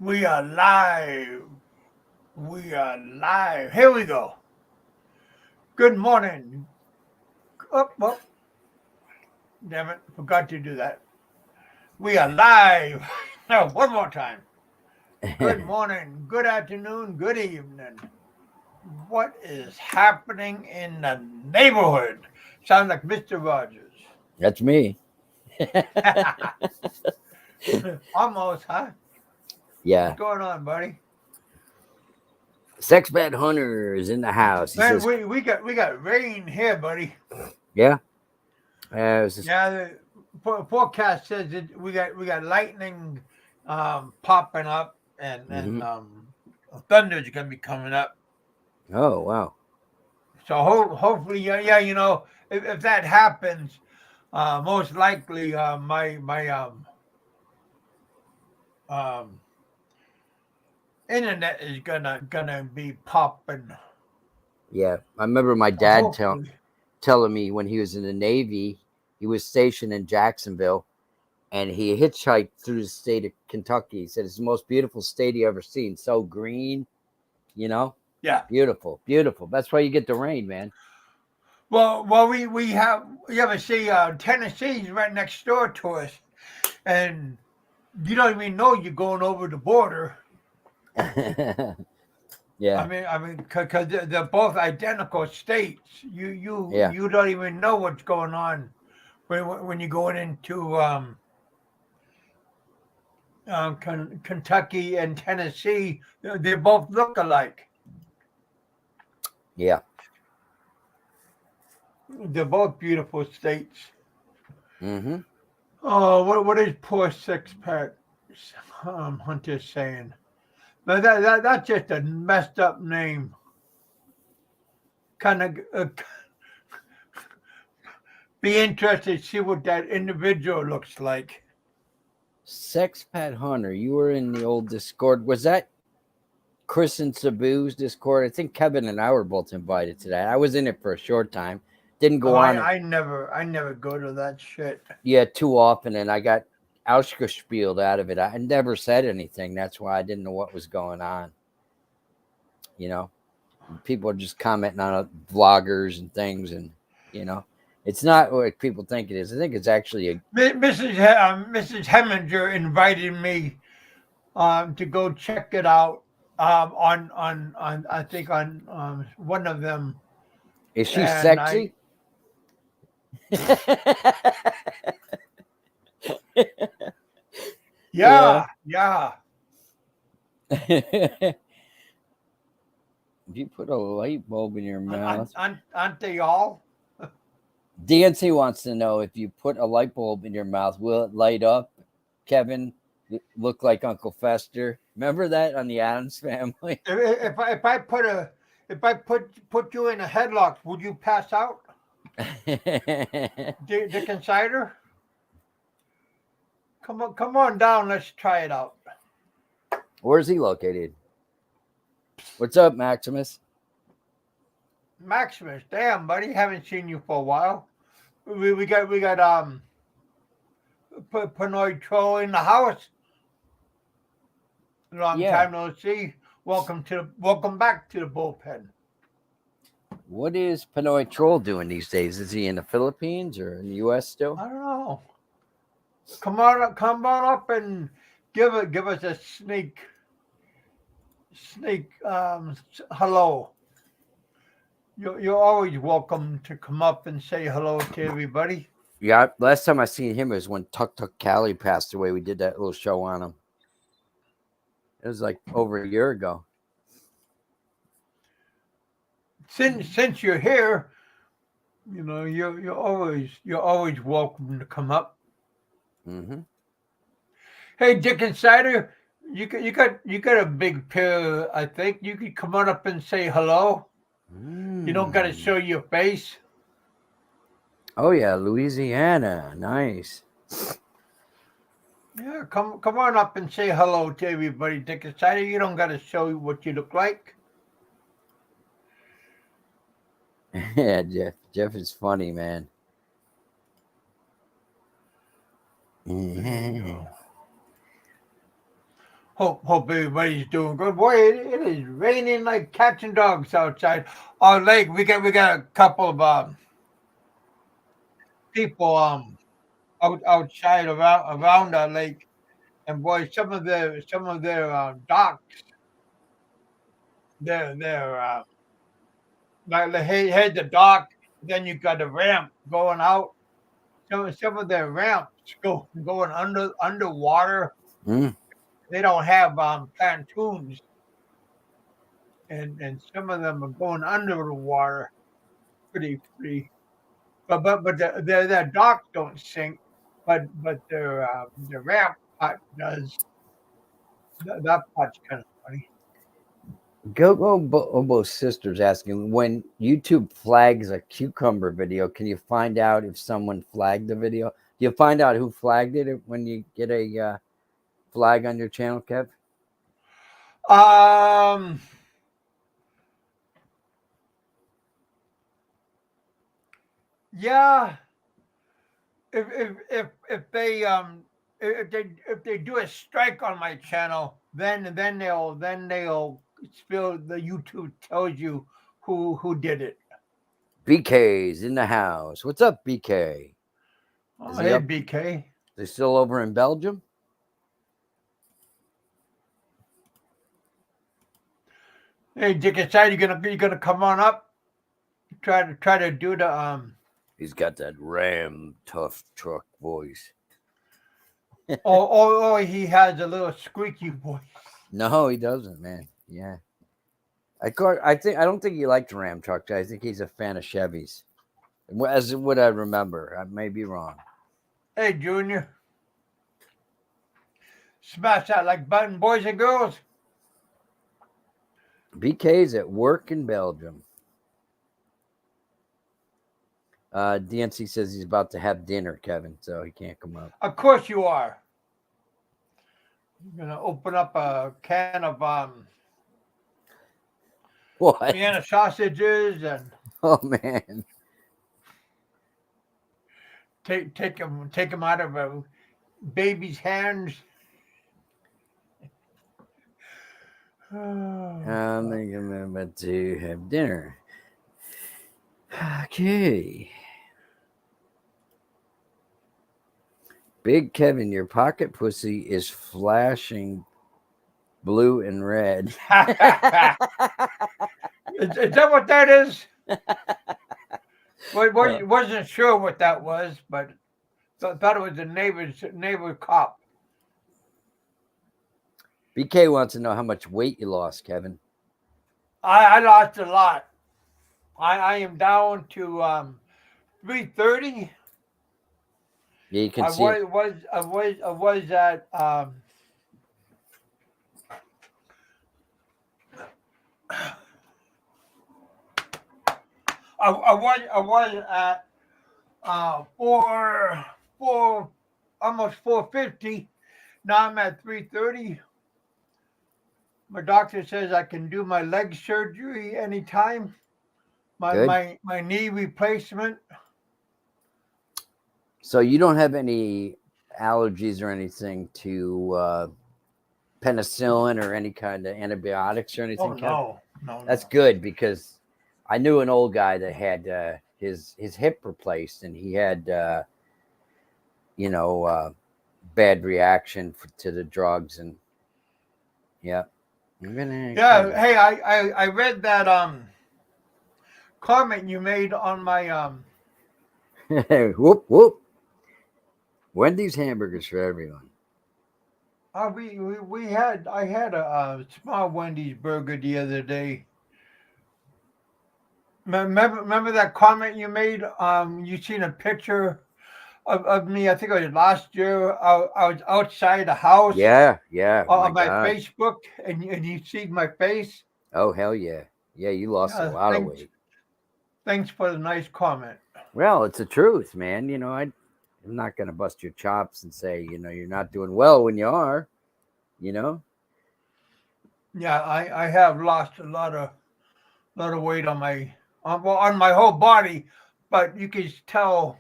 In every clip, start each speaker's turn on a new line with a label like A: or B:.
A: We are live. We are live. Here we go. Good morning. Oh, damn it. Forgot to do that. We are live. No, one more time. Good morning, good afternoon, good evening. What is happening in the neighborhood? Sounds like Mr. Rogers.
B: That's me.
A: Almost, huh? What's
B: Yeah.
A: going on, buddy?
B: Sex Pet Hunter is in the house. He
A: Man,
B: says,
A: we got rain here, buddy.
B: yeah. It was just,
A: Yeah, the forecast says that we got lightning popping up and
B: mhm.
A: thunder's gonna be coming up.
B: Oh, wow.
A: So hopefully, yeah, if that happens, most likely my um internet is gonna be popping.
B: Yeah. I remember my
A: So
B: dad
A: hopefully,
B: telling me when he was in the Navy, he was stationed in Jacksonville and he hitchhiked through the state of Kentucky. He said it's the most beautiful state he ever seen. So green, you know?
A: yeah.
B: Beautiful, beautiful. That's why you get the rain, man.
A: Well, we have you ever see Tennessee's right next door to us, and you don't even know you're going over the border.
B: Yeah,
A: Because they're both identical states. You you
B: yeah,
A: you don't even know what's going on when you're going into Kentucky and Tennessee. They both look alike.
B: yeah.
A: They're both beautiful states.
B: Mm-hmm.
A: Oh, what is poor six pack Hunter saying? Now that's just a messed up name. Kind of be interested to see what that individual looks like.
B: Sex Pet Hunter, you were in the old Discord. Was that Chris and Sabu's Discord? I think Kevin and I were both invited to that. I was in it for a short time. Didn't
A: Oh,
B: go on it
A: I never go to that shit.
B: yet too often, and I got Auschwitz out of it. I never said anything. That's why I didn't know what was going on. You know, people are just commenting on vloggers and things, and you know, it's not what people think it is. I think it's actually a
A: Mrs. Heminger invited me to go check it out on I think on one of them,
B: is she
A: and I
B: sexy? Yeah.
A: yeah.
B: If you put a light bulb in your mouth,
A: Aren't they all?
B: DNC wants to know if you put a light bulb in your mouth, will it light up? Kevin, look like Uncle Fester. Remember that on the Adams Family?
A: If I put you in a headlock, would you pass out? Dick Insider, come on down. Let's try it out.
B: Where's he located? What's up, Maximus?
A: Maximus, damn buddy, haven't seen you for a while. We got Pinoy Troll in the house. Long
B: Yeah.
A: time no see. Welcome back to the bullpen.
B: What is Pinoy Troll doing these days? Is he in the Philippines or in the U.S. still?
A: I don't know. Come on up and give us a sneak hello. You're always welcome to come up and say hello to everybody.
B: Yeah. Last time I seen him was when Tuk Tuk Cali passed away. We did that little show on him. It was like over a year ago.
A: Since you're here, you're always welcome to come up.
B: Mm-hmm.
A: Hey, Dick Insider, you got a big pair. I think you could come on up and say hello. You don't got to
B: Mm.
A: show your face.
B: Oh yeah, Louisiana, nice.
A: Yeah, come on up and say hello to everybody, Dick Insider. You don't got to show what you look like.
B: Yeah, Jeff. Jeff is funny, man.
A: There you go. Hope everybody's doing good. Boy, it is raining like cats and dogs outside. On lake, we got a couple of people outside around our lake, and boy, some of their docks, they're like they had the dock, then you got the ramp going out. Some of their ramps going underwater.
B: Mm.
A: They don't have pontoons, and some of them are going under the water pretty. But their docks don't sink, but their ramp part does. That part's kind of funny.
B: Obo's sister's asking when YouTube flags a cucumber video, can you find out if someone flagged the video? Do you find out who flagged it when you get a flag on your channel, Kev?
A: Um, yeah. If they do a strike on my channel, then they'll spill the YouTube tells you who did it.
B: BK's in the house. What's up, BK?
A: Oh,
B: Is he
A: hey
B: up?
A: BK.
B: Is he still over in Belgium?
A: Hey Dick aside, you gonna come on up? Try to do the
B: He's got that Ram tough truck voice.
A: oh he has a little squeaky voice.
B: No, he doesn't, man. Yeah. I don't think he liked Ram trucks. I think he's a fan of Chevys. As what I remember. I may be wrong.
A: Hey Junior. Smash that like button, boys and girls.
B: BK's at work in Belgium. DNC says he's about to have dinner, Kevin, so he can't come up.
A: Of course you are. You're gonna open up a can of
B: What?
A: Vienna sausages and
B: Oh man.
A: take them out of a baby's hands.
B: I'm thinking I'm about to have dinner. Okay. Big Kevin, your pocket pussy is flashing blue and red.
A: Is that what that is? Wasn't sure what that was, but thought it was a neighbor cop.
B: BK wants to know how much weight you lost, Kevin.
A: I lost a lot. I am down to 330.
B: Yeah, you can
A: I
B: see it.
A: was at I was at 4 almost 450. Now I'm at 330. My doctor says I can do my leg surgery anytime. My
B: Good.
A: my knee replacement.
B: So you don't have any allergies or anything to penicillin or any kind of antibiotics or anything,
A: Oh
B: Kevin?
A: no.
B: That's good because I knew an old guy that had his hip replaced and he had bad reaction to the drugs and yeah.
A: Yeah. Hey, I read that comment you made on my
B: Whoop whoop. Wendy's hamburgers for everyone.
A: I had a small Wendy's burger the other day. Remember that comment you made? You seen a picture of me? I think it was last year. I was outside the house
B: Yeah. My
A: on my
B: God.
A: Facebook, and you see my face.
B: Oh hell yeah. Yeah, you lost a
A: Yeah,
B: lot of weight.
A: thanks for the nice comment.
B: Well, it's the truth, man. I'm not gonna bust your chops and say, you're not doing well when you are, you know.
A: Yeah, I have lost a lot of weight on on my whole body, but you can tell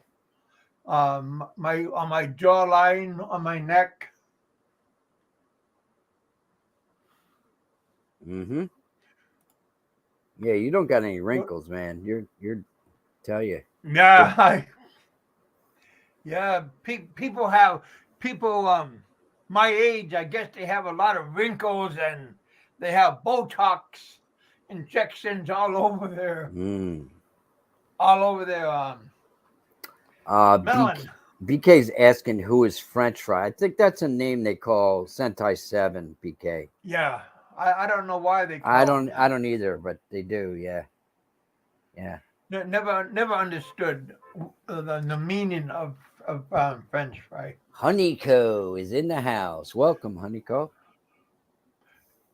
A: my on my jawline, on my neck.
B: Mm-hmm. Yeah, you don't got any wrinkles, man. You're tell you.
A: Yeah, yeah. People have people my age. I guess they have a lot of wrinkles and they have Botox injections
B: Mm.
A: all over their
B: BK,
A: melon.
B: BK's asking who is French fry. I think that's a name they call Sentai 7 BK.
A: Yeah, I don't know why they call them
B: I
A: that.
B: don't either, but they do. Yeah. Yeah.
A: Never understood the meaning of French fry.
B: Honeyco is in the house. Welcome, Honeyco.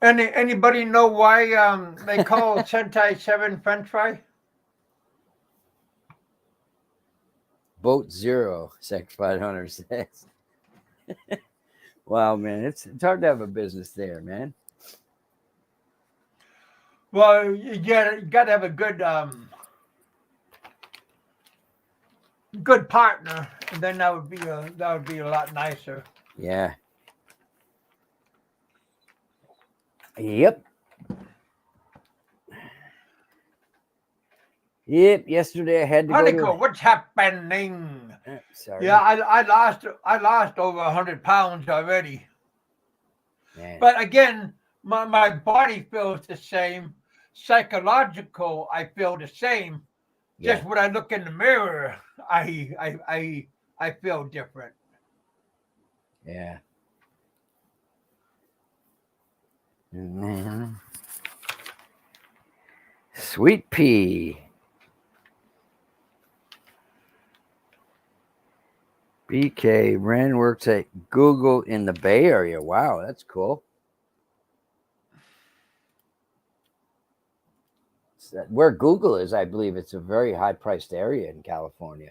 A: Anybody know why they call Sentai Seven French fry?
B: Boat Zero, Sex 500 says. Wow, man, it's hard to have a business there, man.
A: Well, you got to have a good partner, and then that would be a lot nicer.
B: Yeah. Yep. Yep. Yesterday I had to go to.
A: Honeyco, what's happening?
B: Sorry,
A: Yeah, I lost over 100 pounds already.
B: man.
A: But again, my body feels the same. Psychological, I feel the same.
B: Yeah.
A: Just when I look in the mirror, I feel different.
B: Yeah. Mhm. Sweet pea. BK Ren works at Google in the Bay Area. Wow, that's cool. Where Google is, I believe it's a very high priced area in California.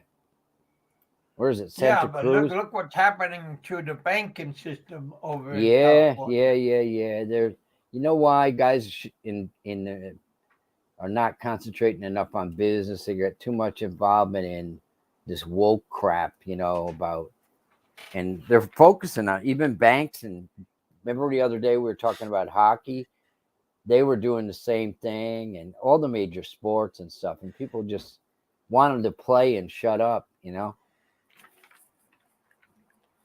B: Where is it?
A: Yeah,
B: Santa
A: but
B: Cruz?
A: look what's happening to the banking system over in
B: Yeah,
A: California.
B: yeah, yeah, yeah. There, you know why guys in are not concentrating enough on business. They get too much involvement in this woke crap, about, and they're focusing on even banks. And remember the other day we were talking about hockey. They were doing the same thing, and all the major sports and stuff. And people just wanted to play and shut up.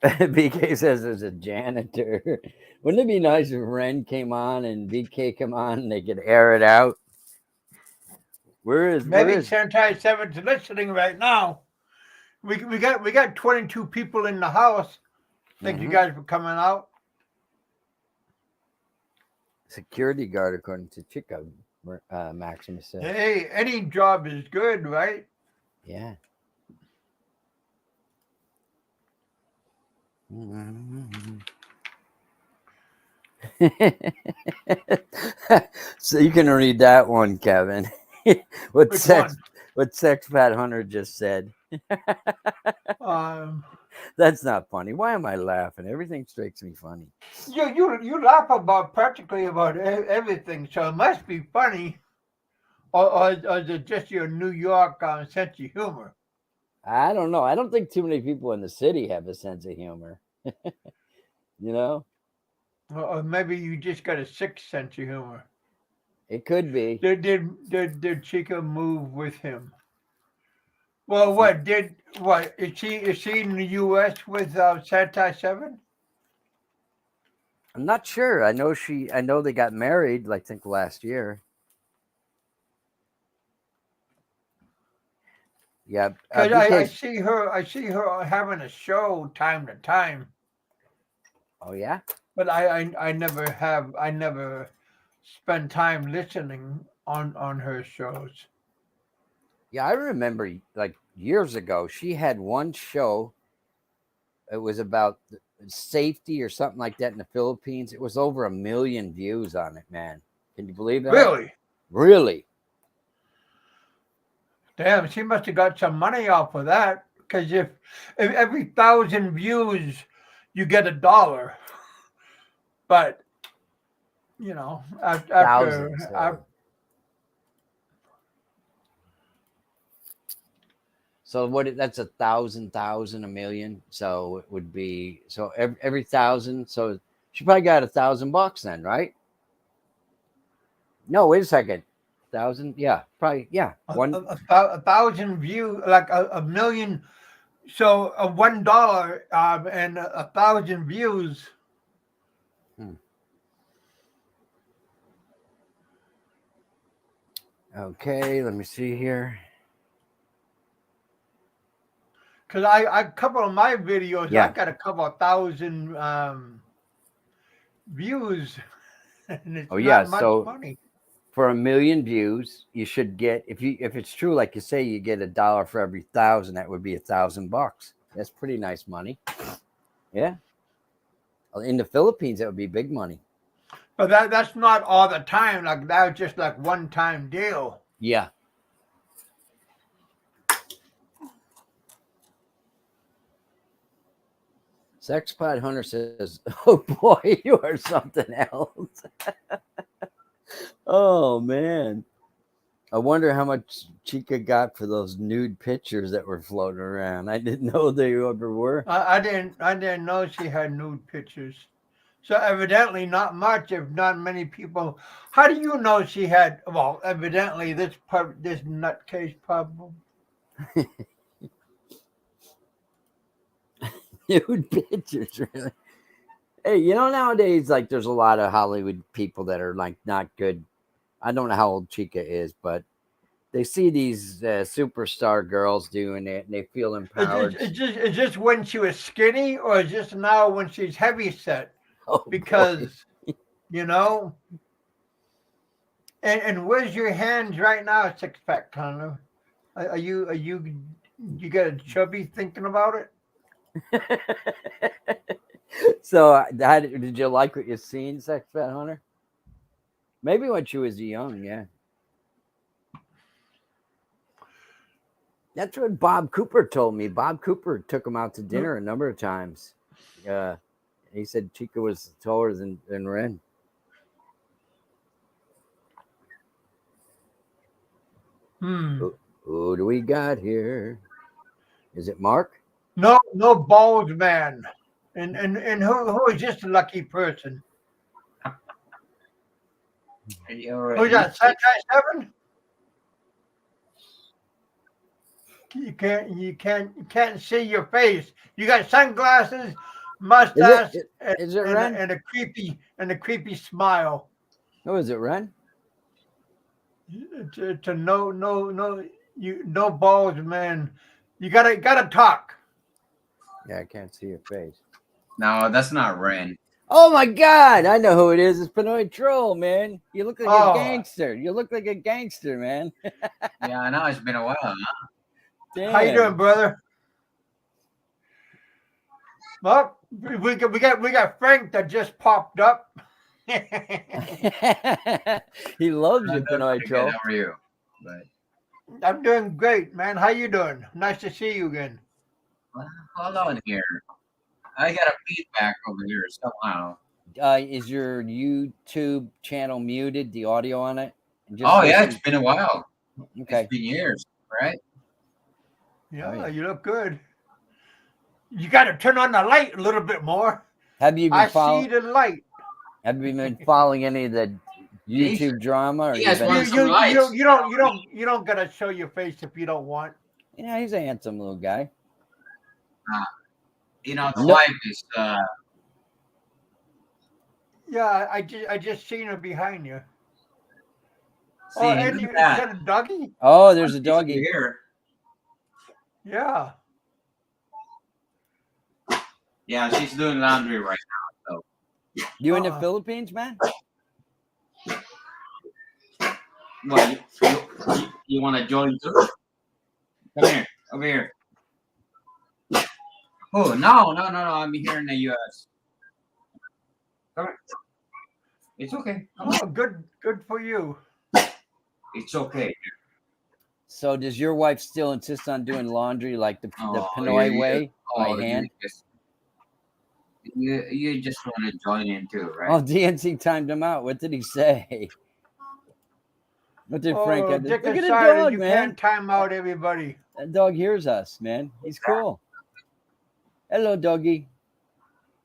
B: BK says there's a janitor. Wouldn't it be nice if Ren came on and BK come on and they could air it out? Where
A: Maybe
B: is
A: Sentai Seven's listening right now. We got 22 people in the house. Thank you
B: Mhm.
A: guys for coming out.
B: security guard according to Chico? Maximus says.
A: Hey, any job is good, right?
B: Yeah. Mhm. So you can read that one, Kevin. what
A: Which
B: sex
A: one?
B: what sex fat hunter just said.
A: Um,
B: That's not funny. Why am I laughing? Everything strikes me funny.
A: you laugh about practically about everything, so it must be funny, or is it just your New York sense of humor?
B: I don't know. I don't think too many people in the city have a sense of humor. You know,
A: Or maybe you just got a sixth sense of humor.
B: it could be.
A: Did Chica move with him? Well, what is she in the U.S. with Sentai Seven?
B: I'm not sure. I know they got married. I think last year. Yeah.
A: Because
B: BK's.
A: I see her having a show time to time,
B: Oh yeah.
A: but I never spend time listening on her shows.
B: Yeah, I remember years ago, she had one show. It was about safety or something like that in the Philippines. It was over 1 million views on it, man. Can you believe that?
A: Really?
B: Really?
A: Damn, she must have got some money off of that. Because if every 1,000 views you get $1, but
B: Thousands, though. So that's 1,000, 1 million. So it would be every 1,000. So she probably got $1,000 then, right? No, wait a second. 1,000? Yeah, probably. Yeah,
A: A,
B: one.
A: a thousand views, like a million. So $1 and a thousand views.
B: Hmm. Okay, let me see here.
A: Because I a couple of my videos, I
B: Yeah.
A: got a couple of thousand views, and
B: Oh
A: it's
B: yeah.
A: not much
B: So
A: money.
B: for 1,000,000 views, you should get if it's true, like you say, you get $1 for every 1,000. That would be $1,000. That's pretty nice money. Yeah. In the Philippines, that would be big money.
A: But that's not all the time. Like that was just like one time deal.
B: Yeah. Sexpot Hunter says, "Oh boy, you are something else." Oh man. I wonder how much Chica got for those nude pictures that were floating around. I didn't know they ever were.
A: I didn't know she had nude pictures. So evidently not much, if not many people. How do you know she had? Well, evidently this nutcase probably.
B: Nude pictures, really. Hey, nowadays, like, there's a lot of Hollywood people that are like not good. I don't know how old Chica is, but they see these superstar girls doing it and they feel
A: Is this,
B: empowered.
A: is this, is this when she was skinny, or is this now when she's heavy set?
B: Oh boy.
A: Because you know, and where's your hands right now, six pack Connor? You got a chubby thinking about it?
B: So, did you like what you seen, Sex Pet Hunter? Maybe when she was young, yeah. That's what Bob Cooper told me. Bob Cooper took him out to dinner a number of times. Uh, he said Chica was taller than Ren.
A: Hmm.
B: Who do we got here? Is it Mark?
A: No bald man. And who is just a lucky person? Who's
C: You,
A: that? Sunshine Seven? You can't see your face. You got sunglasses,
B: Is it?
A: mustache,
B: Is it Ren?
A: and a creepy smile.
B: Oh, is it Ren?
A: To no you no balls, man. You gotta talk.
B: Yeah, I can't see your face.
C: no, that's not Ren.
B: Oh my God! I know who it is. It's Pinoy Troll, man. You look like a
A: Oh,
B: gangster. You look like a gangster, man.
C: Yeah, I know it's been a while. Huh?
A: how you doing,
B: Damn.
A: brother? Well, we got Frank that just popped up.
B: He loves
C: I'm
B: you,
C: doing
B: Pinoy
C: pretty good.
B: Troll.
C: How are you? But
A: I'm doing great, man. How you doing? Nice to see you again.
C: well, hold on here. I got a feedback over here somehow.
B: Is your YouTube channel muted? The audio on it? Just
C: Oh yeah, it's
B: listen.
C: been a while. It's
B: Okay.
C: been years, right?
B: Oh
A: Yeah,
B: yeah.
A: you look good. You got to turn on the light a little bit more.
B: Have you been
A: I see
B: follow?
A: the light.
B: Have you been following any of the
C: He,
B: YouTube drama, or
C: he
B: you've
C: has
B: been?
C: won
A: You
C: some
A: you you don't
C: lights.
A: you don't you don't you don't gotta show your face if you don't want.
B: Yeah, he's a handsome little guy.
C: Uh, the
B: No,
C: wife is.
A: Yeah, I just seen her behind you. Oh,
C: See,
A: and
C: look at
A: is
C: that.
A: that a doggy?
B: oh, there's a
C: She's over
B: doggy.
C: here.
A: Yeah.
C: Yeah, she's doing laundry right now.
B: You in the
A: Uh-uh.
B: Philippines, man?
C: So, what? You want to join too? Come here, over here. Oh no! I'm here in the U.S. Come here. It's okay. Come on.
A: Oh, good for you.
C: It's okay.
B: So does your wife still insist on doing laundry like the
C: Oh,
B: Pinoy way by
C: you
B: hand?
C: just you just want to join in too, right?
B: Oh, DNC timed him out. What did he say? What did Frank
A: Oh,
B: have to?
A: Dick
B: Look at the
A: decided
B: dog,
A: you
B: man.
A: can't time out everybody.
B: That dog hears us, man. He's cool. Hello, doggy.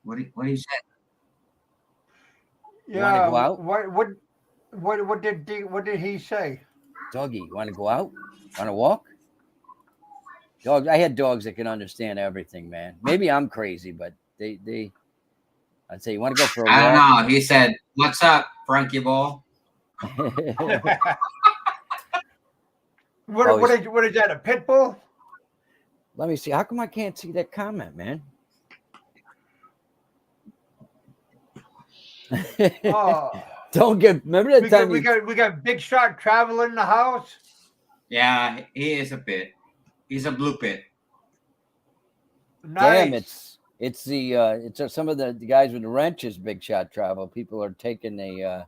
C: What do you say?
B: You want to
A: Yeah.
B: go out?
A: What? what did he say?
B: Doggy, you want to go out? Want to walk? Dogs. I had dogs that can understand everything, man. Maybe I'm crazy, but they. I'd say, you want to go for a
C: I don't
B: walk?
C: know. He said, "What's up, Frankie Ball?"
B: Oh, he's,
A: What is that? A pit bull?
B: let me see. How come I can't see that comment, man?
A: Oh,
B: Don't get. Remember that time you.
A: we got Big Shot Travel in the house.
C: Yeah, he is a pit. He's a blue pit.
B: Damn,
A: Nice.
B: it's the some of the guys with the wrenches. Big shot travel. People are taking the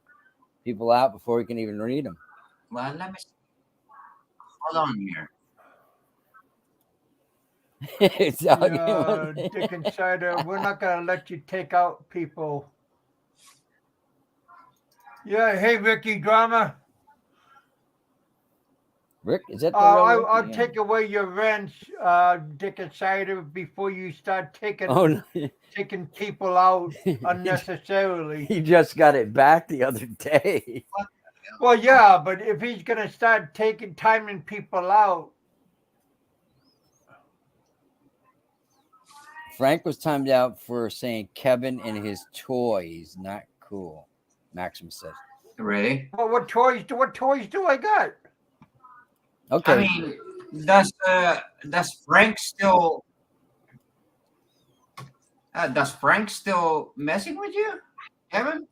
B: people out before we can even read them.
C: Well, let me hold on here.
B: It's all
A: Yeah, Dick Insider, we're not gonna let you take out people. Yeah, hey Ricky Drama.
B: Rick, is that the real Ricky?
A: I'll
B: Yeah.
A: take away your wrench, Dick Insider, before you start
B: Oh, no.
A: taking people out
B: he
A: unnecessarily.
B: just got it back the other day.
A: Well, yeah, but if he's gonna start timing people out,
B: Frank was timed out for saying Kevin and his toys not cool. Maxim says.
C: Really?
A: well, what toys do I got?
B: Okay.
C: I mean, does Frank still messing with you, Kevin?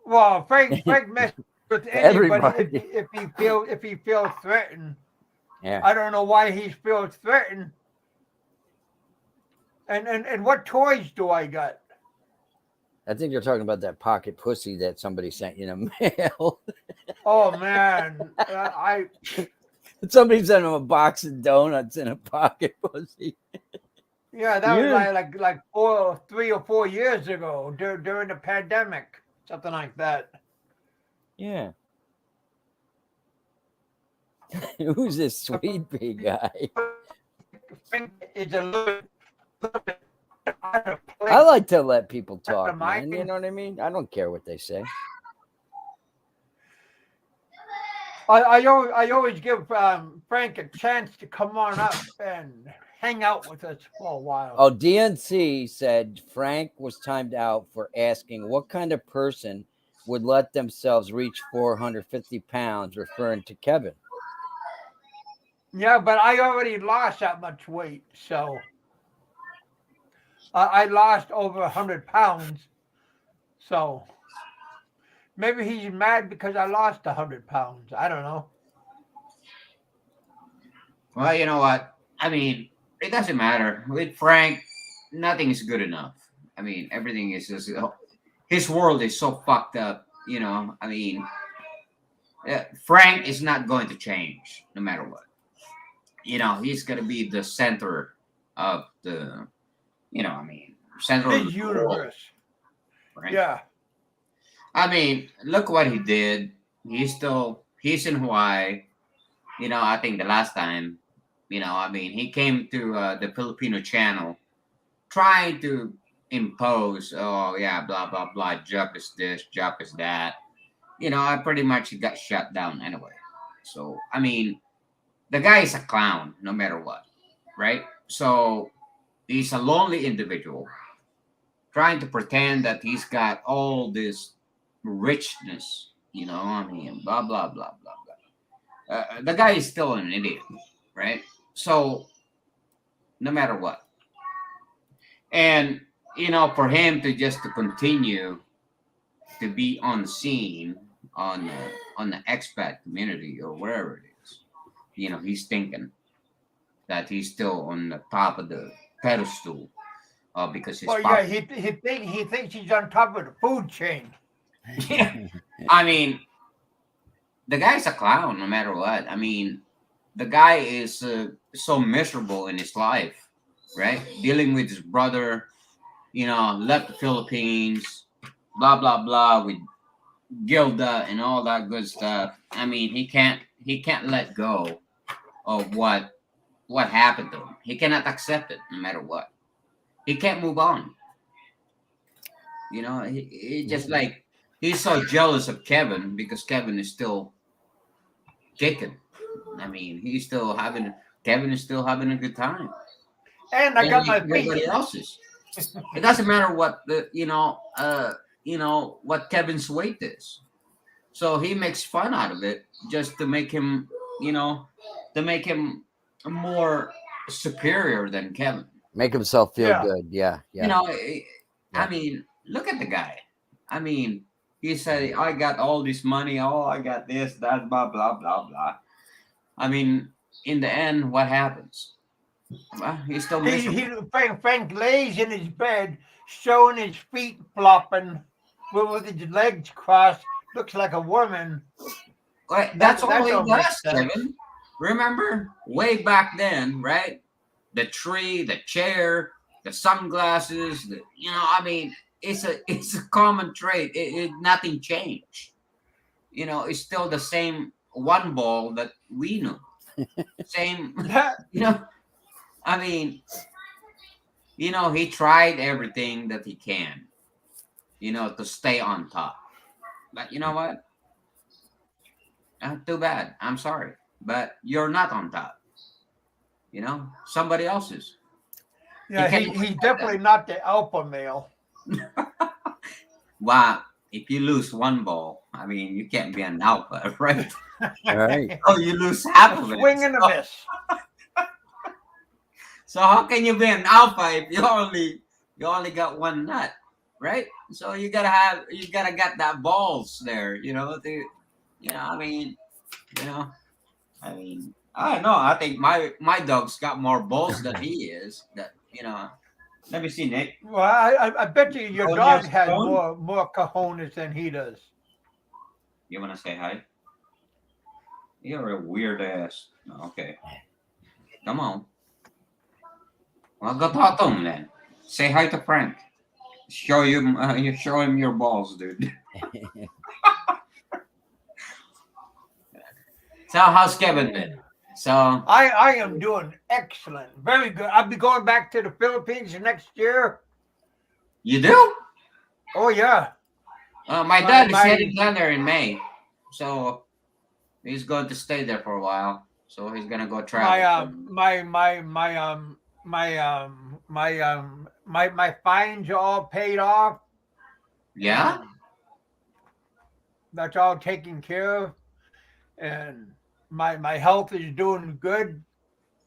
A: Well, Frank messes with anybody
B: Everybody.
A: if he feels threatened.
B: Yeah.
A: I don't know why he feels threatened. And what toys do I got?
B: I think you're talking about that pocket pussy that somebody sent you in the mail.
A: Oh man,
B: Somebody sent him a box of donuts in a pocket pussy.
A: yeah, that was
B: Yeah.
A: like 3 or 4 years ago during the pandemic, something like that.
B: Yeah. Who's this sweet big guy?
A: Frank is a little bit out of place.
B: I like to let people talk,
A: Mine.
B: man. You know what I mean? I don't care what they say.
A: I always give Frank a chance to come on up and hang out with us for a while.
B: Oh, DNC said Frank was timed out for asking what kind of person would let themselves reach 450 pounds, referring to Kevin.
A: Yeah, but I already lost that much weight, so I lost over 100 pounds. So maybe he's mad because I lost 100 pounds. I don't know.
C: Well, you know what? I mean, it doesn't matter. With Frank, nothing is good enough. I mean, everything is just his world is so fucked up. You know, I mean, Frank is not going to change no matter what. You know, he's gonna be the center of the, I mean, center of
A: His
C: the world,
A: universe.
C: right?
A: Yeah.
C: I mean, look what he did. He's in Hawaii. You know, I think the last time, I mean, he came to the Filipino channel trying to impose, oh yeah, blah blah blah, job is this, job is that. You know, I pretty much got shut down anyway. So I mean, the guy is a clown no matter what, right? So he's a lonely individual trying to pretend that he's got all this richness, I mean, blah blah blah blah blah. The guy is still an idiot, right? So no matter what, and for him to just to continue to be on scene on the expat community or wherever it is, he's thinking that he's still on the top of the pedestal, because he's
A: Well, yeah, he thinks he's on top of the food chain.
C: Yeah. I mean, the guy's a clown no matter what. I mean, the guy is so miserable in his life, right? Dealing with his brother, left the Philippines, blah blah blah, with Gilda and all that good stuff. I mean, he can't let go of what happened to him. He cannot accept it no matter what. He can't move on. He just like he's so jealous of Kevin because Kevin is still kicking. I mean, Kevin is still having a good time.
A: And I got my feet.
C: Everybody else is. It doesn't matter what what Kevin's weight is. So he makes fun out of it just to make him, you know, to make him more superior than Kevin.
B: Make himself feel
A: Yeah.
B: good. Yeah,
C: You
B: yeah.
C: know,
B: Yeah.
C: I mean, look at the guy. I mean, he said, I got all this money. Oh, I got this, that, blah, blah, blah, blah. I mean, in the end, what happens? Well, he's still miserable.
A: Frank lays in his bed, showing his feet flopping, with his legs crossed, looks like a woman.
C: Well,
A: That
C: that's all
A: that
C: he
A: don't make
C: does,
A: sense.
C: Kevin. Remember, way back then, right? The tree, the chair, the sunglasses. I mean, it's a common trait. Nothing changed. It's still the same one ball that we knew. Same,
A: That
C: you know. I mean, he tried everything that he can, to stay on top. But you know what? Too bad. I'm sorry, but you're not on top. Somebody else is. He
A: yeah,
C: can't
A: he's
C: protect
A: definitely
C: them.
A: not the alpha male.
C: Wow. If you lose one ball, I mean, you can't be an alpha, right?
B: All right.
C: Oh, you lose half
A: A
C: of it.
A: swing and a miss.
C: So how can you be an alpha if you only got one nut, right? So you gotta get that balls there, I mean, you know, I don't know. I think my dog's got more balls than he is. Let me see, Nick.
A: Well, I bet you your
C: Go near
A: dog has
C: phone.
A: more cojones than he does.
C: You wanna say hi? You're a weird ass. Okay, come on. Well, go talk to him then. Say hi to Frank. You show him your balls, dude. So how's Kevin been? So
A: I am doing excellent, very good. I'll be going back to the Philippines next year.
C: you do?
A: Oh yeah,
C: My
A: my
C: dad is
A: my
C: heading down there in May, so he's going to stay there for a while. So he's gonna go
A: my
C: travel.
A: my fines are all paid off,
C: Yeah.
A: and that's all taken care of, and my health is doing good,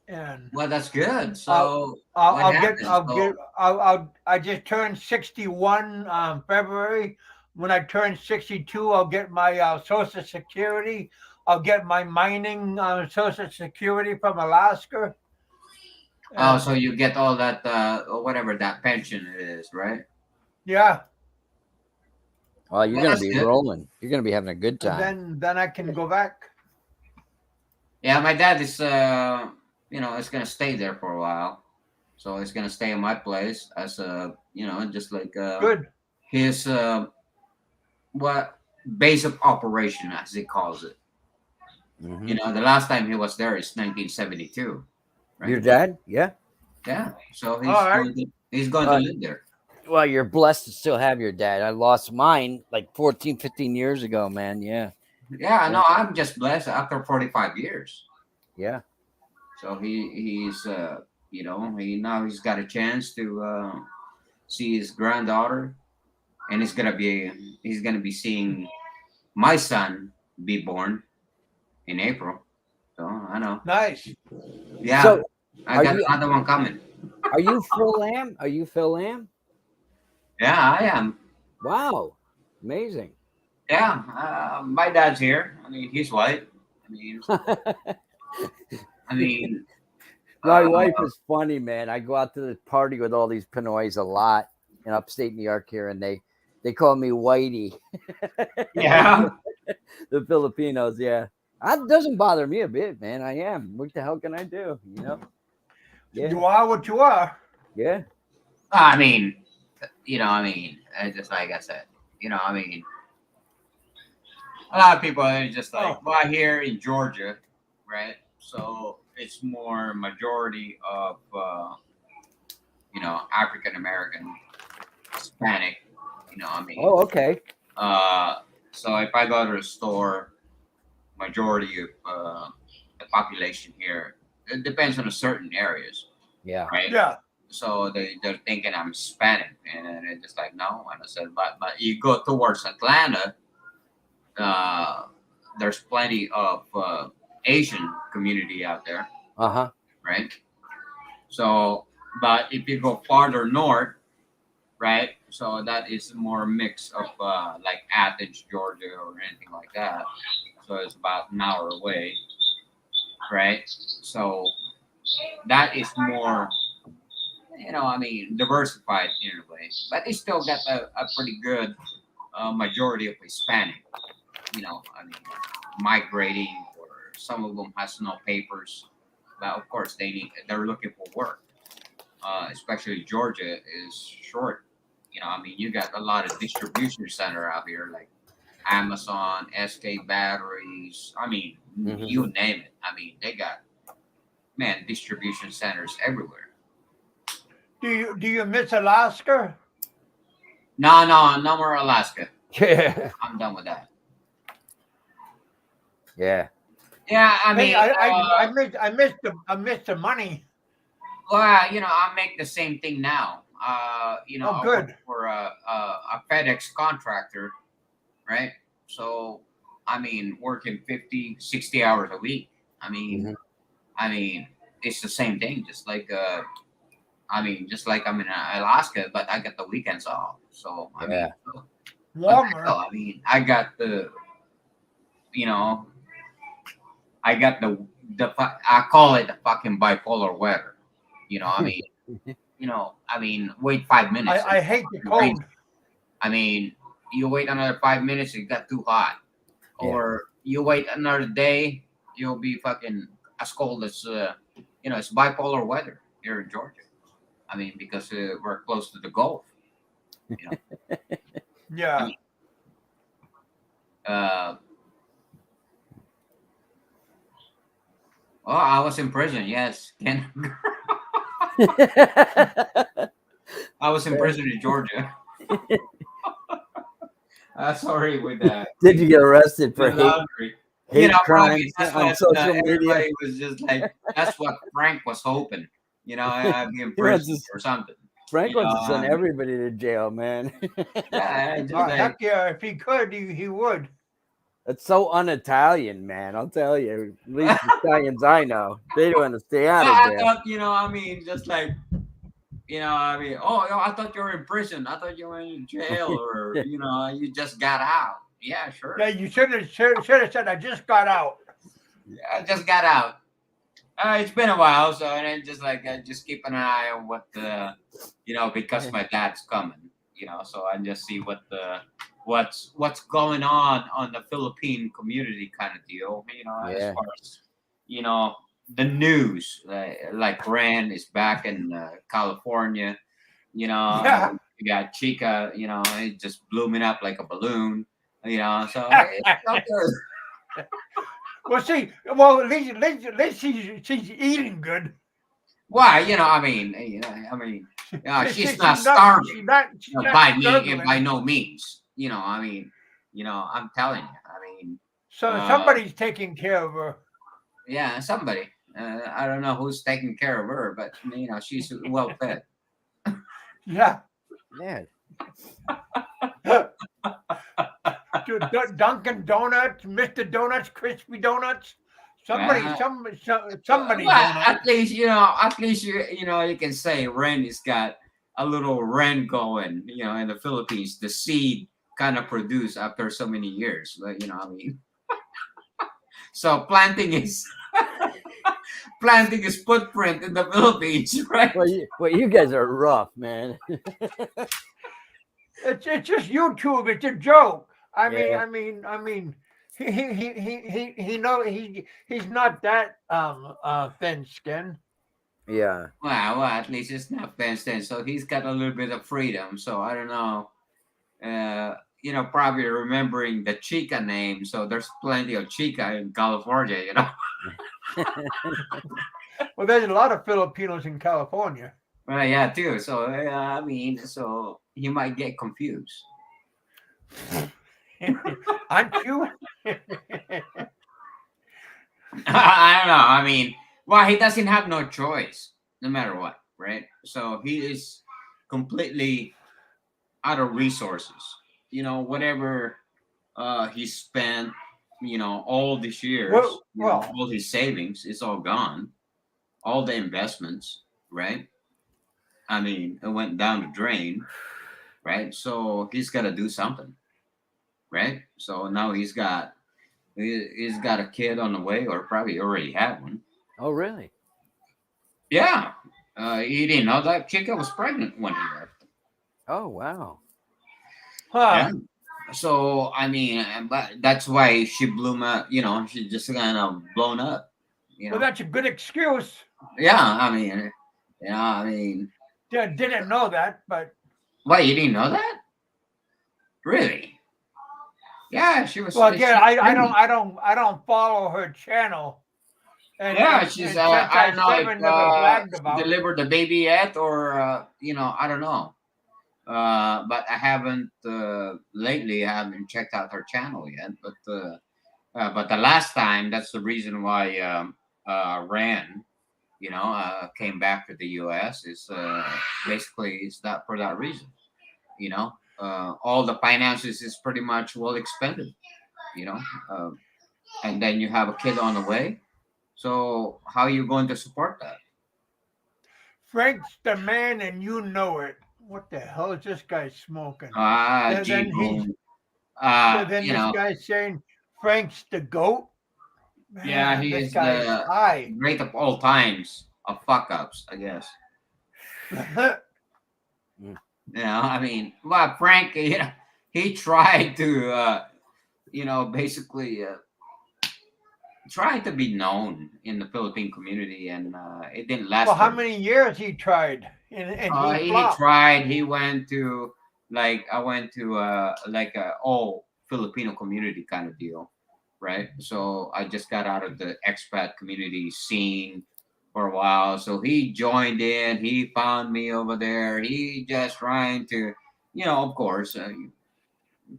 A: and
C: Well, that's good.
A: I'll
C: So
A: I'll,
C: what
A: I'll get
C: happened?
A: I'll get I just turned 61 February. When I turn 62, I'll get my Social Security. I'll get my mining Social Security from Alaska,
C: So
A: and
C: you get all that, or whatever that pension is, right?
A: yeah,
B: Well, you're
C: Well,
B: gonna
C: that's
B: be
C: good.
B: rolling. You're gonna be having a good
A: and
B: time.
A: then I can go back.
C: Yeah, my dad is gonna stay there for a while. So he's gonna stay in my place as just like
A: Good.
C: his what base of operation, as he calls it.
B: Hmm.
C: The last time he was there is 1972,
B: Your
C: right?
B: dad? Yeah.
C: Yeah. So
A: All right.
C: he's going to
B: Uh,
C: live there.
B: well, you're blessed to still have your dad. I lost mine like 14, 15 years ago, man. Yeah.
C: Yeah,
B: Yeah.
C: no, I'm just blessed after 45 years.
B: Yeah.
C: So he's he's got a chance to see his granddaughter, and he's gonna be seeing my son be born in April. So I know.
A: Nice.
C: Yeah,
B: So
C: I
B: are
C: got
B: you
C: another one coming.
B: are you Phil Lamb? Are you Phil Lamb?
C: Yeah, I am.
B: Wow. Amazing.
C: Yeah, my dad's here. I mean, he's white. I mean, I mean,
B: My
C: uh,
B: wife is funny, man. I go out to the party with all these Pinoys a lot in upstate New York here, and they call me Whitey.
C: yeah.
B: The Filipinos, yeah. That doesn't bother me a bit, man. I am. What the hell can I do? Yeah,
A: You are what you are.
B: yeah.
C: I mean, just like I said, a lot of people are just like,
A: Oh,
C: well, here in Georgia, right? So it's more majority of, African American, Hispanic,
B: Oh, okay.
C: So if I go to the store, majority of the population here, it depends on the certain areas,
B: Yeah.
C: right?
A: Yeah.
C: So they're thinking I'm Hispanic, and then it's just like no. And I said, but you go towards Atlanta, uh, there's plenty of Asian community out there,
B: Uh-huh.
C: right? So, but if you go farther north, right? So that is more mix of like Athens, Georgia, or anything like that. So it's about an hour away, right? So that is more, I mean, diversified in a way, but they still got a pretty good majority of Hispanic, I mean, migrating, or some of them has no papers, but of course they're looking for work. Especially Georgia is short. I mean, you got a lot of distribution center out here, like Amazon, SK Batteries. I mean,
B: Hmm.
C: you name it. I mean, they got distribution centers everywhere.
A: Do you miss Alaska?
C: No, no, no more Alaska.
B: Yeah.
C: I'm done with that.
B: Yeah.
C: Yeah, I
A: Hey,
C: mean,
A: I missed the money.
C: well, I make the same thing now.
A: Oh,
C: I work
A: good.
C: for a FedEx contractor, right? So, I mean, working 50, 60 hours a week. I mean,
B: Hmm.
C: I mean, it's the same thing. Just like I'm in Alaska, but I got the weekends off. So, I mean,
B: Yeah.
C: but
A: Warmer.
C: still, I mean, you know, I got I call it the fucking bipolar weather. I mean, wait 5 minutes and
A: I hate the
C: it rains.
A: cold.
C: I mean, you wait another 5 minutes, it got too hot.
B: Yeah.
C: Or you wait another day, you'll be fucking as cold as, it's bipolar weather here in Georgia. I mean, because we're close to the Gulf. You know, I
A: Yeah.
C: mean, uh, oh, I was in prison. Yes, Ken. I was in prison in Georgia. Sorry with that.
B: Did you get arrested
C: The
B: for
C: laundry. Probably
B: hate crimes
C: that's
B: on
C: what
B: social media?
C: everybody was just like. That's what Frank was hoping. I'd be in
B: He wants
C: prison
B: to,
C: or something.
B: Frank
C: You
B: wants
C: know,
B: to send
C: I mean,
B: everybody to jail, man.
C: yeah, I just
A: Oh,
C: like
A: heck yeah! If he could, he would.
B: That's so un-Italian, man. I'll tell you. At least the Italians I know, they want to stay out of
C: I
B: jail.
C: thought, I mean, just like, I mean, oh, I thought you were in prison. I thought you were in jail, or you just got out. Yeah, sure.
A: Yeah, you should have said I just got out.
C: I just got out. It's been a while, so and then just like just keep an eye on what because my dad's coming, so I just see what's going on the Philippine community kind of deal, as
B: Yeah.
C: far as the news, like Ran is back in California,
A: Yeah.
C: you got Chica, it just blooming up like a balloon, so it's all good.
A: Well, at least she's eating good.
C: Why, I mean, she's not starving,
A: She's not
C: by
A: struggling.
C: no means. I mean, I'm telling you. I mean,
A: So
C: uh,
A: somebody's taking care of her.
C: yeah, somebody. I don't know who's taking care of her, but she's well fed.
A: Yeah.
B: Yeah.
A: Dunkin' Donuts, Mr. Donuts, Crispy Donuts. Somebody,
C: Uh,
A: somebody
C: well,
A: donut.
C: at least you can say Ren has got a little Ren going. In the Philippines, the seed kind of produced after so many years. Like, I mean, so planting is footprint in the Philippines, right?
B: Well, you guys are rough, man.
A: It's just YouTube. It's a joke. I mean,
B: Yeah.
A: I mean, I mean. He's not that thin skinned.
B: Yeah.
C: Well, at least it's not fenced in, so he's got a little bit of freedom. So I don't know. Probably remembering the Chica name. So there's plenty of Chica in California.
A: Well, there's a lot of Filipinos in California.
C: Well, yeah, too. So I mean, so he might get confused.
A: Aren't you?
C: I don't know. I mean, well, he doesn't have no choice, no matter what, right? So he is completely out of resources. Whatever he spent, all these years,
A: Well,
C: all his savings, it's all gone. All the investments, right? I mean, it went down the drain, right? So he's got to do something, right? So now he's got a kid on the way, or probably already had one.
B: Oh, really?
C: Yeah, he didn't know that Chica was pregnant when he left.
B: Oh, wow.
C: Yeah.
A: huh?
C: So I mean, but that's why she blew up. She just kind of blown up. You
A: Well,
C: know.
A: that's a good excuse.
C: Yeah. I mean, I mean,
A: Didn't know that, but
C: why you didn't know that? Really? Yeah, she was.
A: well, again,
C: She's pregnant.
A: I don't follow her channel,
C: Yeah, she's.
A: and since
C: I
A: I
C: don't know if
A: seven never bragged
C: she
A: about.
C: delivered the baby yet, or I don't know. But I haven't lately. I haven't checked out her channel yet. But the last time, that's the reason why Rand, came back to the U.S. is basically is that for that reason. All the finances is pretty much well expended. You know, uh, and then you have a kid on the way. So how are you going to support that?
A: Frank's the man, and you know it. What the hell is this guy smoking?
C: Gee,
A: Then he's
C: boom.
A: then this guy's saying Frank's the goat.
C: Yeah,
A: Man,
C: he
A: this
C: is
A: guy's
C: the
A: high.
C: great of all times of fuck ups, I guess.
B: Mm.
C: I mean, well, Frank, he tried to, basically tried to be known in the Philippine community, and it didn't
A: Well,
C: last
A: how
C: very.
A: many years he tried and he
C: He
A: flopped?
C: tried. He went to like I went to like a all Filipino community kind of deal, right? So I just got out of the expat community scene for a while. So he joined in. He found me over there. He just trying to, of course,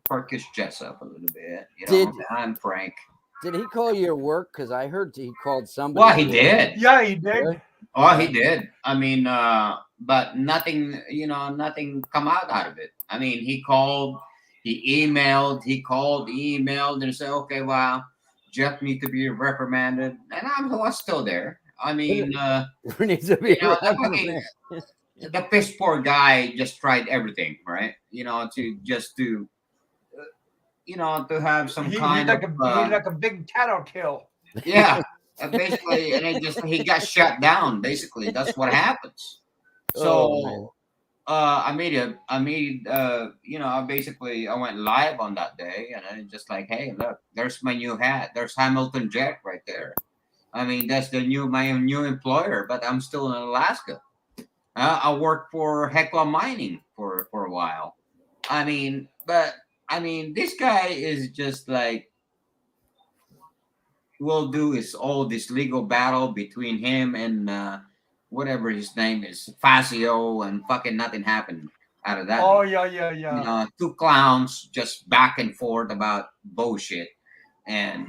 C: perk his chest up a little bit.
B: Did
C: I'm Frank.
B: did he call you at work? Because I heard he called somebody.
C: Well, he
B: at work.
C: did.
A: Yeah, he did.
B: Really?
C: Oh, he did. I mean, but nothing, nothing come out of it. I mean, he called, emailed, and said, okay, well, Jeff needs to be reprimanded. And I was still there. I mean,
B: Who needs to be
C: the fucking,
B: reprimanded?
C: the piss poor guy just tried everything, right? To just to have some kind of,
A: He's like a big tattletale.
C: yeah, basically, and he got shut down. Basically, that's what happens.
B: Oh man.
C: So I went live on that day, and I just like, hey, look, there's my new hat. There's Hamilton Jack right there. I mean, that's my new employer, but I'm still in Alaska. I worked for Hecla Mining for a while. This guy is just like, will do is all this legal battle between him and whatever his name is, Fazio, and fucking nothing happened out of that.
A: Oh yeah.
C: Two clowns just back and forth about bullshit, and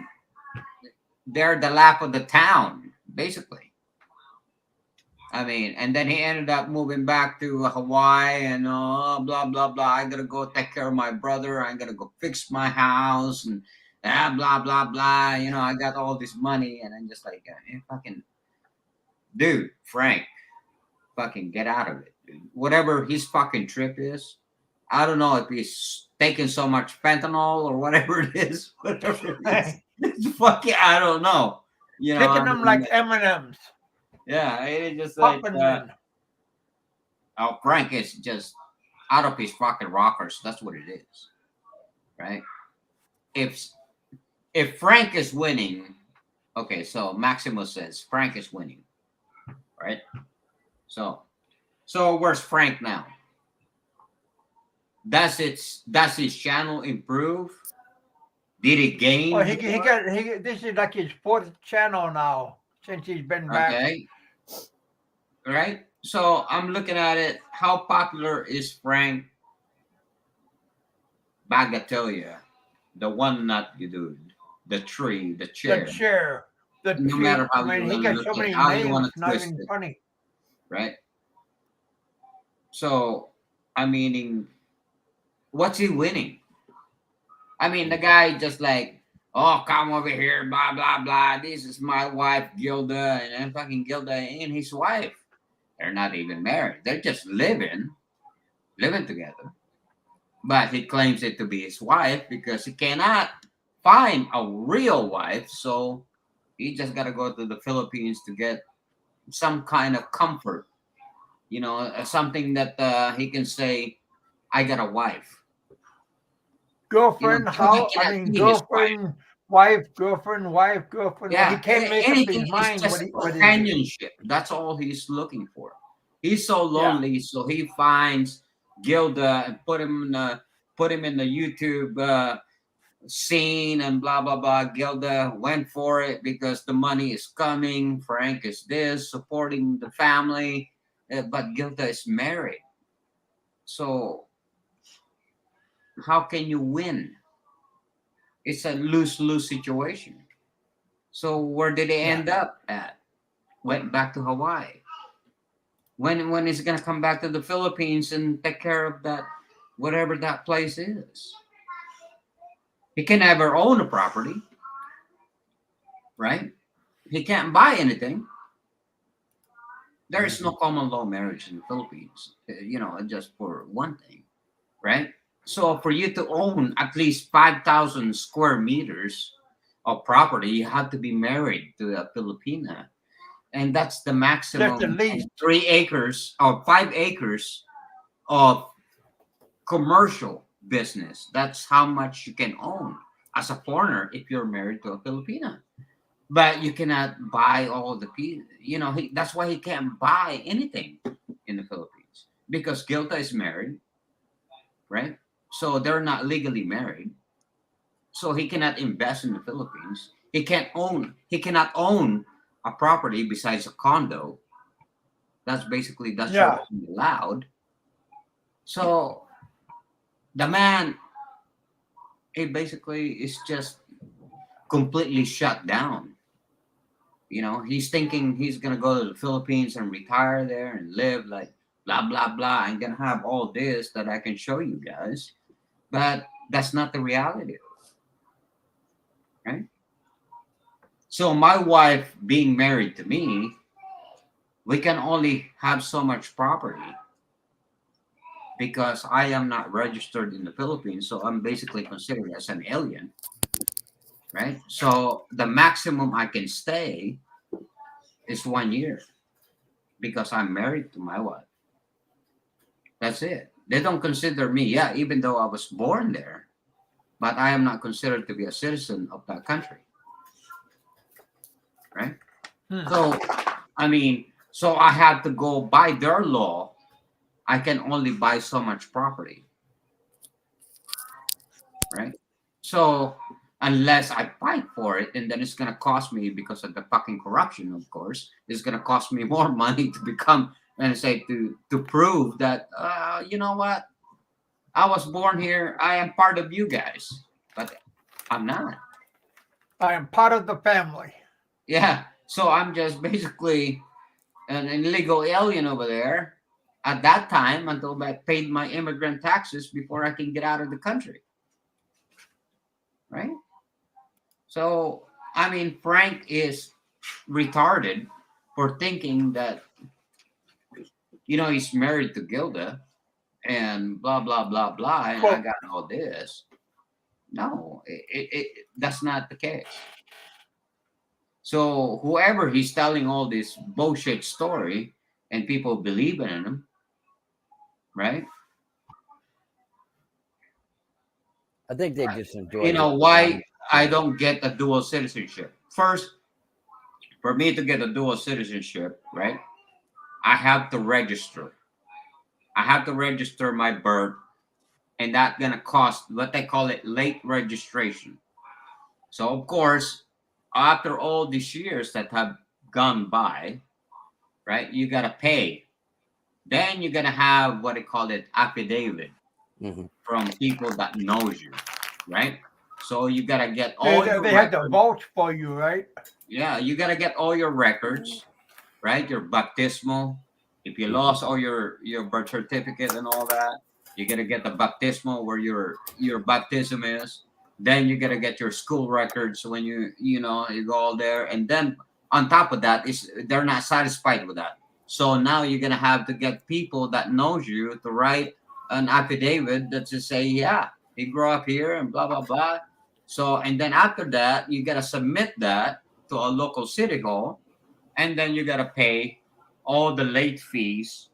C: they're the laugh of the town, basically. I mean, and then he ended up moving back to Hawaii and blah blah blah. I gotta go take care of my brother. I gotta go fix my house and blah blah blah. I got all this money, and I'm just like, fucking dude, Frank, fucking get out of it, dude. Whatever his fucking trip is, I don't know if he's taking so much fentanyl or whatever it is. Whatever it is, it's fucking, I don't know.
A: Picking them like M&Ms,
C: yeah, it's just like.
A: popping them.
C: Frank is just out of his fucking rockers. That's what it is, right? If if Frank is winning, okay. So Maximus says Frank is winning, right? So where's Frank now? Does his channel improve? Did it gain?
A: Well, this is like his fourth channel now since he's been back.
C: Okay, right. So I'm looking at it. How popular is Frank Bagatelia? The one, not you, dude. The tree, the
A: The
C: chair.
A: chair, the
C: No matter
A: tree. I
C: how you
A: mean, he
C: want to
A: got
C: look
A: so
C: at it,
A: many
C: how you want
A: names,
C: to
A: not
C: twist
A: even
C: it,
A: funny.
C: right? So, I mean, what's he winning? I mean, the guy just like, oh, come over here, blah blah blah. This is my wife, Gilda, and then fucking Gilda and his wife. They're not even married. They're just living together. But he claims it to be his wife because he cannot find a real wife. So he just got to go to the Philippines to get some kind of comfort, something that he can say, I got a wife.
A: Girlfriend,
C: Gilda
A: how? I
C: cannot
A: mean,
C: be his wife.
A: girlfriend, wife, girlfriend, wife, girlfriend. He
C: Yeah,
A: can't make up his
C: anything is
A: mind.
C: just
A: What is it?
C: companionship. That's all he's looking for. He's so
A: Yeah.
C: lonely, so he finds Gilda and put him in the YouTube scene and blah blah blah. Gilda went for it because the money is coming. Frank is this supporting the family, but Gilda is married. So how can you win? It's a lose-lose situation. So where did they
A: Yeah.
C: end up at? Went back to Hawaii. When is he gonna come back to the Philippines and take care of that, whatever that place is? He can never own a property, right? He can't buy anything. There is no common law marriage in the Philippines, just for one thing, right? So for you to own at least 5,000 square meters of property, you have to be married to a Filipina. And that's the
A: That's the
C: maximum of
A: least.
C: 3 acres or 5 acres of commercial business. That's how much you can own as a foreigner if you're married to a Filipina. But you cannot buy all the pieces. That's why he can't buy anything in the Philippines because Gilta is married, right? So they're not legally married. So he cannot invest in the Philippines. He can't own. He cannot own a property besides a condo. That's
A: Yeah.
C: what he's allowed. So the man, he basically is just completely shut down. He's thinking he's gonna go to the Philippines and retire there and live like blah blah blah. I'm gonna have all this that I can show you guys, but that's not the reality, right? So my wife being married to me, we can only have so much property because I am not registered in the Philippines, so I'm basically considered as an alien, right? So the maximum I can stay is 1 year because I'm married to my wife. That's it. They don't consider me, yeah, even though I was born there, but I am not considered to be a citizen of that country, right?
A: Hmm.
C: So, so I have to go by their law. I can only buy so much property, right? So, unless I fight for it, and then it's going to cost me because of the fucking corruption, of course, it's going to cost me more money to become, and say, to prove that, you know what? I was born here. I am part of you guys, but I'm not.
A: I am part of the family.
C: Yeah. So I'm just basically an illegal alien over there at that time until I paid my immigrant taxes before I can get out of the country. Right. So, Frank is retarded for thinking that, he's married to Gilda and blah, blah, blah, blah. And I
A: Quote.
C: got all this. No, that's not the case. So whoever he's telling all this bullshit story and people believe in him, right?
B: I think they just
C: You
B: enjoy
C: know
B: looking
C: why
B: dumb.
C: I don't get a dual citizenship. First, for me to get a dual citizenship, right? I have to register. I have to register my birth, and that's gonna cost what they call it late registration. So of course, after all these years that have gone by, right? You gotta pay. Then you're gonna have what they call it affidavit
B: Hmm.
C: from people that knows you, right? So you gotta get
A: They,
C: all your
A: they had to
C: records.
A: vouch for you, right?
C: Yeah, you gotta get all your records, right? Your baptismal. If you lost all your birth certificate and all that, you gotta get the baptismal where your baptism is. Then you gotta get your school records when you go all there, and then on top of that is they're not satisfied with that. So now you're gonna have to get people that knows you to write an affidavit that just say, yeah, he grew up here and blah blah blah. So and then after that, you gotta submit that to a local city hall, and then you gotta pay all the late fees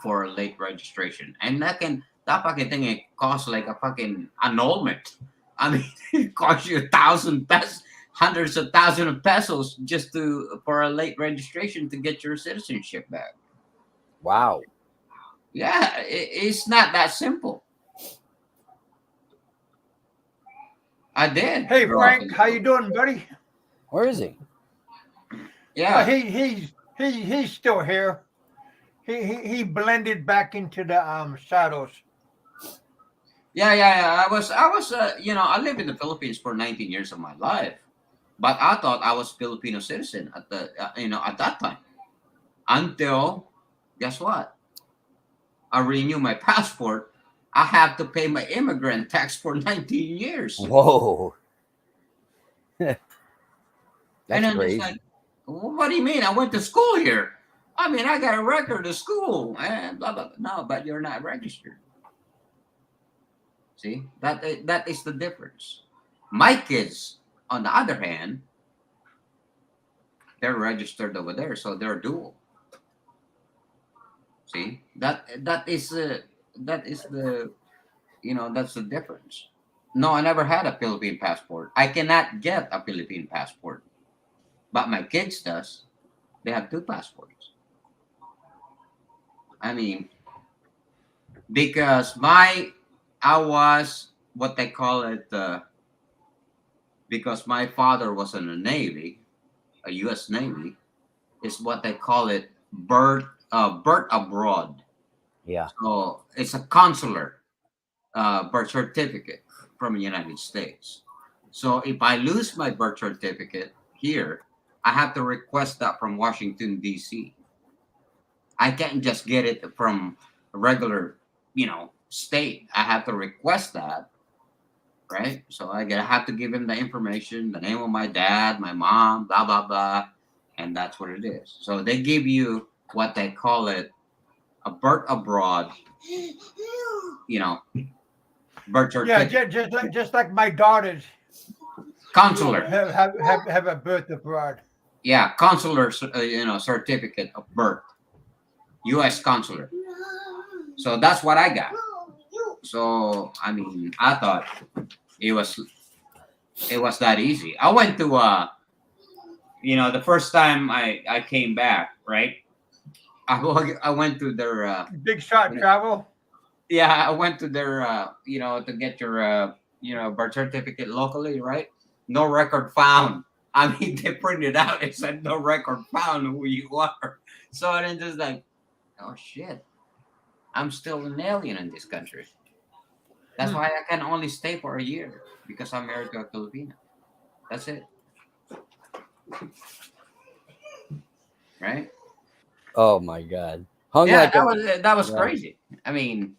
C: for a late registration, and that fucking thing it costs like a fucking annulment. I mean, it costs you 1,000 pesos, hundreds of thousands of pesos just to for a late registration to get your citizenship back.
B: Wow.
C: Yeah, it's not that simple. I did
A: Hey
C: grow up in
A: Frank,
C: the
A: how you
C: Philippines.
A: doing, buddy?
B: Where is he?
C: Yeah,
A: He's still here. He blended back into the shadows.
C: yeah. I was I lived in the Philippines for 19 years of my life, but I thought I was Filipino citizen at the at that time until guess what? I renew my passport. I have to pay my immigrant tax for 19 years,
B: Whoa.
C: and
B: That's
C: I'm just like,
B: crazy.
C: well, what do you mean? I went to school here. I mean, I got a record of school and blah blah. No, but you're not registered. See that is the difference. My kids, on the other hand, they're registered over there, so they're dual. See that is the that's the difference. No, I never had a Philippine passport. I cannot get a Philippine passport, but my kids does. They have two passports. I mean, because I was what they call it because my father was in the Navy, a U.S. Navy, is what they call it birth abroad.
B: Yeah.
C: So it's a consular birth certificate from the United States. So if I lose my birth certificate here, I have to request that from Washington D.C. I can't just get it from a regular, state. I have to request that, right? So I have to give him the information, the name of my dad, my mom, blah blah blah, and that's what it is. So they give you what they call it a birth abroad, you know, birth
A: Yeah,
C: certificate,
A: just like my daughters
C: consular.
A: have a birth abroad.
C: Yeah, consular, certificate of birth, U.S. consular. So that's what I got. So I mean, I thought it was it was that easy. I went to the first time I came back, right? I went to their
A: Big shot
C: you know,
A: travel.
C: yeah, I went to their to get your birth certificate locally, right? No record found. I mean, they printed out. It said no record found who you are. So then just like, oh shit, I'm still an alien in this country. That's
A: Hmm.
C: why I can only stay for a year because I'm married to a Filipino. That's it, right?
B: Oh my God. Hung
C: Yeah,
B: like
C: that
B: a
C: was
B: yeah.
C: crazy. I mean,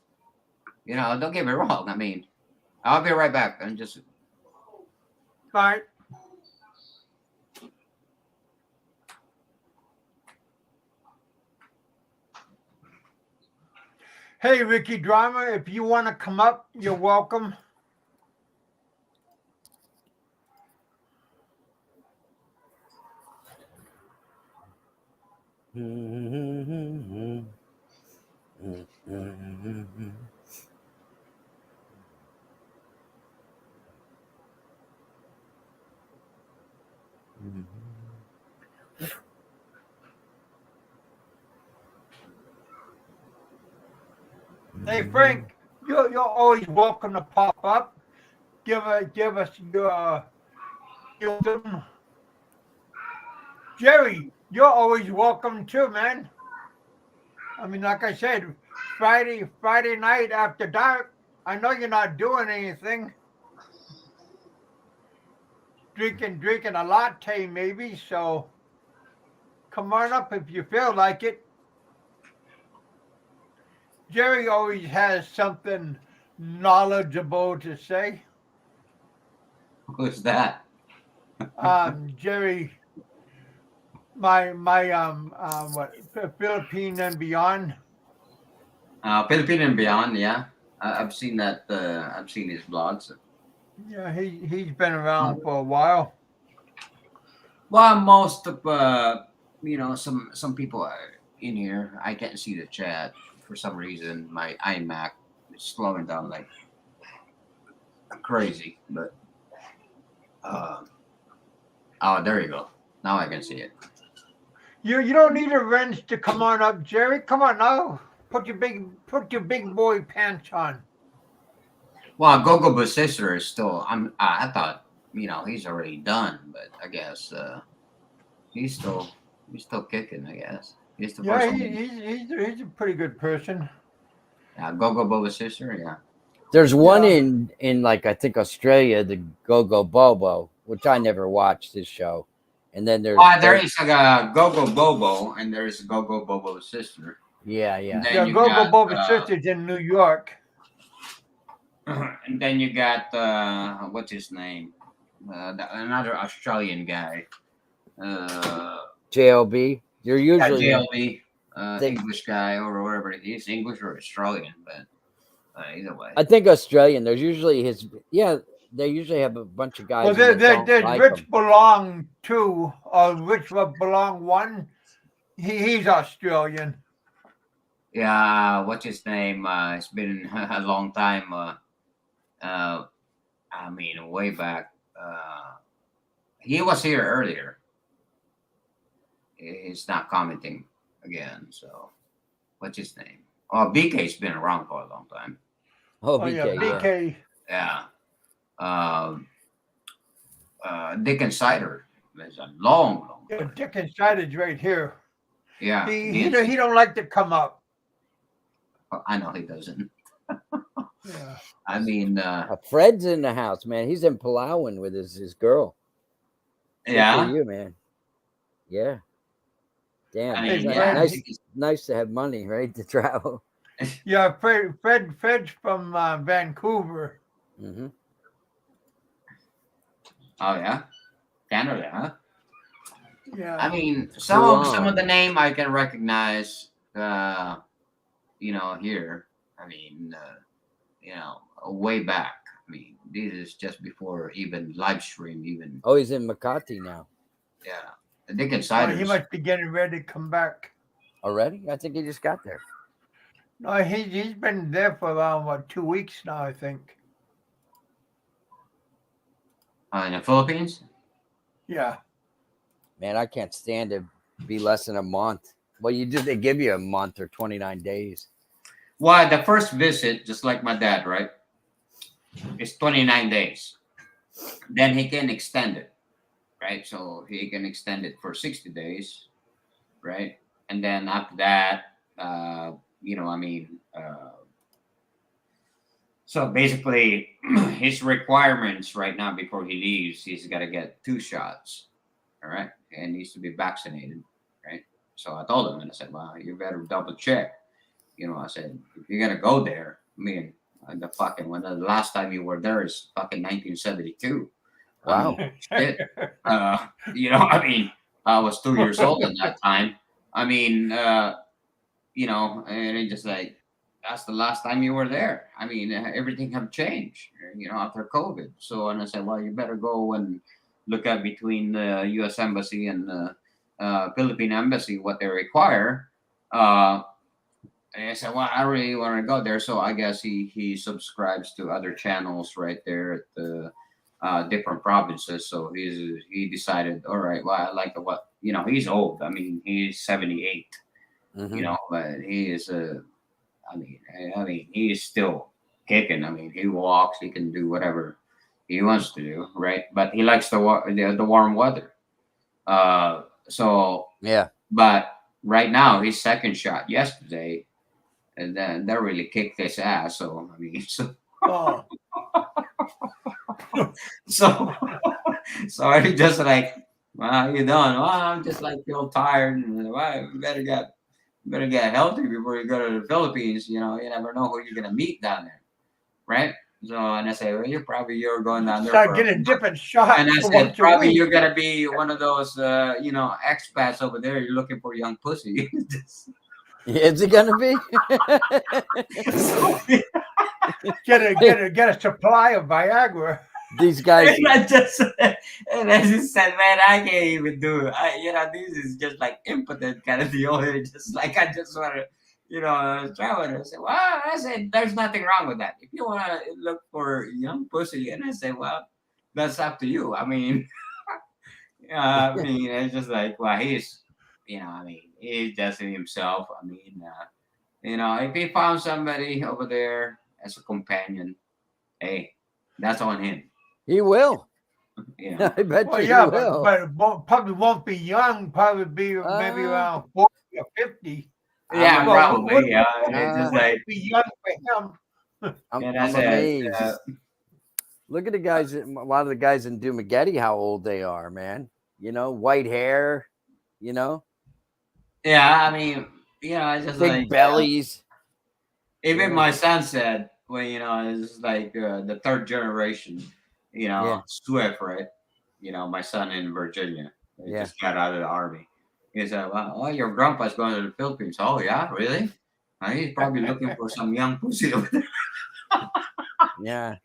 C: don't get me wrong. I mean, I'll be right back. I'm just
A: All right. Hey, Ricky Drama, if you want to come up, you're welcome. Hey, Frank, you're always welcome to pop up. Give us your Jerry. You're always welcome too, man. I mean, like I said, Friday night after dark. I know you're not doing anything. drinking a latte maybe. So come on up if you feel like it. Jerry always has something knowledgeable to say.
C: Who's that?
A: Jerry, my what Philippine and beyond.
C: Philippine and beyond. Yeah, I've seen that. I've seen his blogs.
A: Yeah, he's been around
C: Uh,
A: for a while.
C: Well, most of some people are in here. I can't see the chat for some reason. My iMac is slowing down like crazy. But uh, oh, there you go. Now I can see it.
A: You don't need a wrench to come on up, Jerry. Come on now. Put your big boy pants on.
C: Well, Gogo Bus sister is still. I thought he's already done, but I guess he's still he's still kicking. I guess he's the
A: Yeah,
C: first
A: he,
C: one.
A: he's a pretty good person.
C: Yeah, Gogo Boba sister. Yeah.
B: There's one
A: Yeah.
B: in like I think Australia, the Go Go Bobo, which I never watched this show. And then
C: There is like a Gogo Bobo, and there is Gogo Bobo's sister.
B: yeah,
C: And
B: yeah.
C: then
A: Yeah,
C: you
A: Go Go
C: got
A: Boba Sisters in New York.
C: and then you got what's his name? Another Australian guy.
B: JLB. You're
C: Yeah,
B: usually
C: JLB,
B: think
C: English guy or wherever it is, English or Australian, but either way.
B: I think Australian. There's usually they usually have a bunch of
A: Well,
B: guys in that don't
A: there's
B: like
A: Rich
B: them.
A: Belong two, or Rich Belong one. He's Australian.
C: Yeah, what's his name? It's been a long time. Uh, I mean, way back. He was here earlier. He's not commenting again. So, what's his name? Oh, BK's been around for a long time.
B: Oh,
A: Oh yeah,
B: BK, yeah.
A: BK.
C: Yeah. Um, Dick and Cider. There's a long
A: Yeah,
C: time.
A: Dick inside is right here.
C: Yeah.
A: He don't like to come up.
C: I know he doesn't.
A: Yeah.
C: I mean,
B: Fred's in the house, man. He's in Palawan with his girl. Good for
C: yeah.
B: you, man. Yeah. Damn.
C: I
A: Hey,
C: mean,
A: Fred.
C: yeah.
B: Nice to have money, right? To travel.
A: Yeah, Fred's from Vancouver.
B: Hmm.
C: Oh yeah. Canada, huh?
A: Yeah.
C: I mean, some of
B: Guam.
C: the name I can recognize. Here. I mean, way back. I mean, this is just before even live stream. Even
B: Oh, he's in Makati now.
C: yeah, the Dick
A: Well, he
C: Insiders.
A: must be getting ready to come back.
B: Already? I think he just got there.
A: No, he's been there for around 2 weeks now, I think.
C: In the Philippines.
A: Yeah.
B: Man, I can't stand to be less than a month. Well, they give you a month or 29 days.
C: Well, the first visit, just like my dad, right, is 29 days. Then he can extend it, right? So he can extend it for 60 days, right? And then after that, I mean, so basically, his requirements right now before he leaves, he's got to get 2 shots, all right? And needs to be vaccinated, right? So I told him, and I said, well, you better double check. I said, if you're gonna go there, I mean, when the last time you were there is fucking 1972. I
B: Wow.
C: mean, shit. I mean, I was 2 years old at that time. I mean, and it just like that's the last time you were there. I mean, everything have changed, after COVID. So, and I said, well, you better go and look at between the U.S. Embassy and the Philippine Embassy what they require. And I said, well, I really want to go there. So I guess he subscribes to other channels right there at the different provinces. So he decided, all right, well, I like what he's old. I mean, he's 78.
B: Mhm.
C: But he is I mean, he is still kicking. I mean, he walks, he can do whatever he wants to do, right? But he likes the warm weather. So,
B: Yeah.
C: but right now, his second shot yesterday, and then that really kicked his ass. So I mean,
A: Oh.
C: so So I just like, well, how you doing? Well, I'm just like feel tired. And well, you better get healthy before you go to the Philippines. You know, you never know who you're gonna meet down there, right? So and I say, well, you're going down there
A: Start
C: for.
A: getting different shots
C: And I said,
A: once a
C: probably
A: week.
C: you're gonna be one of those, expats over there. You're looking for young pussy.
B: Is it gonna be?
C: So,
A: Get a supply of Viagra.
B: These guys.
C: and I just said, man, I can't even do it. This is just like impotent kind of deal. It's just like I just want to, try with it. I said, well, I said, there's nothing wrong with that. If you want to look for young pussy, and I said, well, that's up to you. I mean, it's just like, well, he's just himself. If he found somebody over there as a companion, hey, that's on him.
B: He will. I bet
A: Well,
B: you
A: yeah,
B: he will.
A: but it probably won't be young. Probably be maybe around 40 or 50.
C: Yeah,
A: Well,
C: probably. Yeah, it's just
A: would
C: like,
A: be young for him.
B: I'm
C: and I said,
B: amazed. Look at the guys. A lot of the guys in Dumagetti, how old they are, man. White hair.
C: yeah, it's just
B: Big
C: like
B: bellies.
C: even
B: Yeah.
C: my son said, well, it's like the third generation,
B: Yeah.
C: Swift, right? My son in Virginia, he
B: Yeah.
C: just got out of the army. He said, well, oh, your grandpa's going to the Philippines. Oh, yeah, really? He's probably looking for some young pussy over there.
B: Yeah.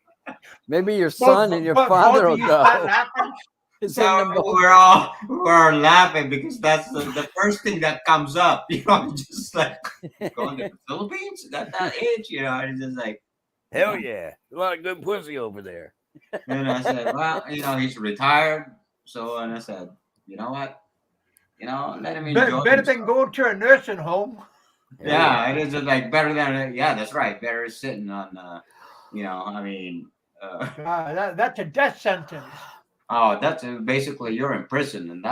B: Maybe your son and your
A: But
B: father
A: both
B: will
A: of you start
B: go.
A: laughing.
C: So
B: Send them both.
C: we're laughing because that's the first thing that comes up. Just like going to the Philippines at that age. It's just like
B: Hell yeah. A lot of good pussy over there.
C: And I said, well, he's retired. So and I said, you know what, let him enjoy
A: Better
C: himself.
A: than go to a nursing home.
C: Yeah, it is just like better than that's right. Better sitting on
A: That's a death sentence.
C: oh, that's basically you're in prison and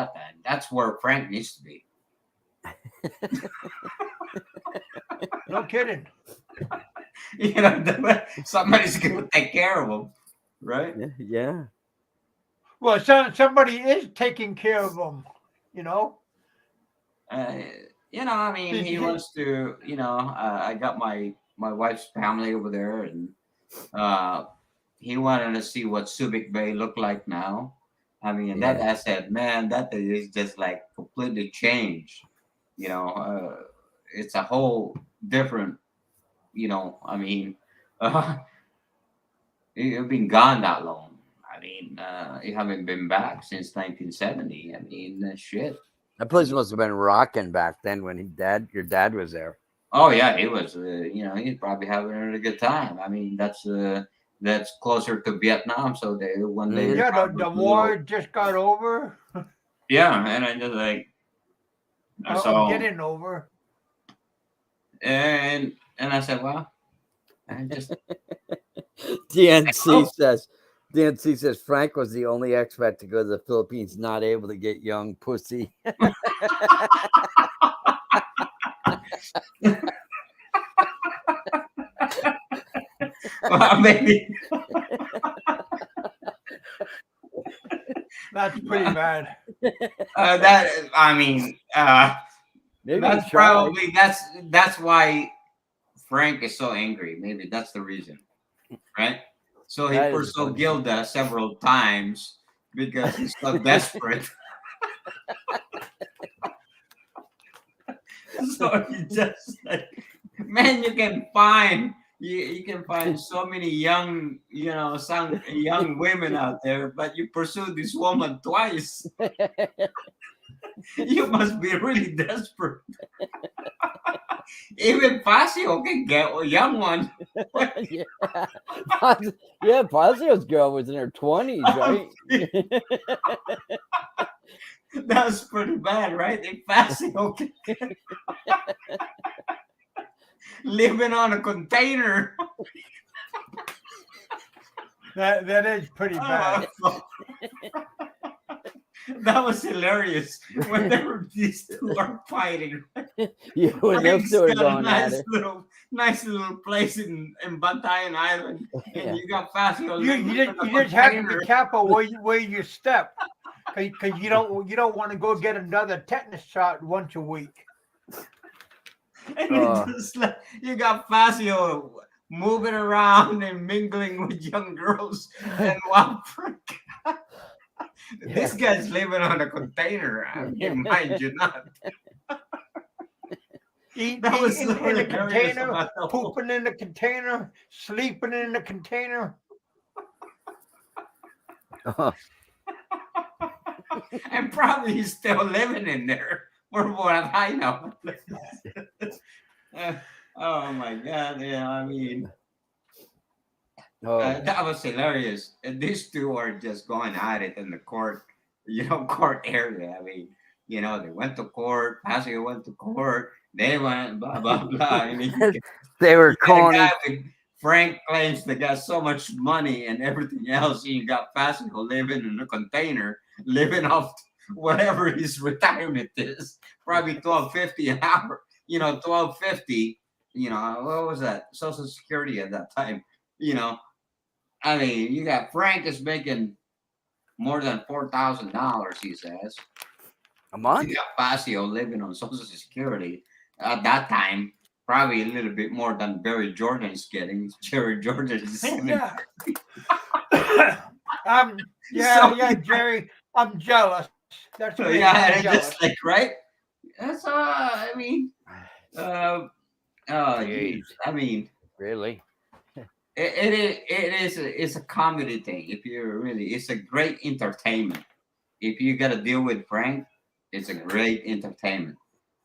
C: that's where Frank needs to be.
A: No kidding.
C: Somebody's gonna take care of him, right?
B: Yeah.
A: Well, somebody is taking care of them.
C: He wants to. I got my wife's family over there, and he wanted to see what Subic Bay looked like now. That I said, man, that is just like completely changed. It's a whole different. You've been gone that long. You haven't been back since 1970. Shit.
B: That place must have been rocking back then when your dad was there.
C: Oh yeah, he was. He's probably having a good time. That's closer to Vietnam, so they
A: Yeah, the war just got over.
C: Yeah, and I just like
A: I'm getting over.
C: And I said, well, I just
B: DNC says Frank was the only expat to go to the Philippines not able to get young pussy.
C: well, maybe
A: That's pretty bad.
B: Maybe
C: that's probably that's why Frank is so angry. Maybe that's the reason, right? So he pursued Gilda several times because he's so desperate. So he just like, man, you can find so many young, some young women out there, but you pursue this woman twice. You must be really desperate. Even Pasio can get a young one.
B: Yeah, Pasio's girl was in her 20s, right?
C: That's pretty bad, right? If Pasio can living on a container.
A: That is pretty bad.
C: That was hilarious whenever these two are fighting.
B: You and them
C: Frank's
B: two are
C: got a
B: going at it.
C: nice little place in Bantayan Island, and
B: Yeah.
C: you got Facio
A: You
C: living in a
A: just have to be
C: container.
A: careful where you step, because you don't want to go get another tetanus shot once a week.
C: And
B: Oh.
C: you got Facio moving around and mingling with young girls, and wow, Frank, this guy's living on a container. I mean, mind you not. That was
A: Eating
C: so
A: in the
C: hilarious
A: container,
C: about the whole.
A: pooping in the container, sleeping in the container.
B: Oh,
C: And probably he's still living in there, for what I know. Oh my God! Yeah, I mean,
B: oh.
C: that was hilarious. And these two are just going at it in the court, court area. I mean, they went to court. Pasio went to court. They went blah blah blah. I mean,
B: They were
C: you got a
B: calling
C: guy
B: it.
C: with Frank claims they got so much money and everything else. You got Pasio living in a container, living off whatever his retirement is, probably 12.50 an hour. 12.50. What was that? Social Security at that time. You know, I mean, you got Frank is making more than $4,000. He says.
B: A month?
C: You got Pasio living on Social Security at that time. Probably a little bit more than Barry Jordan's getting. Jerry Jordan is
A: Yeah.
C: So-
A: Jerry. I'm jealous. That's me.
C: yeah,
A: I'm
C: and
A: jealous.
C: just like right. That's I mean, oh,
B: Jeez.
C: geez. I mean,
B: Really?
C: it's a comedy thing. If you're really, it's a great entertainment. If you got to deal with Frank, it's a great entertainment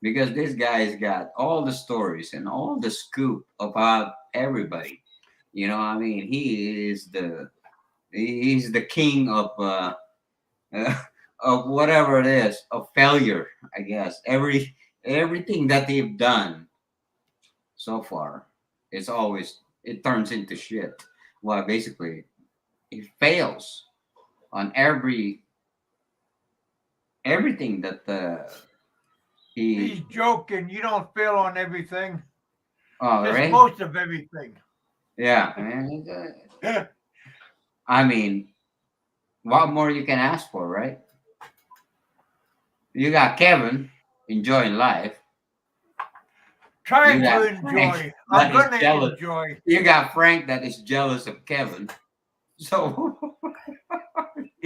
C: because this guy's got all the stories and all the scoop about everybody. I mean, he's the king of of whatever it is of failure. I guess everything that they've done so far, it turns into shit. Well, basically, it fails on everything that
A: He's
C: he.
A: joking. You don't feel on everything.
C: Oh,
A: Just
C: right?
A: most of everything.
C: Yeah, man. I mean, what more you can ask for, right? You got Kevin enjoying life.
A: Trying
C: You got
A: to enjoy.
C: Frank
A: I'm
C: that is
A: gonna
C: jealous.
A: enjoy.
C: You got Frank that is jealous of Kevin. So,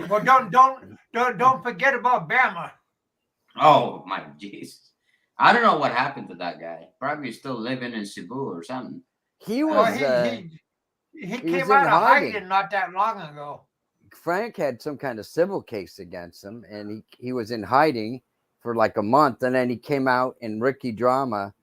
A: Well, don't forget about Bama.
C: oh my jeez, I don't know what happened to that guy. Probably still living in Cebu or something.
B: He
A: Well,
B: was.
A: he
B: was
A: came
B: in
A: out of
B: hiding.
A: hiding not that long ago.
B: Frank had some kind of civil case against him, and he was in hiding for like a month, and then he came out in Ricky Drama.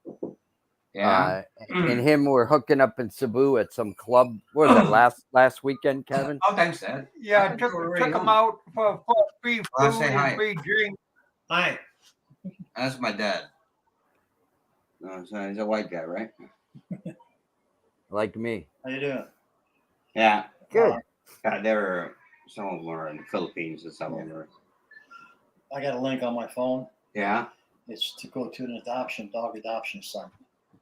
C: Yeah.
B: And him were hooking up in Cebu at some club. What was that last weekend, Kevin?
C: Oh, thanks, Dad.
A: Yeah, took him out for free food
C: I'll say hi.
A: and free drink.
C: Hi. That's my dad. No, so he's a white guy, right?
B: Like me.
D: How you doing?
C: Yeah.
B: Good.
C: Some of them are in the Philippines and some of them are.
D: I got a link on my phone.
C: Yeah.
D: It's to go to an dog adoption site.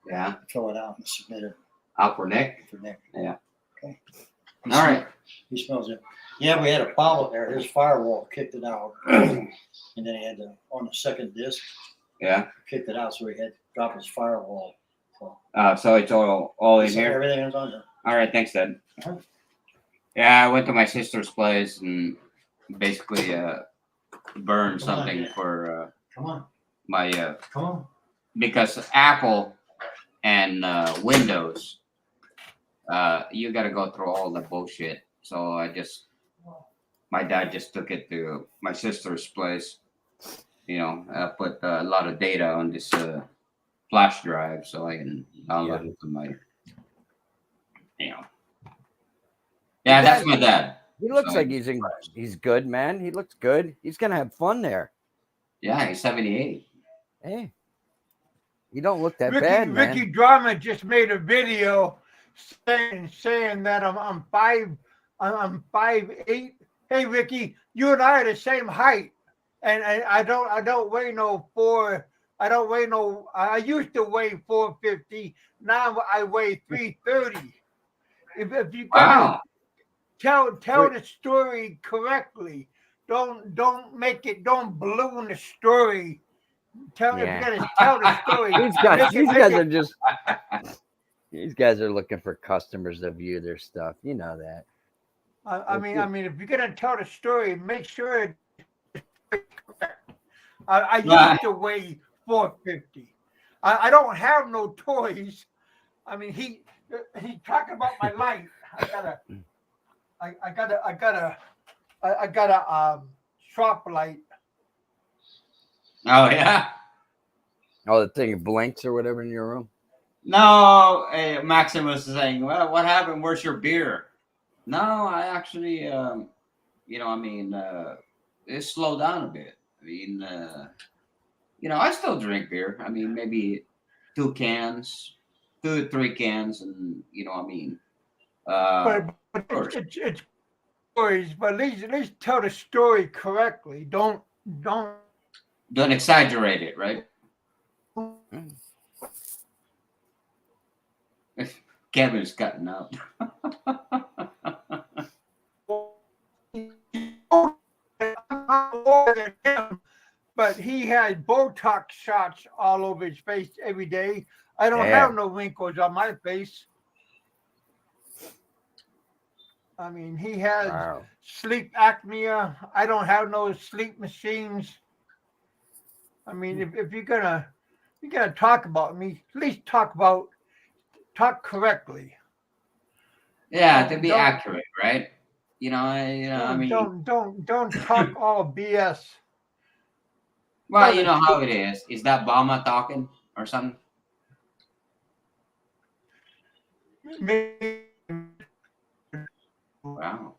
C: Yeah.
D: Fill it out and submit it
C: Out for Nick.
D: for Nick.
C: Yeah.
D: Okay.
C: All right.
D: He smells it. Yeah, we had a problem there. His firewall kicked it out. And then he had to, on the second disc,
C: Yeah.
D: kicked it out. So he had to drop his firewall. So
C: So it's all in
D: so
C: here.
D: everything is on there.
C: All right. Thanks, Dad.
D: Uh-huh.
C: Yeah, I went to my sister's place and basically burned
D: Come on,
C: something
D: yeah.
C: for
D: Come on.
C: my
D: Come on.
C: because Apple and Windows, you got to go through all the bullshit. So my dad just took it to my sister's place. Put a lot of data on this flash drive so I can download it to my, Yeah, that's my dad.
B: He looks
C: So-
B: like he's good, man. He looks good. He's gonna have fun there.
C: Yeah, he's 78.
B: Hey, you don't look that bad, man.
A: Ricky Drama just made a video saying that I'm 5'8". Hey Ricky, you and I are the same height, and I don't weigh no I don't weigh no. I used to weigh 450. Now I weigh 330. If you're gonna
C: Wow.
A: tell the story correctly, don't make it. Don't balloon the story. If you're
B: Yeah.
A: gonna tell the story,
B: These guys,
A: make
B: are
A: it.
B: just these guys are looking for customers to view their stuff. You know that.
A: I mean, if you're gonna tell the story, make sure it's correct. I
C: Right.
A: used to weigh 450. I don't have no toys. I mean, he talking about my life. I got a shop light.
C: Oh yeah.
B: Oh, the thing blinks or whatever in your room.
C: No, Maximus is saying, "Well, what happened? Where's your beer?" No, I actually, I mean, it slowed down a bit. I mean, I still drink beer. I mean, maybe 2 cans, 2 to 3 cans, and I mean,
A: But
C: of course,
A: it's stories. But at least tell the story correctly. Don't.
C: don't exaggerate it, right? Kevin's cutting out.
A: But he had Botox shots all over his face every day. I don't have
B: Damn.
A: no wrinkles on my face. I mean, he has
B: Wow.
A: sleep apnea. I don't have no sleep machines. I mean, if you're gonna talk about me, at least talk correctly.
C: Yeah, to
A: Don't
C: be
A: don't
C: accurate, right? I
A: don't
C: mean,
A: don't don't don't talk all BS.
C: well,
A: Tell
C: you
A: the
C: know how
A: truth.
C: it is. Is that Bama talking or something? Wow.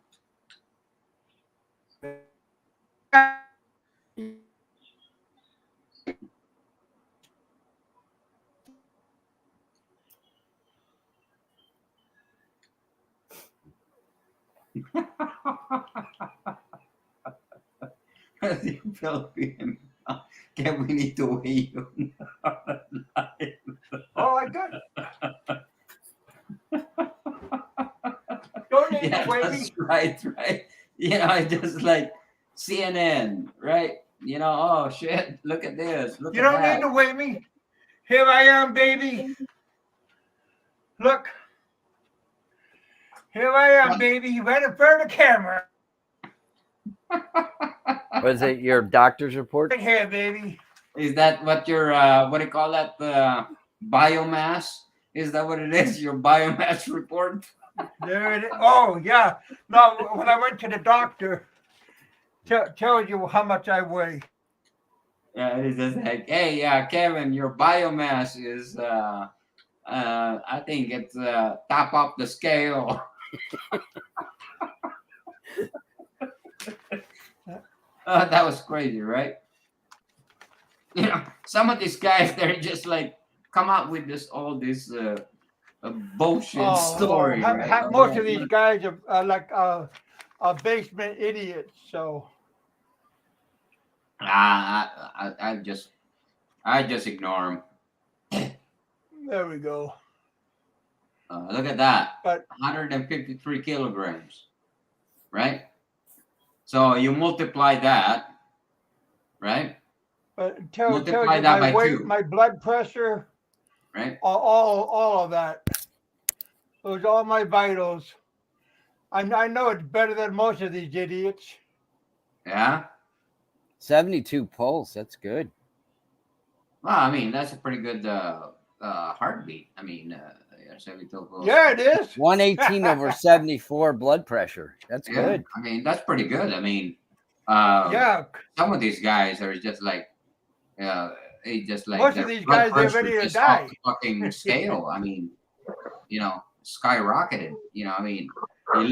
C: The Philippine. Can we need to weigh you?
A: Oh, I got. Don't need to
C: Yeah,
A: weigh
C: that's
A: me.
C: right, right. Just like CNN, right? Oh shit, look at this, look
A: You
C: at
A: don't need
C: that.
A: to weigh me. Here I am, baby. Look, here I am, baby, right in front of the camera.
B: Was it your doctor's report?
A: Right here, baby.
C: Is that what your what do you call that? Biomass? Is that what it is? Your biomass report?
A: There it is. Oh, yeah. No, when I went to the doctor, tell you how much I weigh.
C: Yeah, it's just like, hey, Kevin, your biomass is I think it's top of the scale. That was crazy, right? Some of these guys, they're just like come up with this bullshit story, right?
A: Most of these guys are like basement idiots. So
C: I just ignore them.
A: there we go.
C: Look at that,
A: But
C: 153 kilograms, right? So you multiply that, right?
A: tell
C: Multiply
A: you
C: that
A: my
C: by
A: weight,
C: 2,
A: my blood pressure,
C: right?
A: all of that. Those are all my vitals. I know it's better than most of these idiots.
C: Yeah.
B: 72 pulse. That's good.
C: Well, I mean, that's a pretty good heartbeat. I mean, 72 pulse.
A: Yeah, it is.
B: 118 over 74 blood pressure. That's
C: Yeah,
B: good.
C: I mean, that's pretty good. I mean,
A: Yeah.
C: some of these guys are just like, just like
A: Most
C: their
A: of these
C: blood
A: guys, they're
C: pressure
A: ready to
C: just off
A: die.
C: the fucking scale. I mean, skyrocketed. I mean, you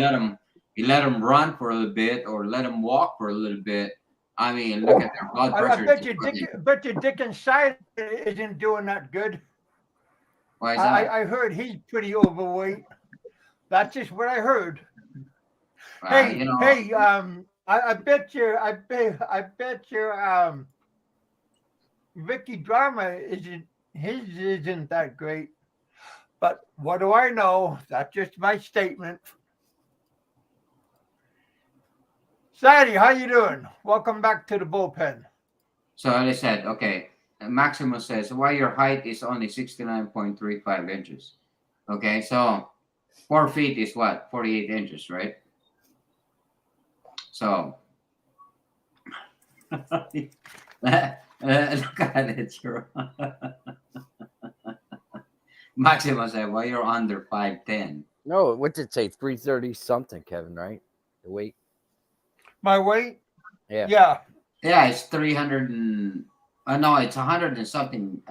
C: let them run for a little bit or let them walk for a little bit. I mean, look at their blood
A: I
C: pressure.
A: bet you Dick inside isn't doing that good.
C: Why is that?
A: I heard he's pretty overweight. That's just what I heard. Hey, I bet you Vicky drama isn't that great. But what do I know? That's just my statement. Sadie, how you doing? Welcome back to the bullpen.
C: So they said, okay, Maximus says, why your height is only 69.35 inches. Okay, so 4 feet is what? 48 inches, right? So, look at it. Maximus said, well, you're under 5'10".
B: No, what did it say? 330 something, Kevin, right? The weight.
A: My weight?
B: Yeah.
A: Yeah.
C: Yeah, it's 300 no, it's 100 and something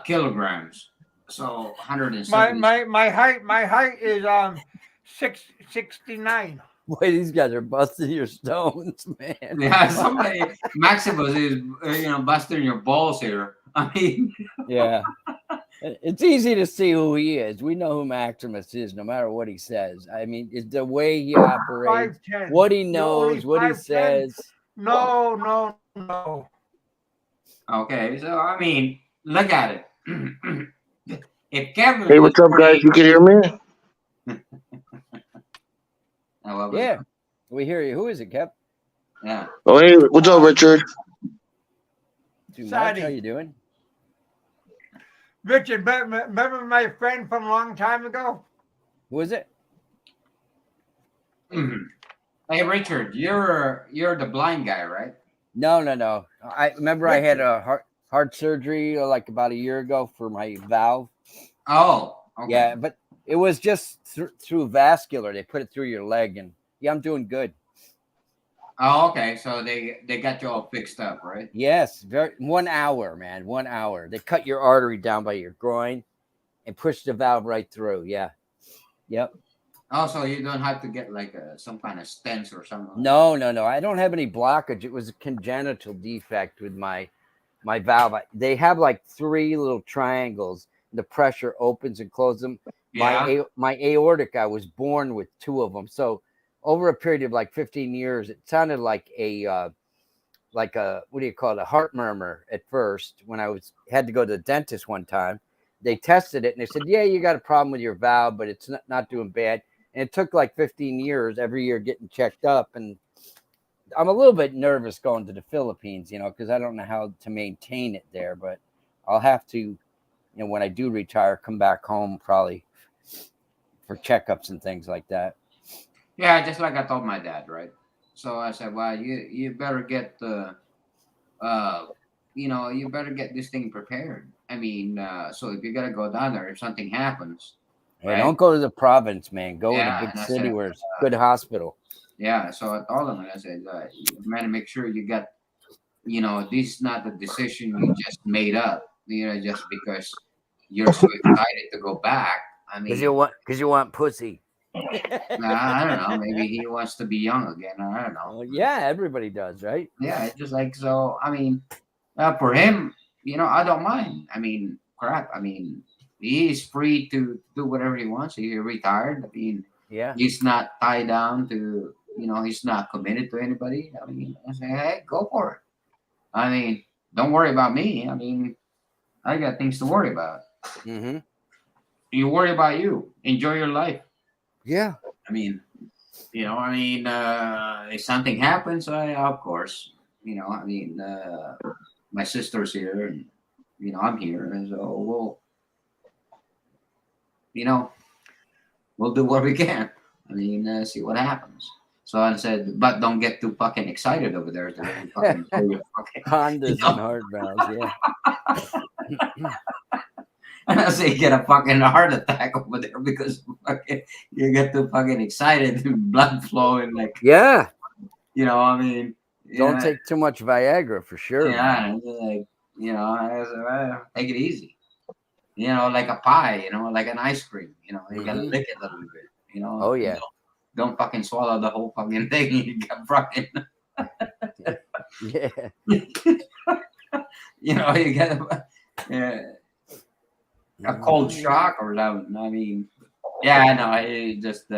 C: kilograms. So 170.
A: My height is 6'69".
B: Boy, these guys are busting your stones, man.
C: Yeah, somebody Maximus is busting your balls here. I mean,
B: Yeah. It's easy to see who he is. We know who Maximus is, no matter what he says. I mean, it's the way he operates,
A: 5'10".
B: what he
A: You're only
B: knows, what he
A: 5'10".
B: says.
A: No.
C: okay, so I mean, look at it. If Kevin
E: Hey,
C: was
E: what's up, guys? You can hear me?
B: Yeah, we hear you. Who is it, Kev?
C: Yeah.
E: Oh, hey, what's up, Richard?
B: Too much.
A: Sadie.
B: How you doing?
A: Richard, remember my friend from a long time ago?
B: Who is it?
C: Hey, Richard, you're the blind guy, right?
B: No. I remember I had a heart surgery like about a year ago for my valve.
C: Oh, okay.
B: Yeah, but it was just through vascular. They put it through your leg, and yeah, I'm doing good.
C: Oh, okay. So they got you all fixed up, right?
B: Yes, 1 hour, man. 1 hour. They cut your artery down by your groin and push the valve right through. Yeah. Yep.
C: Also, you don't have to get like some kind of stents or something.
B: No. I don't have any blockage. It was a congenital defect with my valve. They have like 3 little triangles. The pressure opens and closes them.
C: Yeah.
B: My aortic, I was born with 2 of them. So over a period of like 15 years, it sounded like a what do you call it? A heart murmur at first. When I had to go to the dentist one time, they tested it and they said, yeah, you got a problem with your valve, but it's not doing bad. And it took like 15 years, every year getting checked up. And I'm a little bit nervous going to the Philippines, because I don't know how to maintain it there, but I'll have to, when I do retire, come back home probably for checkups and things like that.
C: Yeah, just like I told my dad, right? So I said, well, you better get you better get this thing prepared. I mean, so if you gotta go down there, if something happens,
B: Hey,
C: right?
B: don't go to the province, man. Go
C: Yeah,
B: to a big
C: and I
B: city
C: said,
B: where it's a good hospital.
C: Yeah, so I told him, and I said, you better make sure you got, this is not the decision you just made up, just because you're so excited to go back. I mean,
B: Because you want pussy.
C: I don't know. Maybe he wants to be young again. I don't know.
B: Well, yeah, everybody does, right?
C: Yeah, it's just like, so. I mean, for him, I don't mind. I mean, crap. I mean, he is free to do whatever he wants. He retired. I mean,
B: Yeah.
C: he's not tied down to. He's not committed to anybody. I mean, I say, hey, go for it. I mean, don't worry about me. I mean, I got things to worry about.
B: Mm-hmm.
C: You worry about you. Enjoy your life.
B: Yeah.
C: I mean, if something happens, of course, my sister's here, and I'm here, and so we'll do what we can. I mean, see what happens. So I said, but don't get too fucking excited over there.
B: Hondas and heart valves, yeah.
C: And I say, get a fucking heart attack over there because you get too fucking excited and blood flowing
B: Yeah.
C: I mean.
B: Don't take too much Viagra for sure.
C: Yeah, like, I said, well, take it easy. Like a pie, like an ice cream. You gotta lick it a little bit.
B: Oh yeah.
C: Don't fucking swallow the whole fucking thing. You got fucking.
B: Yeah.
C: You get a cold shock or something. I mean, yeah, I know. It just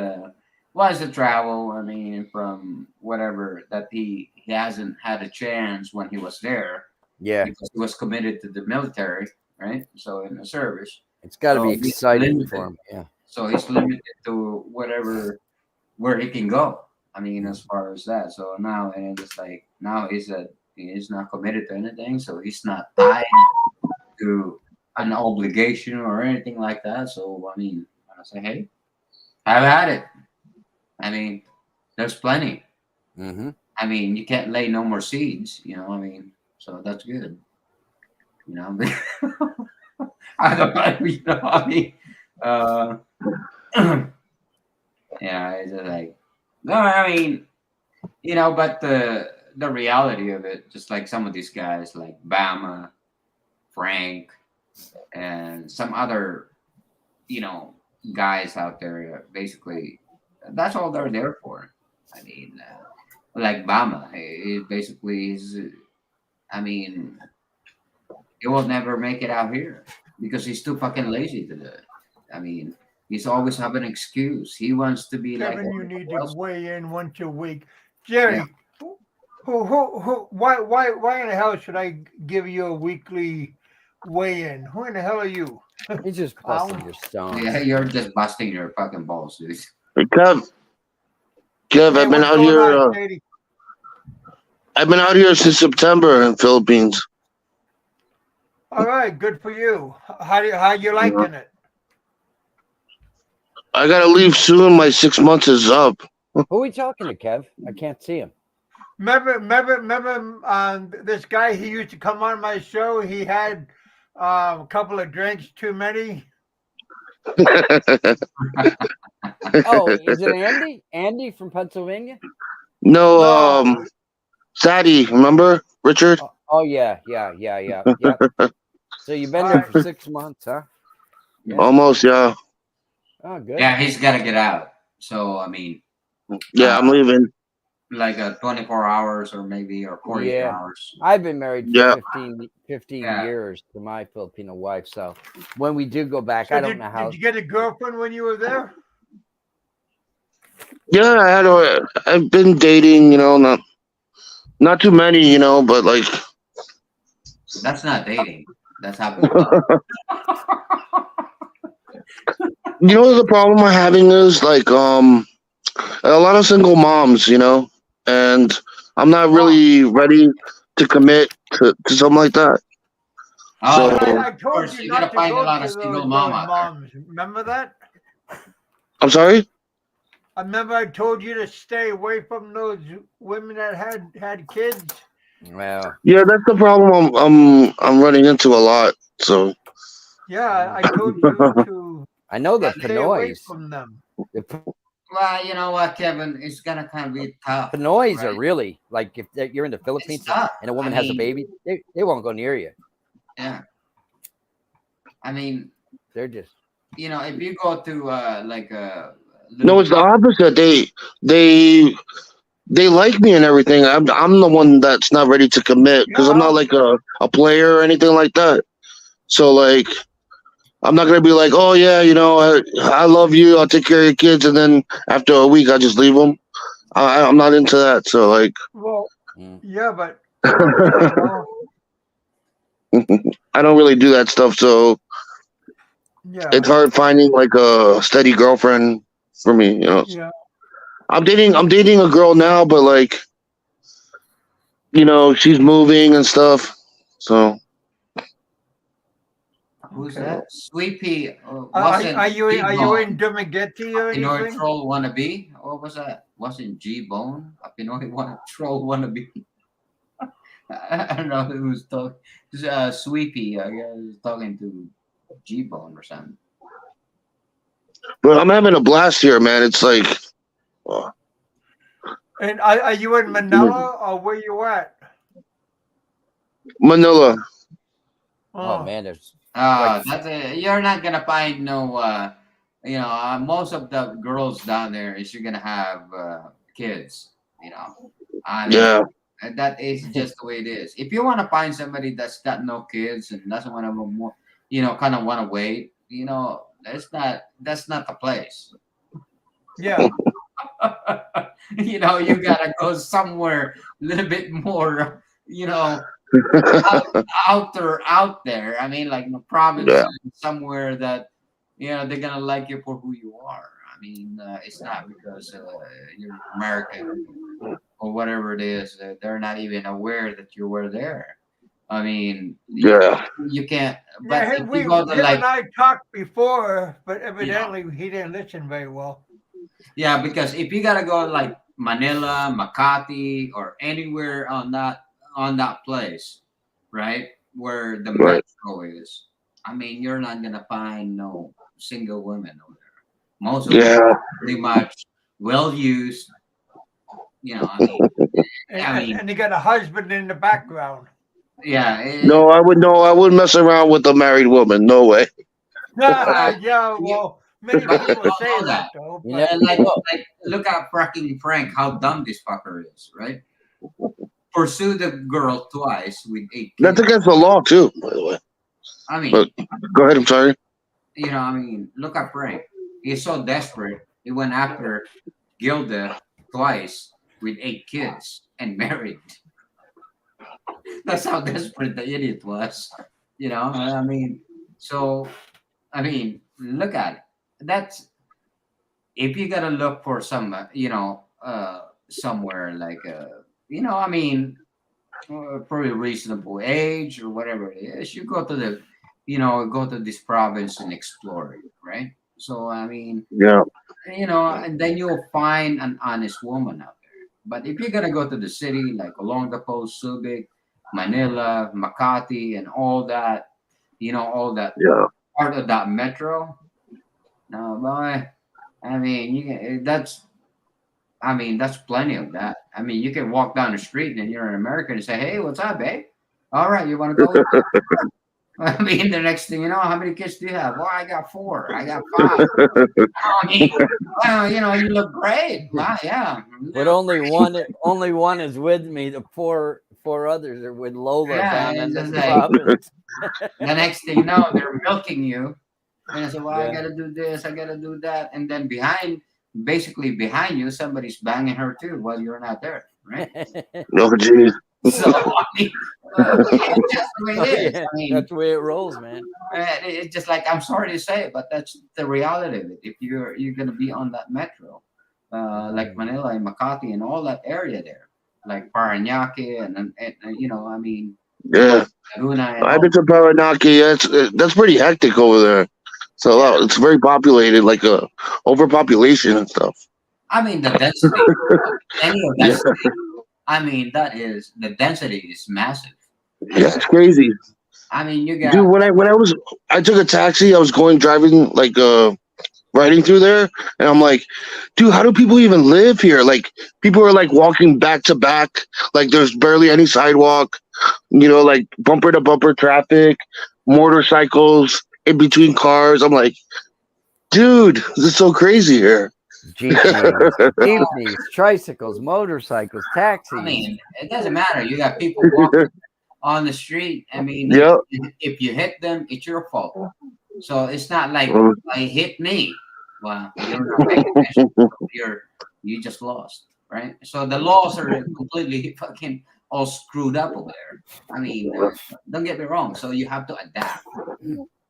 C: wants to travel. I mean, from whatever that he hasn't had a chance when he was there.
B: Yeah,
C: because he was committed to the military, right? So in the service,
B: it's got to
C: so
B: be
C: he's
B: exciting
C: limited.
B: for him. Yeah.
C: So he's limited to where he can go. I mean, as far as that. So now, and it's like now he's not committed to anything, so he's not tied to an obligation or anything like that. So I mean, I say, hey, have at it. I mean, there's plenty.
B: Mm-hmm.
C: I mean, you can't lay no more seeds, you know. I mean, so that's good, you know. I don't know, you know. I mean, uh, yeah, it's just like no. I mean, you know, but the reality of it, just like some of these guys, like Bama, Frank, and some other, you know, guys out there, basically, that's all they're there for. I mean, like Bama, it basically is. I mean, he will never make it out here because he's too fucking lazy to do it. I mean, he's always have an excuse. He wants to be like
A: Kevin, you
C: everybody
A: need to
C: else.
A: weigh in once a week.
C: Yeah.
A: Jerry, why in the hell should I give you a weekly weigh-in? Who in the hell are you?
B: He's just busting your stones.
C: Yeah, you're just busting your fucking balls, dude.
E: Hey, Kev,
A: Hey,
E: I've been
A: what's
E: out
A: going
E: here.
A: on, Shady?
E: I've been out here since September in Philippines.
A: All right, good for you. How you liking it?
E: I gotta leave soon. My 6 months is up.
B: Who are we talking to, Kev? I can't see him.
A: Remember, this guy, he used to come on my show. He had a couple of drinks too many.
B: Oh, is it Andy? Andy from Pennsylvania?
E: No,
A: No,
E: Sadie, remember Richard?
B: Oh yeah. Yep. So you've been
A: all
B: there
A: right.
B: for 6 months, huh? Yeah.
E: Almost, yeah.
B: Oh, good.
C: Yeah, he's got to get out. So I mean,
E: Yeah, I'm leaving.
C: like 24 hours or maybe or 48
B: Yeah.
C: hours.
B: I've been married for
E: Yeah.
B: 15
C: Yeah.
B: years to my Filipino wife. So when we do go back,
A: So
B: I don't know how.
A: Did you get a girlfriend when you were there?
E: Yeah, I've been dating, not too many, but like,
C: That's not dating. That's having fun.
E: the problem I'm having is like, a lot of single moms, and I'm not really ready to commit to something like that.
C: Oh,
E: So,
A: I
C: of
A: told
C: course,
A: you
C: you're gonna
A: not to
C: find a
A: go
C: lot
A: to
C: of single
A: those
C: mom out there.
A: moms. Remember that?
E: I'm sorry?
A: I remember I told you to stay away from those women that had kids.
B: Well,
E: Yeah, that's the problem I'm running into a lot. So,
A: Yeah, I told you to
B: I know the
A: stay away
B: Pinoys.
A: from them.
B: The
C: Well, you know what, Kevin? It's gonna kind of be tough.
B: Pinoys are
C: right?
B: really like if you're in the Philippines
C: tough.
B: and a woman
C: I
B: has a
C: mean-
B: baby, they won't go near you.
C: Yeah. I mean,
B: They're just
C: if you go to like a
E: no, it's the opposite. They like me and everything. I'm the one that's not ready to commit because I'm not like a player or anything like that. So like, I'm not gonna be like, oh yeah, I love you. I'll take care of your kids, and then after a week, I just leave them. I'm not into that. So like,
A: Well,
B: Mm.
A: yeah, but you know,
E: I don't really do that stuff. So
A: yeah,
E: it's hard finding like a steady girlfriend for me.
A: yeah.
E: I'm dating a girl now, but like, she's moving and stuff. So
C: who's
A: Okay.
C: that? Sweepy
A: Are
C: wasn't
A: you
C: G-Bone
A: in Dumaguete or
C: a Pinoy
A: anything?
C: troll wannabe? What was that? Wasn't G-Bone a Pinoy troll wannabe? I don't know who's talking. Sweepy, I guess, is talking to G-Bone or something.
E: but I'm having a blast here, man. It's like,
A: And are you in Manila or where you at?
E: Manila.
B: oh man, there's
C: You're not gonna find no. Most of the girls down there is you're gonna have kids. I mean,
E: Yeah.
C: and that is just the way it is. If you want to find somebody that's got no kids and doesn't want to more, kind of want to wait, that's not the place.
A: Yeah,
C: You gotta go somewhere a little bit more, out there. I mean, like in the province,
E: Yeah.
C: somewhere that they're gonna like you for who you are. I mean, it's not because you're American or whatever it is. They're not even aware that you were there. I mean,
E: Yeah.
C: you can't. But
A: Yeah,
C: if you go to
A: him
C: like,
A: and I talked before, but
C: you know,
A: evidently he didn't listen very well.
C: yeah, because if you gotta go like Manila, Makati, or anywhere on that place, right, where the
E: Right.
C: metro is, I mean, you're not gonna find no single women over there. Most of them
E: Yeah.
C: pretty much well used. I mean,
A: And,
C: I
A: and,
C: mean,
A: and he got a husband in the background.
C: yeah,
E: No, I would no. I wouldn't mess around with a married woman. No way.
C: uh,
A: Yeah,
C: you,
A: well, many
C: but you
A: people
C: don't
A: say
C: know
A: that
C: that.
A: though.
B: You
A: But
B: never know.
C: Like look at fucking Frank, how dumb this fucker is, right? Pursue the girl twice with 8 kids.
E: That's against the law too, by the way.
C: I
E: But
C: mean,
E: go ahead. I'm sorry.
C: I mean, look at Frank. He's so desperate. He went after Gilda twice with 8 kids and married. That's how desperate the idiot was. I mean, so, I mean, look at it. That's if you gotta look for some, somewhere like, I mean, probably reasonable age or whatever it is, you go to go to this province and explore it, right? So I mean,
E: Yeah.
C: and then you'll find an honest woman out there. But if you're gonna go to the city like along the coast, Subic, Manila, Makati, and all that
E: Yeah.
C: part of that metro, no boy. I mean, that's plenty of that. I mean, you can walk down the street and you're an American and say, "Hey, what's up, babe? All right, you want to go with me?" I mean, the next thing you know, how many kids do you have? Well, I got 4. I got 5. I mean, well, you look great. Wow, yeah. You
B: But
C: look
B: only one is with me. The four others are with Lola
C: Yeah,
B: down in
C: it's
B: the
C: just like
B: province.
C: the next thing you know, they're milking you. And I said, well, I
B: Yeah.
C: gotta do this, I gotta do that. And then basically behind you, somebody's banging her too while you're not there, right?
E: No, geez.
C: So, I mean, it's just the way
B: Oh
C: it is.
B: yeah,
C: I mean,
B: that's the way it rolls, man.
C: it's just like, I'm sorry to say it, but that's the reality of it. If you're gonna be on that metro, like Manila and Makati and all that area there, like Parañaque and I mean,
E: Yeah.
C: Laguna and
E: I've
C: all.
E: been to Paranaki. That's pretty hectic over there. So
C: Yeah,
E: it's very populated, like overpopulation and stuff.
C: I mean the density, any of that
E: Yeah.
C: city. I mean, the density is massive,
E: Yeah,
C: right?
E: it's crazy,
C: I mean, you
E: dude.
C: got
E: I took a taxi. I was driving like riding through there, and I'm like, dude, how do people even live here? Like people are like walking back to back, like there's barely any sidewalk. Like bumper to bumper traffic, motorcycles in between cars. I'm like, dude, this is so crazy here.
B: jeepneys, tricycles, motorcycles,
C: I
B: taxis.
C: mean, it doesn't matter. You got people walking on the street. I mean,
E: Yep.
C: if you hit them, it's your fault. So it's not like
E: Mm.
C: I hit me. Well, you're not paying attention. You just lost, right? So the laws are completely fucking all screwed up over there. I mean, don't get me wrong. So you have to adapt,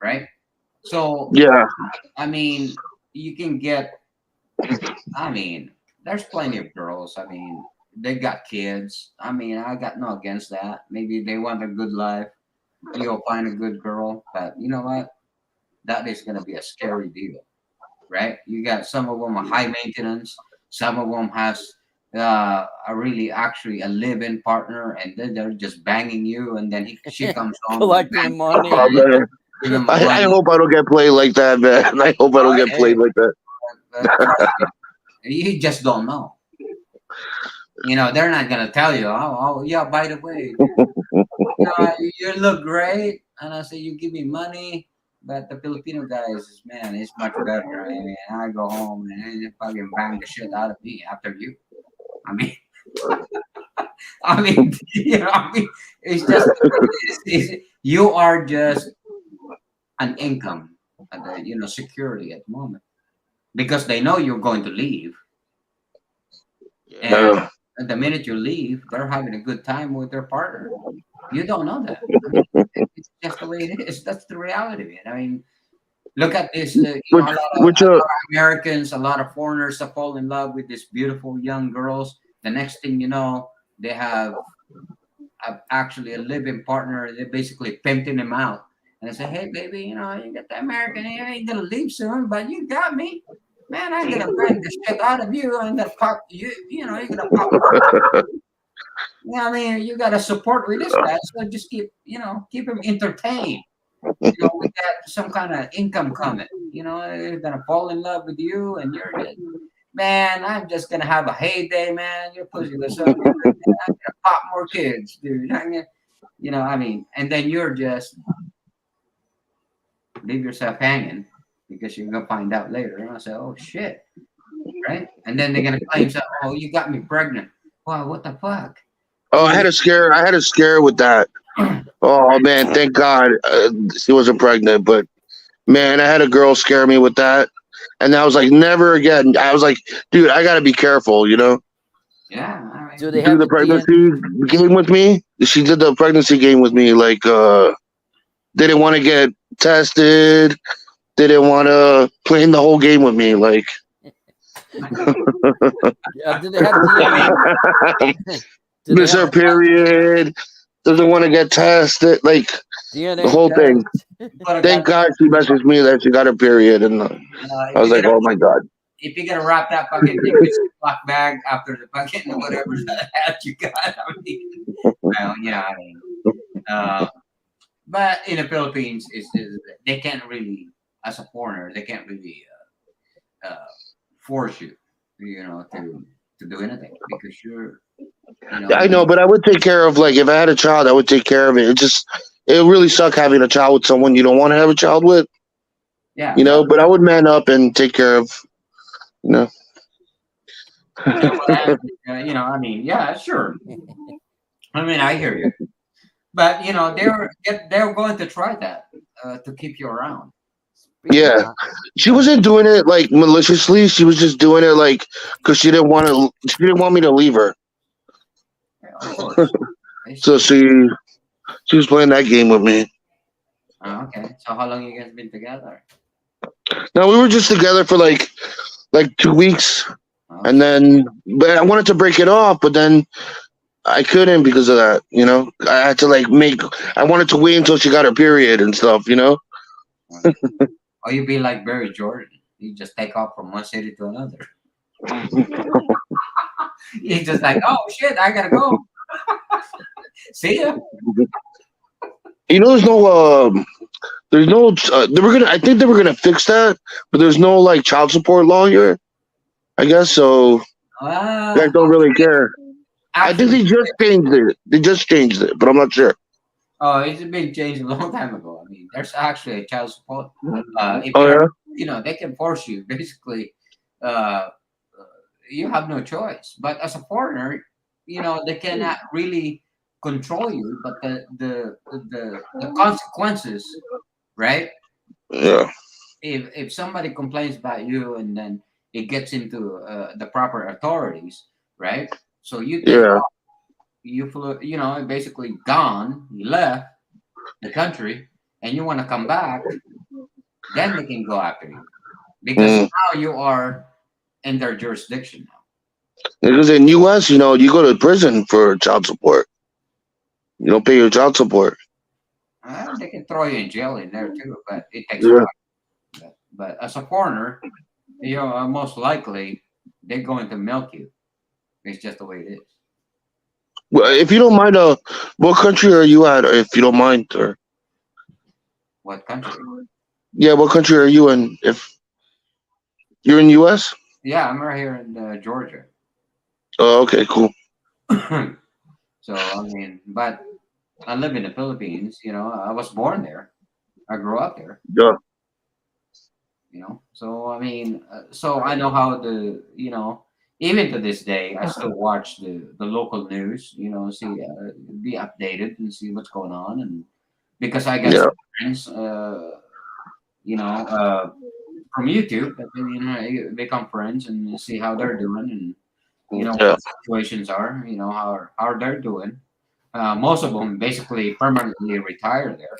C: right? So
E: Yeah.
C: I mean, you can get. I mean, there's plenty of girls. I mean, they got kids. I mean, I got no against that. Maybe they want a good life. You'll find a good girl, but you know what? That is going to be a scary deal, right? You got some of them are high maintenance. Some of them has a really actually a live-in partner, and then they're just banging you, and then she comes home
B: Collecting money.
E: Oh, man.
C: give him
E: I
C: money.
E: hope I don't get played like that, man. I hope I don't get
C: Hey,
E: played like that.
C: trust me, you just don't know. They're not gonna tell you. Oh, yeah. By the way, you look great, and I say you give me money. But the Filipino guys, man, it's much better. I mean, I go home and they fucking bang the shit out of me after you. I mean, I mean, it's just you are just an income, security at the moment because they know you're going to leave. And
E: Yeah.
C: the minute you leave, they're having a good time with their partner. You don't know that. I mean, it's just the way it is. That's the reality, man. I mean, look at this.
E: which which
C: A lot of Americans, a lot of foreigners that fall in love with these beautiful young girls. The next thing you know, they have actually a living partner. They're basically pimping them out. And I say, hey, baby, you got the American. You ain't gonna leave soon, but you got me. Man, I'm gonna bang the shit out of you. I'm gonna pop you. You're gonna pop. I mean, you gotta support with this guy. So just keep him entertained. We got some kind of income coming. They're gonna fall in love with you, and you're just, man. I'm just gonna have a heyday, man. Your pussy was so good. Man. I'm gonna pop more kids, dude. I mean, and then you're just leave yourself hanging because you're gonna find out later. And I say, oh shit, right? And then they're gonna claim, so, oh, you got me pregnant. Wow, what the fuck?
E: Oh, I had a scare. I had a scare with that. Oh man, thank God she wasn't pregnant. But man, I had a girl scare me with that, and I was like, never again. I was like, dude, I gotta be careful.
C: Yeah, I
B: Do
C: mean,
B: they
E: Do
B: have
E: the
B: the DNA?
E: pregnancy game with me. She did the pregnancy game with me. Like, didn't want to get tested. Didn't want to play in the whole game with me. Like,
B: Do they have DNA? Do they
E: miss
B: have
E: her period. Doesn't want to get tested. Like the
B: DNA
E: whole thing.
C: but a
E: Thank
C: goddamn,
E: God she messaged me that she got her period, and I
C: if
E: was
C: you're
E: like,
C: gonna
E: oh my God.
C: if you're gonna wrap that fucking thing in a Ziploc bag after the fucking whatever that you got, I mean, well, I mean, uh, but in the Philippines, they can't really, as a foreigner, they can't really force you, to do anything because
E: Yeah, I know, but I would take care of, like, if I had a child, I would take care of it. It really suck having a child with someone you don't want to have a child with,
C: yeah, but
E: but I would man up and take care of, you know.
C: I mean, yeah, sure. I mean, I hear you, but they're going to try that to keep you around.
B: Speaking
E: Yeah.
B: of,
E: She wasn't doing it like maliciously. She was just doing it like because she didn't want me to leave her.
C: Yeah, of course.
E: So she was playing that game with me.
C: Okay. So how long you guys been together?
E: Now we were just together for like 2 weeks,
C: Oh,
E: and
C: shit.
E: then but I wanted to break it off, but then I couldn't because of that. I had to I wanted to wait until she got her period and stuff.
C: Or you be like Barry Jordan. You just take off from one city to another. He's just like, oh shit, I gotta go. See ya.
E: There's no. They were gonna. I think they were gonna fix that, but there's no like child support law here. I guess so. You guys don't really care. I think
C: Actually,
E: they just changed it. They just changed it, but I'm not sure.
C: oh, it's been changed a long time ago. I mean, there's actually a child support. If
E: Oh
C: you're,
E: yeah.
C: they can force you. Basically, uh, you have no choice. But as a foreigner, they cannot really control you. But the consequences, right?
E: Yeah.
C: If somebody complains about you and then it gets into the proper authorities, right? So you take
E: Yeah.
C: off, you flew, basically gone, you left the country, and you want to come back, then they can go after you because
E: Mm.
C: now you are in their jurisdiction now.
E: Because in U.S., you go to prison for child support. You don't pay your child support.
C: They can throw you in jail in there too, but it takes a
E: Yeah.
C: while. But as a foreigner, most likely they're going to milk you. It's just the way it is.
E: Well, if you don't mind, what country are you at? If you don't mind, or
C: What country?
E: yeah, what country are you in? If you're in U.S.
C: Yeah, I'm right here in Georgia.
E: Oh, okay, cool.
C: So I mean, but I live in the Philippines. I was born there. I grew up there.
E: Yeah.
C: So I mean, so I know how even to this day, I still watch the local news. See, be updated and see what's going on, and because I got
E: Yeah.
C: some friends, from YouTube, that I become friends and see how they're doing, and You know what
E: Yeah.
C: the situations are. You know how they're doing. Most of them basically permanently retire there.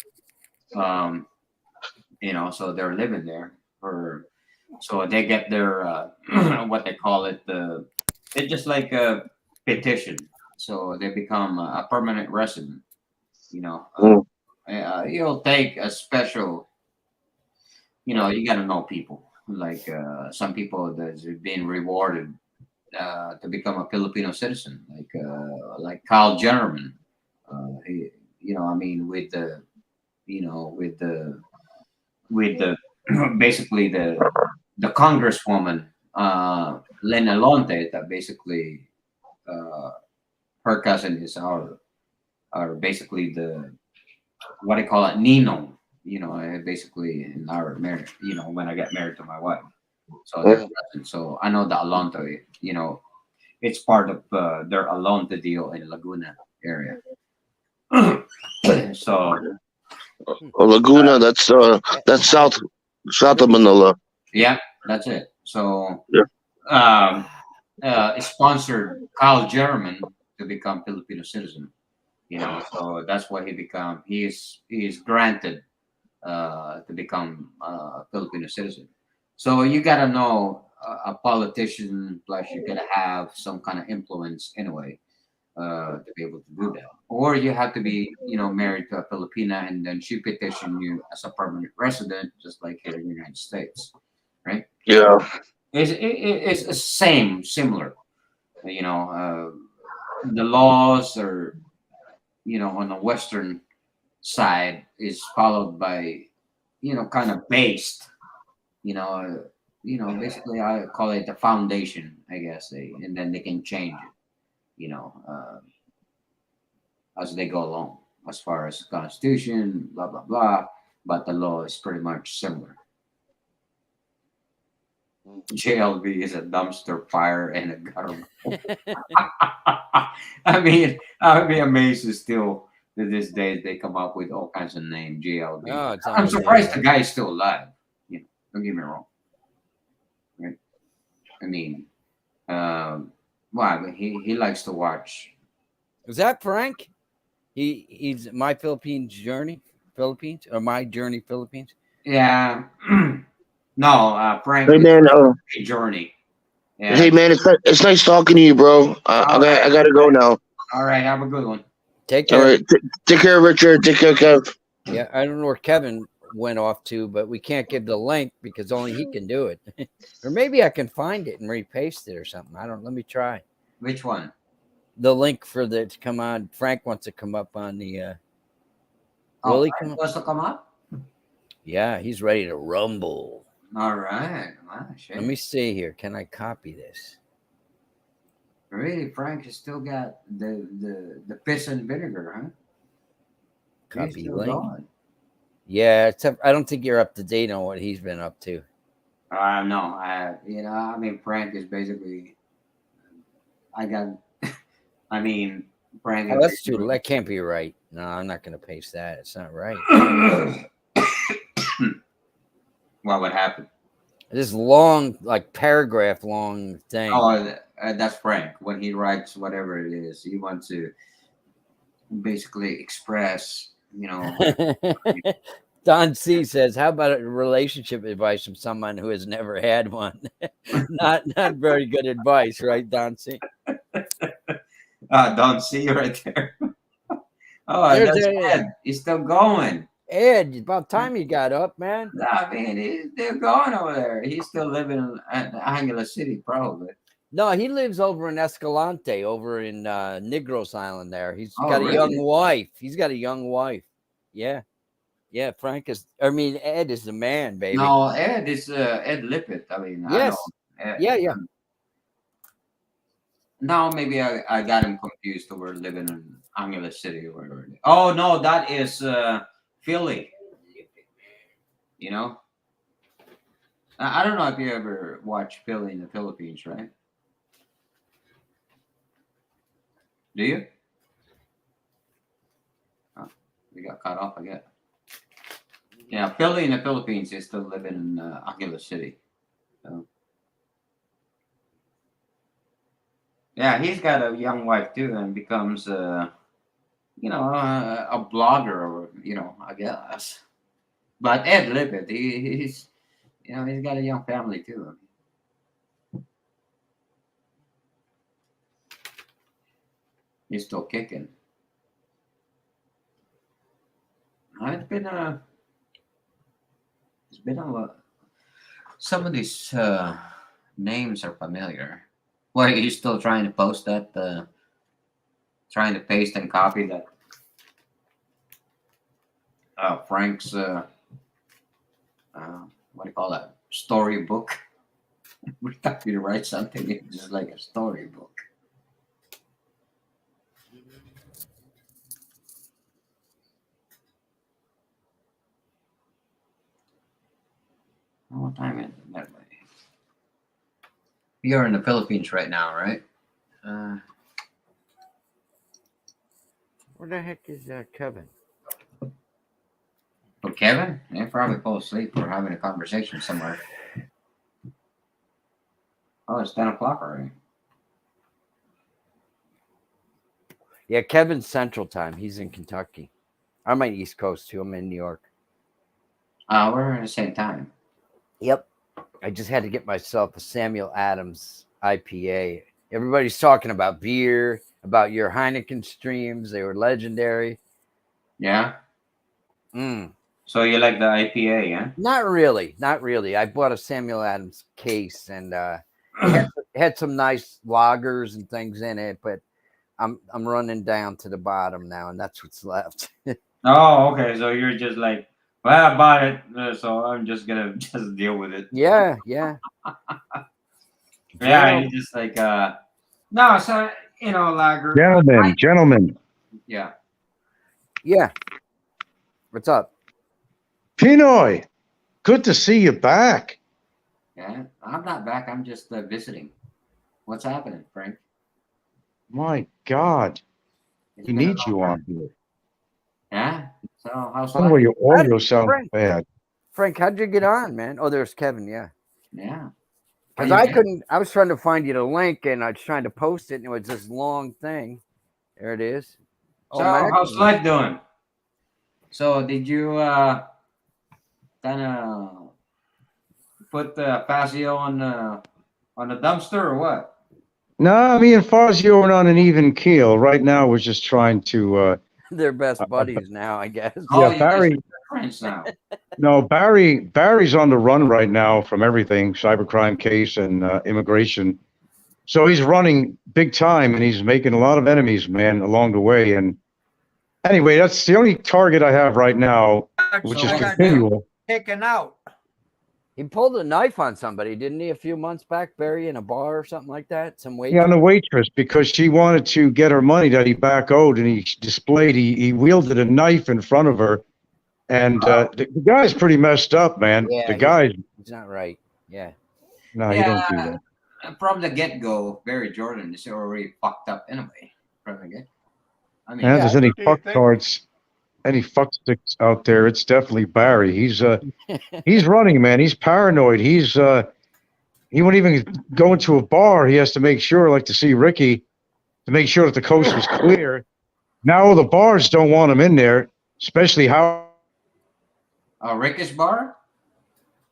C: You know, so they're living there for, so they get their what they call it, it's just like a petition, so they become a permanent resident. You know,
E: Mm.
C: you'll take a special, you know, you got to know people, like some people that's being rewarded to become a Filipino citizen, like Kyle Jennerman. He, you know, I mean, with the, you know, with the basically the congresswoman Lena Lonte, that basically uh, her cousin is our basically the, what I call it, Nino. You know, basically in our marriage. You know, when I got married to my wife, so they're
E: Mm.
C: cousins. So I know the Alonte. You know, it's part of their Alonte deal in Laguna area. So
E: Laguna, that's south of Manila.
C: yeah, that's it. So
E: Yeah.
C: um, sponsored Kyle German to become Filipino citizen. You know, so that's why he is granted to become a Filipino citizen. So you gotta know a politician, plus you gotta have some kind of influence anyway to be able to do that. Or you have to be, you know, married to a Filipina, and then she petition you as a permanent resident, just like here in the United States, right?
E: Yeah.
C: It's the same, similar. You know, the laws are, you know, on the Western side is followed by, you know, kind of based, you know, basically I call it the foundation, I guess, and then they can change it, you know, as they go along, as far as constitution, blah blah blah. But the law is pretty much similar. JLB is a dumpster fire and a gutter. I mean, I would be amazed to still to this day they come up with all kinds of names. JLB.
B: Oh, it's
C: I'm surprised the
B: unbelievable.
C: guy is still alive. You know, don't get me wrong. Right? I mean, well, he likes to watch.
B: Is that Frank? He's my Philippines journey, Philippines, or my journey Philippines.
C: Yeah, no, Frank
E: Hey
C: is
E: man,
C: a journey. Yeah.
E: hey man, it's nice talking to you, bro.
C: All right.
E: I gotta go now.
C: All right. Have a good one.
B: Take
E: All
B: care.
E: right, take care, Richard. Take care, Kev.
B: Yeah, I don't know where Kevin went off to, but we can't give the link because only he can do it. Or maybe I can find it and repaste it or something. I don't. Let me try
C: Which one?
B: the link for the to come on. Frank wants to come up on the. Will
C: Oh,
B: he
C: Frank
B: come up?
C: wants to come up.
B: Yeah, he's ready to rumble.
C: All right. Wow, shit.
B: Let me see here. Can I copy this?
C: Really, Frank has still got the piss and vinegar, huh? He's
B: Copy
C: still
B: link.
C: going.
B: Yeah, except I don't think you're up to date on what he's been up to.
C: No, I mean, Frank is basically. I got. I mean, Frank
B: Oh,
C: is
B: that's too.
C: basically.
B: That can't be right. No, I'm not going to paste that. It's not right.
C: What would happen?
B: This long, like paragraph long thing.
C: Oh, that's Frank. When he writes whatever it is, he wants to basically express, you know.
B: Don C says, "How about a relationship advice from someone who has never had one?" not very good advice, right, Don C?
C: Don't see you right there. Oh,
B: There's
C: that's Ed. He's still going.
B: Ed. About time you got up, man.
C: I mean, he's still going over there. He's still living in Angular City, probably.
B: No, he lives over in Escalante, over in Negros Island. There, he's
C: Oh,
B: got a young
C: really?
B: wife. He's got a young wife. Yeah, yeah. Frank is. I mean, Ed is the man, baby.
C: No, Ed is Ed Lippett. I mean,
B: Yes.
C: I know.
B: Yeah.
C: Now maybe I got him confused over living in Angular City or whatever. Oh no, that is Philly. You know, I don't know if you ever watched Philly in the Philippines, right? Do you? Oh, we got cut off again. Yeah, Philly in the Philippines is still living in Angular City. So. Yeah, he's got a young wife too, and becomes a blogger, or I guess. But Ed Libbet, he's got a young family too. He's still kicking. It's been a lot. Some of these names are familiar. Why are you still trying to post that? Trying to paste and copy that Frank's what do you call that, storybook? We're happy to write something. It's just like a storybook. What time is it? That way. You're in the Philippines right now, right?
B: Where the heck is Kevin?
C: Oh, Kevin? They probably fall asleep or having a conversation somewhere. Oh, it's 10 o'clock already.
B: Yeah, Kevin's Central Time. He's in Kentucky. I'm on East Coast too. I'm in New York.
C: We're at the same time.
B: Yep. I just had to get myself a Samuel Adams IPA. Everybody's talking about beer, about your Heineken streams. They were legendary.
C: Yeah?
B: Mm.
C: So you like the IPA, yeah?
B: Not really. Not really. I bought a Samuel Adams case, and it had some nice lagers and things in it, but I'm running down to the bottom now, and that's what's left.
C: Oh, okay. So you're just like, well, I bought it, so I'm just gonna just deal with it.
B: Yeah.
C: Yeah,
B: Well,
C: you just like no, so lager.
F: Gentlemen,
C: Yeah.
B: yeah. What's up?
F: Pinoy, good to see you back.
C: Yeah. I'm not back. I'm just visiting. What's happening, Frank?
F: My God,
C: It's
F: he
C: been a
F: needs
C: long
F: you
C: time.
F: on here.
C: Yeah. So how's
F: By the way,
C: life?
F: your audio sounds
B: Frank,
F: bad.
B: Frank, how'd you get on, man? Oh, there's Kevin. Yeah.
C: Yeah.
B: Because
C: Are you
B: I
C: good?
B: couldn't, I was trying to find you the link and I was trying to post it and it was this long thing. There it is.
C: So
B: Oh,
C: how's
B: Magnus.
C: life doing? So did you kind of put Fazio on the dumpster or what?
F: No, me and Fazio are on an even keel. Right now, we're just trying to.
B: They're best buddies now, I guess.
C: Oh,
F: Yeah,
C: you guys
F: Barry.
C: are friends now.
F: No, Barry's on the run right now from everything, cybercrime case and immigration. So he's running big time, and he's making a lot of enemies, man, along the way. And anyway, that's the only target I have right now, which
A: So
F: is
A: I got
F: continual.
A: taken out.
B: He pulled a knife on somebody, didn't he, a few months back, Barry, in a bar or something like that? Some
F: Yeah, on
B: waitress?
F: the waitress, because she wanted to get her money that he back owed, and he wielded a knife in front of her, and the guy's pretty messed up, man.
B: Yeah,
F: The guy's
B: he's not right. Yeah.
F: no, you
C: Yeah,
F: don't do that.
C: from the get go, Barry Jordan is already fucked up anyway. From the get. I mean,
F: And if
B: Yeah.
F: there's any
A: Do you think?
F: fucktards, any fucksticks out there, it's definitely Barry. He's running, man. He's paranoid. He won't even go into a bar. He has to make sure, like to see Ricky, to make sure that the coast was clear. Now the bars don't want him in there, especially how.
C: Ricky's bar.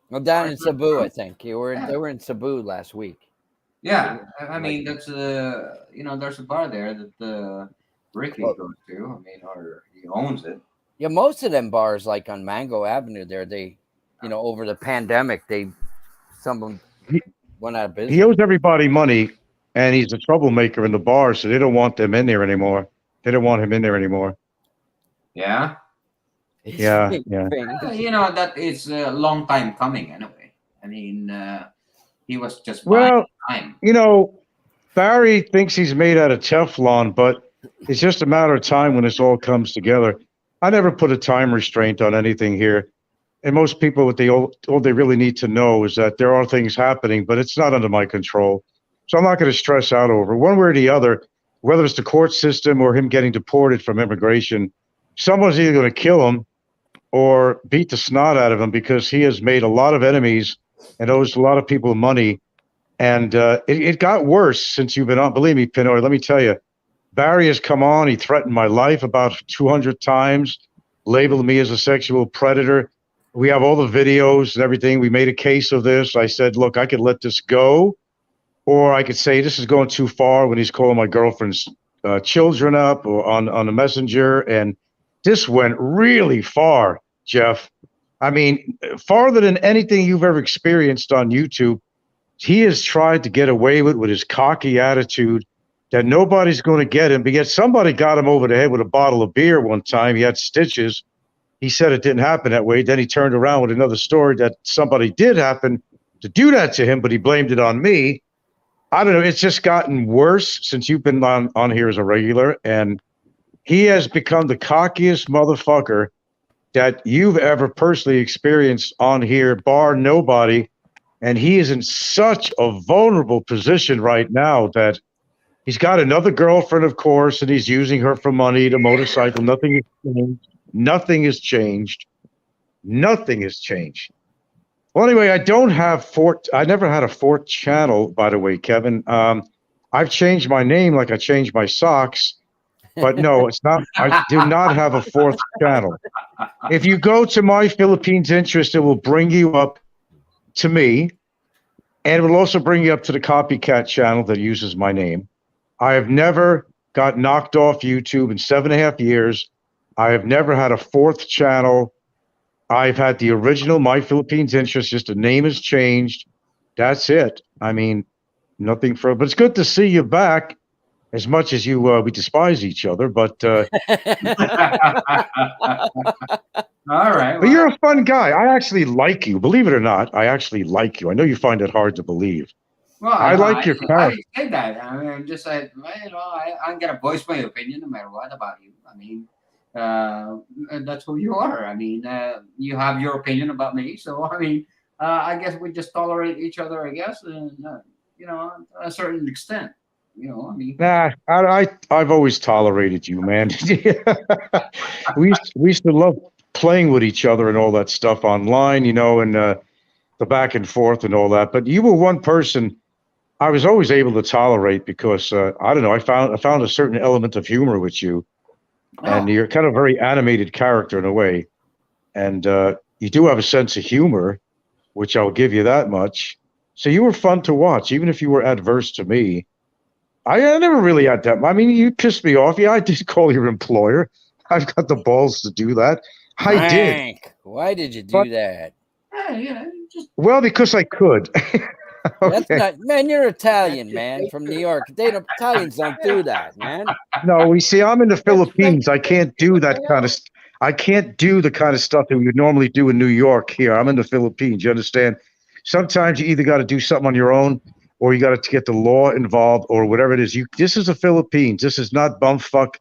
B: Well, down in Cebu, I think. They were in Cebu last week.
C: Yeah, I mean that's there's a bar there that Ricky goes to. I mean, or he owns it.
B: Yeah, most of them bars, like on Mango Avenue, there, over the pandemic, some of them went out of business.
F: He owes everybody money, and he's a troublemaker in the bar, so they don't want them in there anymore. They don't want him in there anymore.
C: Yeah.
F: Yeah.
C: That is a long time coming anyway. I mean, he was just
F: Well,
C: buying time.
F: Barry thinks he's made out of Teflon, but it's just a matter of time when this all comes together. I never put a time restraint on anything here. And most people, all they really need to know is that there are things happening, but it's not under my control. So I'm not going to stress out over it. One way or the other, whether it's the court system or him getting deported from immigration. Someone's either going to kill him or beat the snot out of him because he has made a lot of enemies and owes a lot of people money. And it got worse since you've been on. Believe me, Pinoy, let me tell you, Barry has come on. He threatened my life about 200 times, labeled me as a sexual predator. We have all the videos and everything. We made a case of this. I said, look, I could let this go, or I could say this is going too far when he's calling my girlfriend's children up or on the messenger. And this went really far, Jeff. I mean, farther than anything you've ever experienced on YouTube. He has tried to get away with his cocky attitude that nobody's going to get him. But yet somebody got him over the head with a bottle of beer one time. He had stitches. He said it didn't happen that way. Then he turned around with another story that somebody did happen to do that to him, but he blamed it on me. I don't know. It's just gotten worse since you've been on here as a regular. And he has become the cockiest motherfucker that you've ever personally experienced on here, bar nobody. And he is in such a vulnerable position right now that he's got another girlfriend, of course, and he's using her for money, the motorcycle. Nothing has changed. Nothing has changed. Nothing has changed. Well, anyway, I never had a fourth channel, by the way, Kevin. I've changed my name like I changed my socks, but no, it's not. I do not have a fourth channel. If you go to My Philippines Interest, it will bring you up to me, and it will also bring you up to the copycat channel that uses my name. I have never got knocked off YouTube in 7.5 years. I have never had a fourth channel. I've had the original My Philippines Interest, just the name has changed. That's it. I mean, nothing further. But it's good to see you back, as much as we despise each other. But
C: All right.
F: but you're a fun guy. I actually like you. Believe it or not, I actually like you. I know you find it hard to believe.
C: Well,
F: I like your character.
C: I say that. I mean, I'm just like, well, I'm gonna voice my opinion no matter what about you. I mean, that's who you are. I mean, you have your opinion about me, so I mean, I guess we just tolerate each other. I guess, and a certain extent. I mean,
F: Nah, I've always tolerated you, man. We used to love playing with each other and all that stuff online, and the back and forth and all that. But you were one person I was always able to tolerate because I don't know. I found a certain element of humor with you, and you're kind of a very animated character in a way, and you do have a sense of humor, which I'll give you that much. So you were fun to watch, even if you were adverse to me. I never really had that. I mean, you pissed me off. Yeah, I did call your employer. I've got the balls to do that. I did.
B: Frank, why did you do
F: But-
B: that?
C: just
F: Well, because I could.
B: That's
F: Okay.
B: not, man. You're Italian, man, from New York. Italians don't do that, man.
F: No, we see. I'm in the Philippines. I can't do that kind of. I can't do the kind of stuff that we would normally do in New York. Here, I'm in the Philippines. You understand? Sometimes you either got to do something on your own, or you got to get the law involved, or whatever it is. This is the Philippines. This is not bumfuck,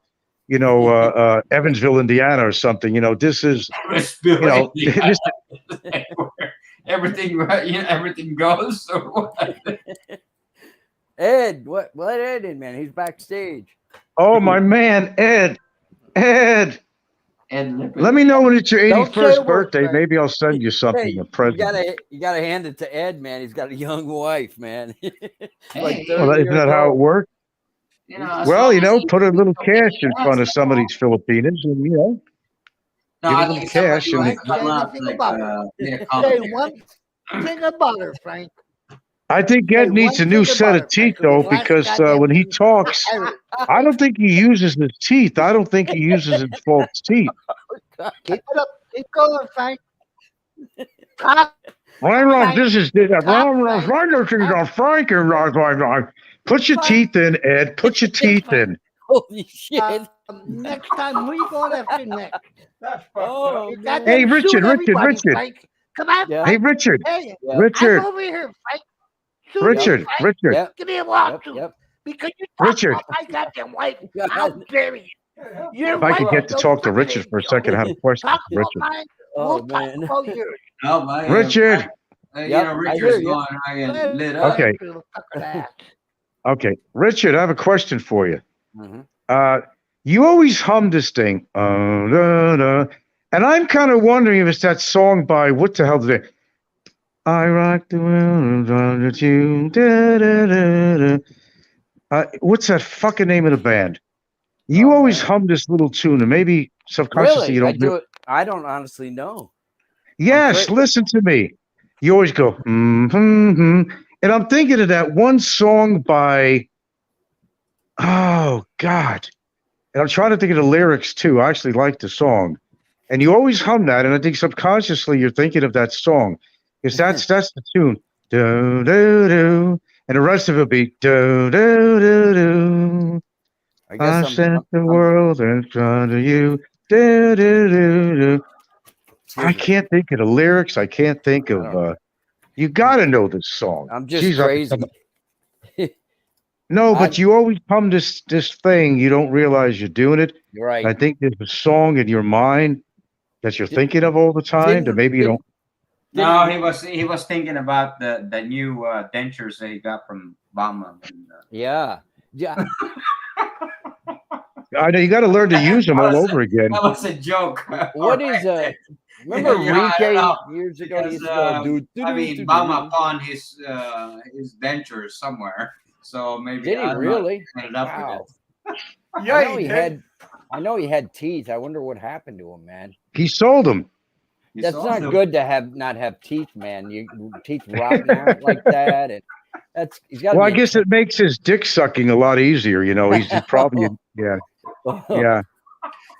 F: Evansville, Indiana, or something. This is, this,
C: everything right, everything goes. Or what?
B: Ed, what Ed in, man? He's backstage.
F: oh my man, Ed,
C: And
F: let me know when it's your
B: Don't say a
F: 81st
B: word,
F: birthday.
B: Frank.
F: Maybe I'll send you
B: Hey,
F: something, a present.
B: you gotta hand it to Ed, man. He's got a young wife, man.
C: Hey,
F: Well, isn't that how it works?
C: as
F: Well,
C: long as he-
F: put a little cash in front of
C: Yes,
F: some of these Filipinos, and
C: No,
F: give
C: I
F: them
C: think
F: cash
C: somebody
F: and-
C: would come up,
G: Anything
C: like,
G: about
C: made a
G: Say
C: comment.
G: one thing about her, Frank.
F: I think
G: Say
F: Ed needs a
G: one
F: new
G: thing
F: set
G: about
F: of
G: her,
F: teeth,
G: Frank, 'cause
F: though,
G: the last
F: because
G: goddamn
F: when he
G: thing
F: talks,
G: I heard.
F: I don't think he uses his teeth. I don't think he uses his false teeth.
G: Keep it up. Keep going, Frank. Talk,
F: This is Frank and Put your teeth in, Ed. Put your teeth in.
B: Holy shit!
G: next time, who you going after next?
A: That's fucked
B: Oh,
A: up.
G: You
B: man.
G: got
F: Hey,
G: them
F: Richard,
G: shoot
F: Richard,
G: everybody,
F: Richard.
G: Frank. Come on,
B: Yeah.
F: Hey,
G: Frank.
F: Richard,
G: Hey,
B: Yep.
F: Richard,
G: I'm over here, Frank. Shoot
F: Richard,
G: me, Frank.
F: Richard,
B: Yep.
G: Give me a
B: Yep.
G: lawsuit.
B: Yep.
G: Because you talk
F: Richard.
G: about my goddamn wife.
B: God.
G: How dare you? Your
F: If I could
G: wife
F: get
G: is
F: to
G: no
F: talk to
G: freaking
F: Richard for a
G: angel.
F: second, I have a question
G: Talk
F: for
G: about
F: Richard.
G: mine.
B: Oh,
G: We'll talk
B: man.
G: about yours.
C: No, but
F: Richard.
B: Yep, I
C: Richard's
B: hear you.
C: going right lit up.
F: Okay.
G: Little fucking ass.
F: Okay, Richard, I have a question for you.
B: Mhm.
F: You always hum this thing, da, da, and I'm kind of wondering if it's that song by what the hell did I rock the world around the tune. Da, da, da, da. What's that fucking name of the band? You
B: Oh,
F: always
B: man.
F: hum this little tune, and maybe subconsciously you
B: Really? I
F: don't.
B: do it. I don't honestly know.
F: Yes, listen to me. You always go, and I'm thinking of that one song by, oh God, and I'm trying to think of the lyrics too. I actually like the song, and you always hum that, and I think subconsciously you're thinking of that song, because that's the tune. Do do do, and the rest of it will be do do do do.
B: I
F: I
B: guess
F: set the world in front of you. Do do do do. I
B: excuse me.
F: can't think of the lyrics. I can't think
B: I
F: of.
B: don't.
F: You got to know this song.
B: I'm just
F: Jeez, I could
B: crazy.
F: come. No,
B: I
F: but you always hum this thing. You don't realize you're doing it.
B: You're
F: And I
B: right.
F: think there's a song in your mind that you're
B: Di-
F: thinking of all the time that
B: Didn't
F: maybe you
B: didn't
F: don't.
C: No,
B: didn't
C: he was thinking about the new dentures that he got from Obama. And,
B: yeah. Yeah.
F: I know you got to learn to use them
C: that
F: all
C: was
F: over again.
C: that was a joke.
B: What
C: All
B: is
C: right.
B: remember
C: Yeah, I don't
B: Rike
C: know.
B: years ago? He
C: Because
B: used to go
C: I mean, Obama pawned his dentures somewhere, so maybe
B: Did he
C: I don't know.
B: really?
C: Ended up
B: Wow.
C: with
A: Yeah,
B: I know
A: he
B: he
A: did.
B: had I know he had teeth. I wonder what happened to him, man.
F: He sold them.
C: it.
B: That's
C: It's
B: not
C: also-
B: good to not have teeth, man. You teeth rotting out like that, and he's got to
F: Well, I
B: be.
F: guess it makes his dick sucking a lot easier. You know, he's probably yeah.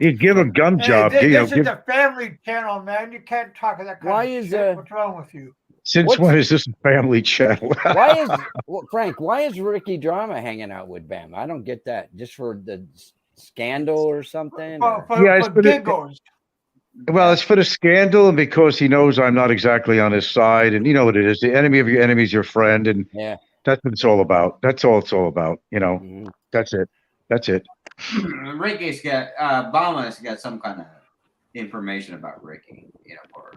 F: He'd give a gum
A: Hey,
F: job.
A: this is a family channel, man. You can't talk of that kind
B: Why
A: of
B: is,
A: shit. What's wrong with you?
F: Since
B: what's-
F: when is this a family channel?
B: Why is Frank? Why is Ricky Drama hanging out with Bam? I don't get that. Just for the scandal or something?
A: For,
B: or-
A: for,
F: Yeah, it's
A: for
F: for the-
A: giggles.
F: Well, it's for the scandal, and because he knows I'm not exactly on his side, and you know what it is. The enemy of your enemy is your friend, and
B: Yeah.
F: that's what it's all about. That's all it's all about. You know,
B: Mhm.
F: that's it. That's it.
C: Ricky's got Obama's got some kind of information about Ricky, or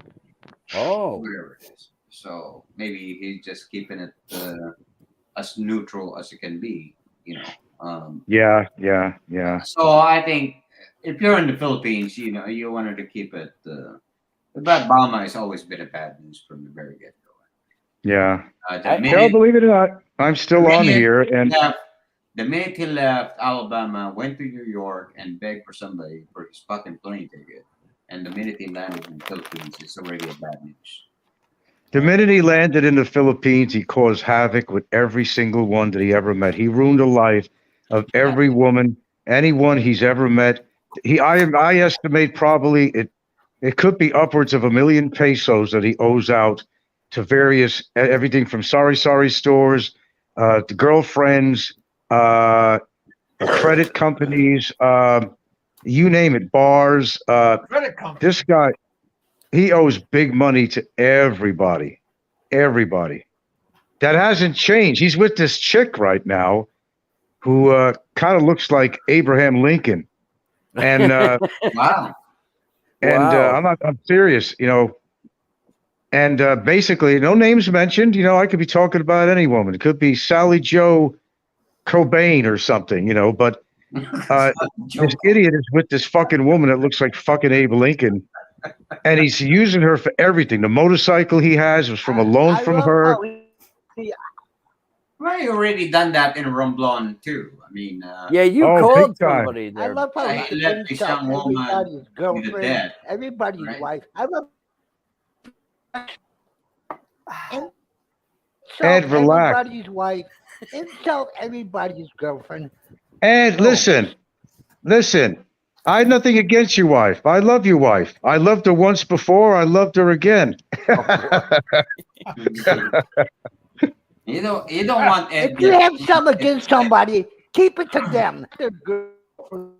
B: Oh,
C: whatever it is. So maybe he's just keeping it as neutral as it can be,
F: Yeah.
C: So I think if you're in the Philippines, you wanted to keep it. But Obama has always been a bad news from the very get go.
F: Yeah.
C: The
B: I-
F: Hell,
C: minute
F: believe it or not, I'm still on
C: Minute.
F: here, and
C: the minute he left Alabama, went to New York and begged for somebody for his fucking plane ticket, and the minute he landed in the Philippines, it's already a bad news.
F: the minute he landed in the Philippines, he caused havoc with every single one that he ever met. He ruined the life of every woman, anyone he's ever met. I estimate probably it could be upwards of 1 million pesos that he owes out to various everything from sorry stores, to girlfriends, credit companies, you name it, bars.
A: Credit company.
F: This guy, he owes big money to everybody. Everybody. That hasn't changed. He's with this chick right now who kind of looks like Abraham Lincoln. And
C: Wow.
B: Wow.
F: I'm serious, And basically, no names mentioned. I could be talking about any woman. It could be Sally Joe Cobain or something, But this idiot is with this fucking woman that looks like fucking Abe Lincoln, and he's using her for everything. The motorcycle he has was from a loan
G: I
F: from
G: love
F: her.
G: how he-
C: Well, you already done that in Romblon too. I mean,
B: Yeah, you
F: Oh,
B: called
F: big time.
B: somebody
G: I
B: there.
G: love how
C: Yeah,
G: he
C: he left his
G: insult
C: young woman
G: everybody's girlfriend,
C: dead,
G: everybody's
C: right?
G: wife. I love insult
F: Ed, relax.
G: everybody's wife, insult everybody's girlfriend.
F: And listen. I had nothing against your wife. I love your wife. I loved her once before. I loved her again.
C: You don't want Ed.
G: If you have something against somebody, keep it to them. Their girlfriend.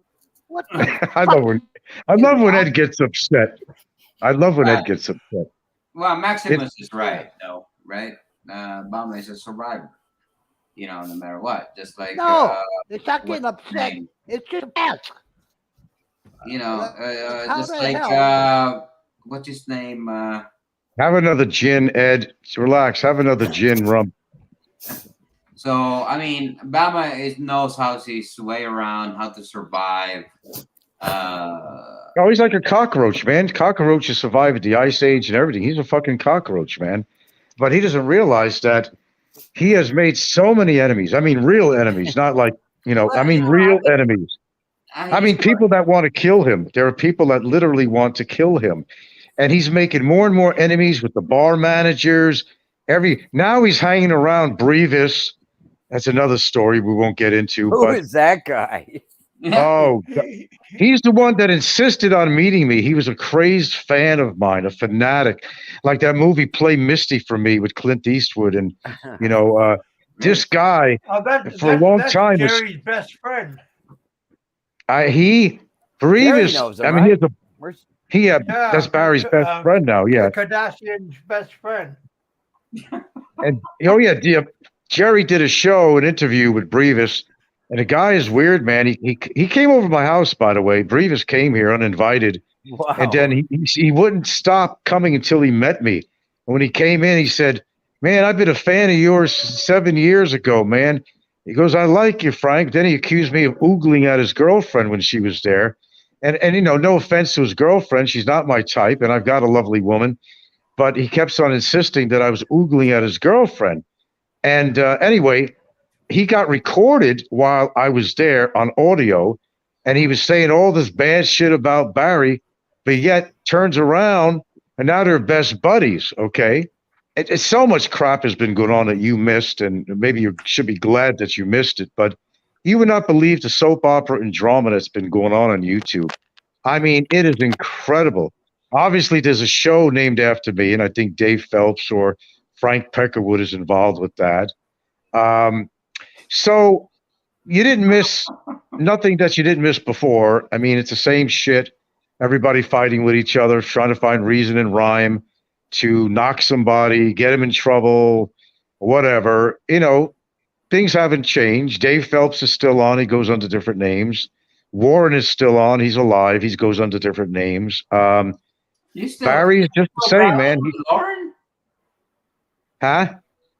G: What the
F: I love when Ed gets upset. I love when Ed gets upset.
C: Well, Maximus is right, though, right? Obama is a survivor, no matter what. Just like
G: No, it's not getting
C: what's his
G: upset.
C: name?
G: It's just ask. How
C: Just
G: the
C: like
G: hell?
C: what's his name?
F: Have another gin, Ed. Relax. Have another gin rum.
C: So I mean, Obama knows how to his way around, how to survive.
F: Oh, he's like a cockroach, man. Cockroaches survive at the ice age and everything. He's a fucking cockroach, man. but he doesn't realize that he has made so many enemies. I mean, real enemies, not like, I
C: Well,
F: mean, real enemies. I mean, people that want to kill him. There are people that literally want to kill him. And he's making more and more enemies with the bar managers. Now he's hanging around Brevis. That's another story we won't get into.
B: Who
F: But
B: is that guy?
F: oh, he's the one that insisted on meeting me. He was a crazed fan of mine, a fanatic. Like that movie Play Misty for Me with Clint Eastwood. And, this guy for a long
A: that's
F: time was
A: Jerry's best friend.
F: He
B: Jerry
F: Brevis.
B: knows him,
F: I mean,
B: right?
A: Yeah,
F: that's Barry's best friend now. Yeah,
A: Kardashian's best friend.
F: and Jerry did a show, an interview with Brevis, and the guy is weird, man. He came over to my house, by the way. Brevis came here uninvited,
B: Wow.
F: and then he wouldn't stop coming until he met me. And when he came in, he said, "Man, I've been a fan of yours 7 years ago, man." He goes, "I like you, Frank." Then he accused me of oogling at his girlfriend when she was there. And no offense to his girlfriend. She's not my type, and I've got a lovely woman. But he kept on insisting that I was oogling at his girlfriend. And anyway, he got recorded while I was there on audio, and he was saying all this bad shit about Barry, but yet turns around, and now they're best buddies, okay? It's so much crap has been going on that you missed, and maybe you should be glad that you missed it, but you would not believe the soap opera and drama that's been going on YouTube. I mean, it is incredible. Obviously, there's a show named after me, and I think Dave Phelps or Frank Peckerwood is involved with that. So you didn't miss nothing that you didn't miss before. I mean, it's the same shit. Everybody fighting with each other, trying to find reason and rhyme to knock somebody, get him in trouble, whatever. Things haven't changed. Dave Phelps is still on. He goes under different names. Warren is still on. He's alive. He goes under different names. Barry is just the same, man.
C: Lauren?
F: Huh?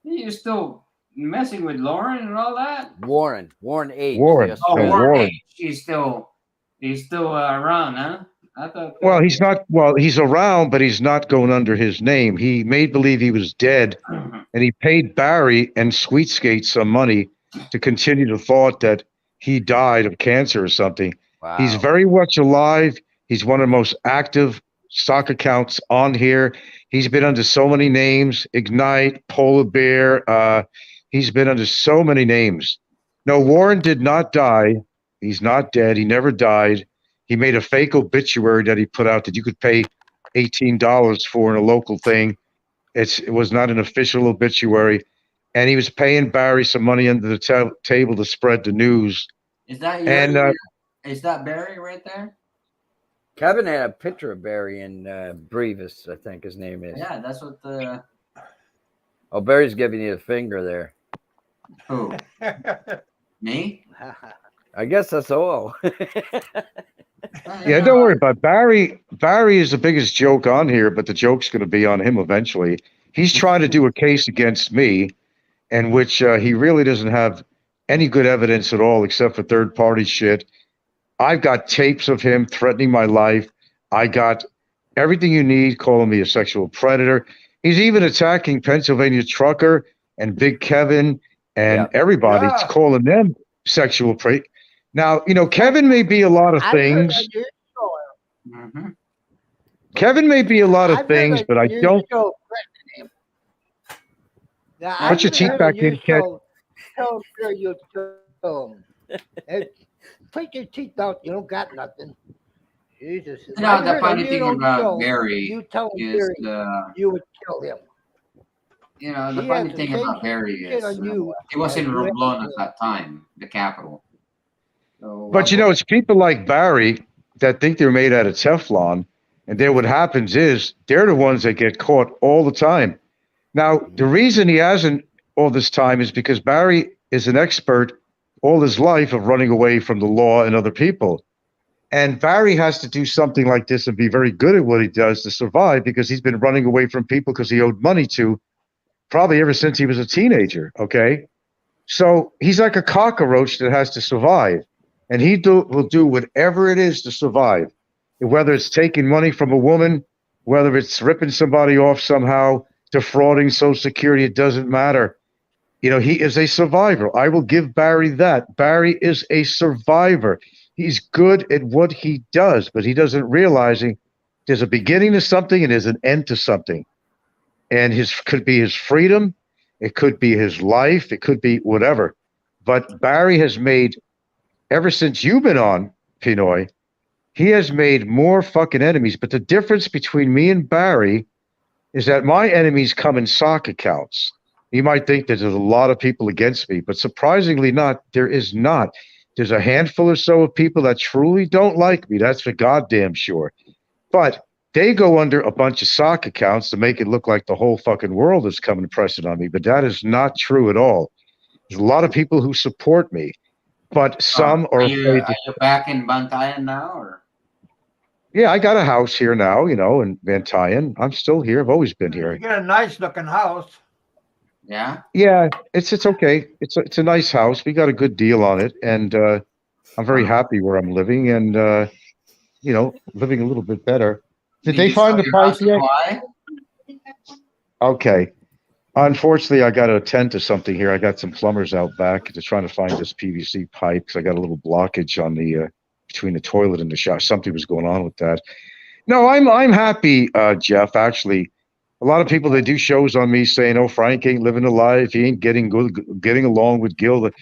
C: You're still messing with Lauren and all that?
B: Warren H.
F: Warren.
B: Yes,
C: Oh,
F: No,
C: Warren
F: Warren.
C: H. He's still around, huh? I thought.
F: Well, he's not. Well, he's around, but he's not going under his name. He made believe he was dead, and he paid Barry and Sweetskate some money to continue the thought that he died of cancer or something.
B: Wow.
F: He's very much alive. He's one of the most active stock accounts on here. He's been under so many names: Ignite, Polar Bear. He's been under so many names. No, Warren did not die. He's not dead. He never died. He made a fake obituary that he put out that you could pay $18 for in a local thing. It was not an official obituary. And he was paying Barry some money under the table to spread the news.
C: Is that is that Barry right there?
B: Kevin had a picture of Barry and Brevis, I think his name is.
C: Yeah, that's what the.
B: Oh, Barry's giving you the finger there.
C: Who? Me?
B: I guess that's all.
F: Yeah, don't worry about it. Barry is the biggest joke on here, but the joke's going to be on him eventually. He's trying to do a case against me, in which he really doesn't have any good evidence at all, except for third-party shit. I've got tapes of him threatening my life. I got everything you need, calling me a sexual predator. He's even attacking Pennsylvania Trucker and Big Kevin and everybody.
A: Yeah.
F: He's calling them sexual predators. Now, Kevin may be a lot of things.
C: Mm-hmm.
F: Kevin may be a lot of things, but I don't. Put your teeth back in, kid.
G: Tell you take your teeth out. You don't got nothing. Jesus.
C: The funny thing about Barry
G: you tell him
C: is
G: you would kill him.
C: The funny thing about Barry is he was in Romblon at that time, the capital. So,
F: But it's people like Barry that think they're made out of Teflon, and then what happens is they're the ones that get caught all the time. Now, the reason he hasn't all this time is because Barry is an expert all his life of running away from the law and other people. And Barry has to do something like this and be very good at what he does to survive, because he's been running away from people because he owed money to probably ever since he was a teenager, okay? So he's like a cockroach that has to survive. And he will do whatever it is to survive, whether it's taking money from a woman, whether it's ripping somebody off somehow, defrauding Social Security. It doesn't matter. You know, he is a survivor. I will give Barry that. Barry is a survivor. He's good at what he does, but he doesn't realizing there's a beginning to something and there's an end to something. And his could be his freedom, it could be his life, it could be whatever. But Barry has made, ever since you've been on, Pinoy, he has made more fucking enemies. But the difference between me and Barry is that my enemies come in sock accounts. You might think that there's a lot of people against me, but surprisingly not. There is not. There's a handful or so of people that truly don't like me. That's for goddamn sure. But they go under a bunch of sock accounts to make it look like the whole fucking world is coming pressing on me. But that is not true at all. There's a lot of people who support me, but some are afraid to.
C: Are you back in Bantayan now, or?
F: Yeah, I got a house here now, you know, in Van Tyen. I'm still here. I've always been
A: You
F: here.
A: get a nice looking house.
C: Yeah.
F: Yeah, it's okay. It's a nice house. We got a good deal on it, and I'm very happy where I'm living, and you know, living a little bit better. Did they
C: you
F: find
C: sell
F: the
C: your
F: pipe
C: house in
F: yet?
C: Hawaii?
F: Okay. Unfortunately, I got to attend to something here. I got some plumbers out back to trying to find this PVC pipe because I got a little blockage on the between the toilet and the shower. Something was going on with that. No, I'm happy, Jeff. Actually, a lot of people they do shows on me saying, "Oh, Frank ain't living a life. He ain't getting along with Gil." Let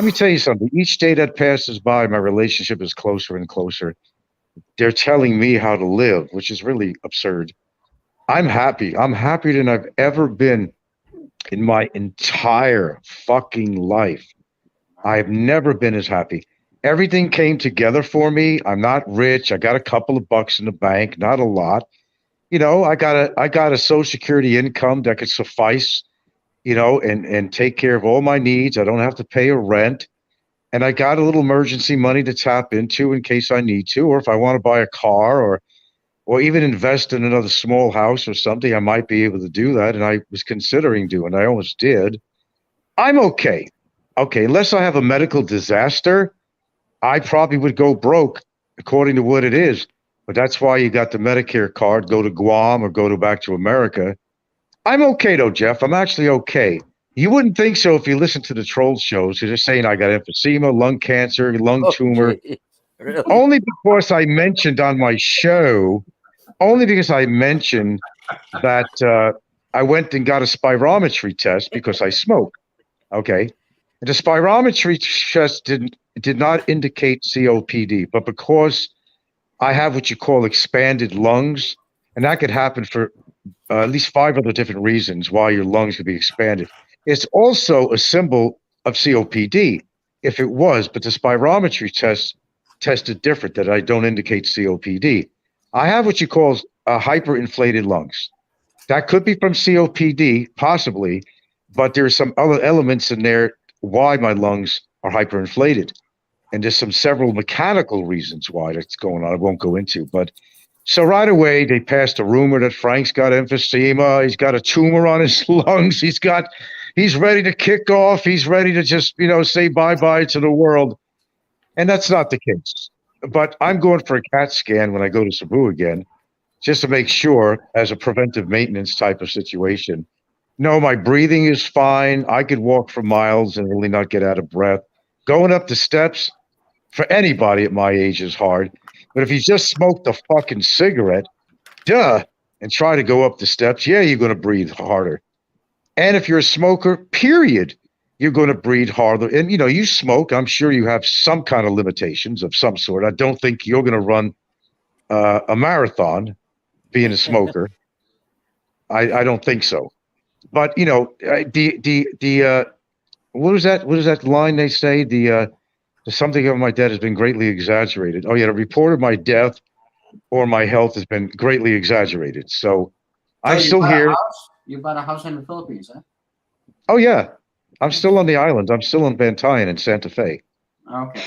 F: me tell you something. Each day that passes by, my relationship is closer and closer. They're telling me how to live, which is really absurd. I'm happy. I'm happier than I've ever been in my entire fucking life. I've never been as happy. Everything came together for me. I'm not rich. I got a couple of bucks in the bank, not a lot. You know, I got a social security income that could suffice, you know, and take care of all my needs. I don't have to pay a rent. And I got a little emergency money to tap into in case I need to, or if I want to buy a car or even invest in another small house or something, I might be able to do that. And I was considering doing, I almost did. I'm okay. Okay, unless I have a medical disaster, I probably would go broke according to what it is. But that's why you got the Medicare card, go to Guam or go to back to America. I'm okay though, Jeff. I'm actually okay. You wouldn't think so if you listen to the troll shows. They're just saying I got emphysema, lung cancer, lung
B: Oh,
F: tumor.
B: gee. Really?
F: Only because I mentioned on my show, only because I mentioned that I went and got a spirometry test because I smoke. Okay. And the spirometry test did not indicate COPD, but because I have what you call expanded lungs, and that could happen for at least 5 other different reasons why your lungs could be expanded. It's also a symbol of COPD if it was, but the spirometry test tested different that I don't indicate COPD. I have what you call hyperinflated lungs. That could be from COPD, possibly, but there's some other elements in there why my lungs are hyperinflated. And there's some several mechanical reasons why that's going on. I won't go into, but so right away they passed a rumor that Frank's got emphysema. He's got a tumor on his lungs. He's ready to kick off. He's ready to just, you know, say bye-bye to the world. And that's not the case. But I'm going for a CAT scan when I go to Cebu again, just to make sure as a preventive maintenance type of situation. No, my breathing is fine. I could walk for miles and really not get out of breath. Going up the steps for anybody at my age is hard. But if you just smoked a fucking cigarette, duh, and try to go up the steps, yeah, you're going to breathe harder. And if you're a smoker, period, you're going to breathe harder. And, you know, you smoke. I'm sure you have some kind of limitations of some sort. I don't think you're going to run a marathon being a smoker. I don't think so. But, you know, what is that line they say? The something of my death has been greatly exaggerated. Oh, yeah, the report of my death or my health has been greatly exaggerated. So I'm still here.
C: You bought a house in the Philippines, huh?
F: Oh, yeah. I'm still on the island. I'm still in Van Tyen in Santa Fe.
C: Okay.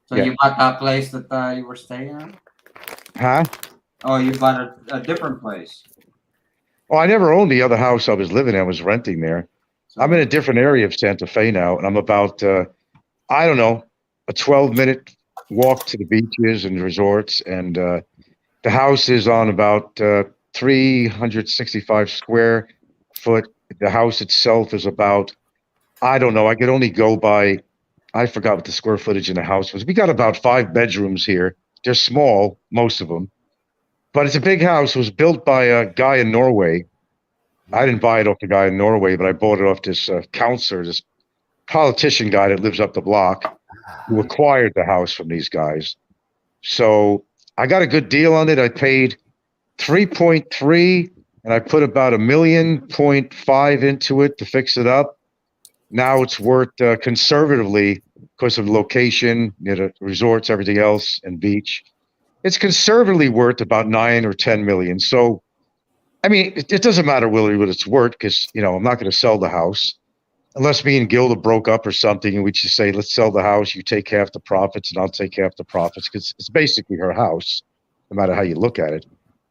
C: So
F: Yeah.
C: you bought that place that you were staying at?
F: Huh?
C: Oh, you bought a different place.
F: Oh, I never owned the other house I was living in. I was renting there.
C: So,
F: I'm in a different area of Santa Fe now, and I'm about, I don't know, a 12-minute walk to the beaches and resorts. And the house is on about 365 square foot. The house itself is about, I don't know. I could only go by, I forgot what the square footage in the house was. We got about 5 bedrooms here. They're small, most of them, but it's a big house. It was built by a guy in Norway. I didn't buy it off the guy in Norway, but I bought it off this counselor, this politician guy that lives up the block, who acquired the house from these guys. So I got a good deal on it. I paid 3.3 and I put about $1.5 million into it to fix it up. Now it's worth conservatively, because of the location, resorts, everything else, and beach. It's conservatively worth about 9 or 10 million. So, I mean, it doesn't matter really what it's worth, because I'm not going to sell the house unless me and Gilda broke up or something, and we just say, let's sell the house. You take half the profits, and I'll take half the profits, because it's basically her house, no matter how you look at it.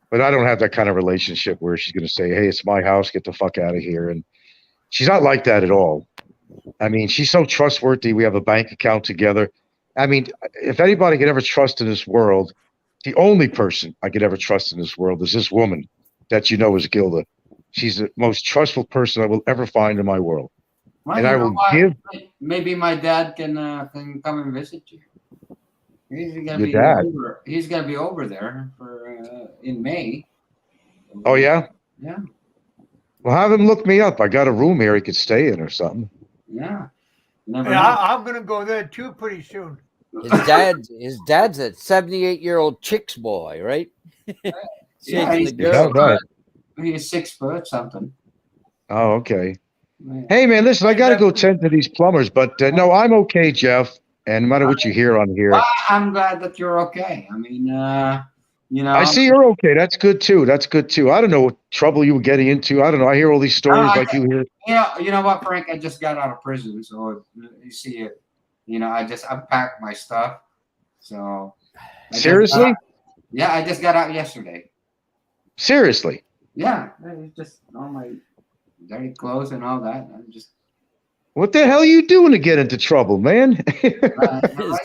F: But I don't have that kind of relationship where she's going to say, hey, it's my house, get the fuck out of here. And she's not like that at all. I mean, she's so trustworthy. We have a bank account together. I mean, if anybody could ever trust in this world, the only person I could ever trust in this world is this woman that is Gilda. She's the most trustful person I will ever find in my world.
C: Well,
F: And I will give
C: maybe my dad can come and visit you. He's gonna
F: your
C: be
F: dad.
C: He's gonna be over there for in May.
F: Oh yeah.
C: Yeah.
F: Well, have him look me up. I got a room here he could stay in or something.
C: Yeah. Never
A: Yeah,
C: know.
A: I'm gonna go there too pretty soon.
B: His dad's a 78-year-old chick's boy, right?
C: Yeah,
B: Shaking
C: he's
B: the girl.
F: right.
C: He's 6 foot something.
F: Oh, okay.
C: Yeah.
F: Hey man, listen, I got to go tend to these plumbers, but no, I'm okay, Jeff. And no matter what you hear on here,
C: Well, I'm glad that you're okay. I mean,
F: I see you're okay. That's good too. That's good too. I don't know what trouble you were getting into. I don't know. I hear all these stories like you hear.
C: You know what, Frank? I just got out of prison, so you see it. I just unpacked my stuff. So
F: Seriously?
C: I just got out yesterday.
F: Seriously?
C: Yeah, it's just all my dirty clothes and all that. I'm just.
F: What the hell are you doing to get into trouble, man?
B: Is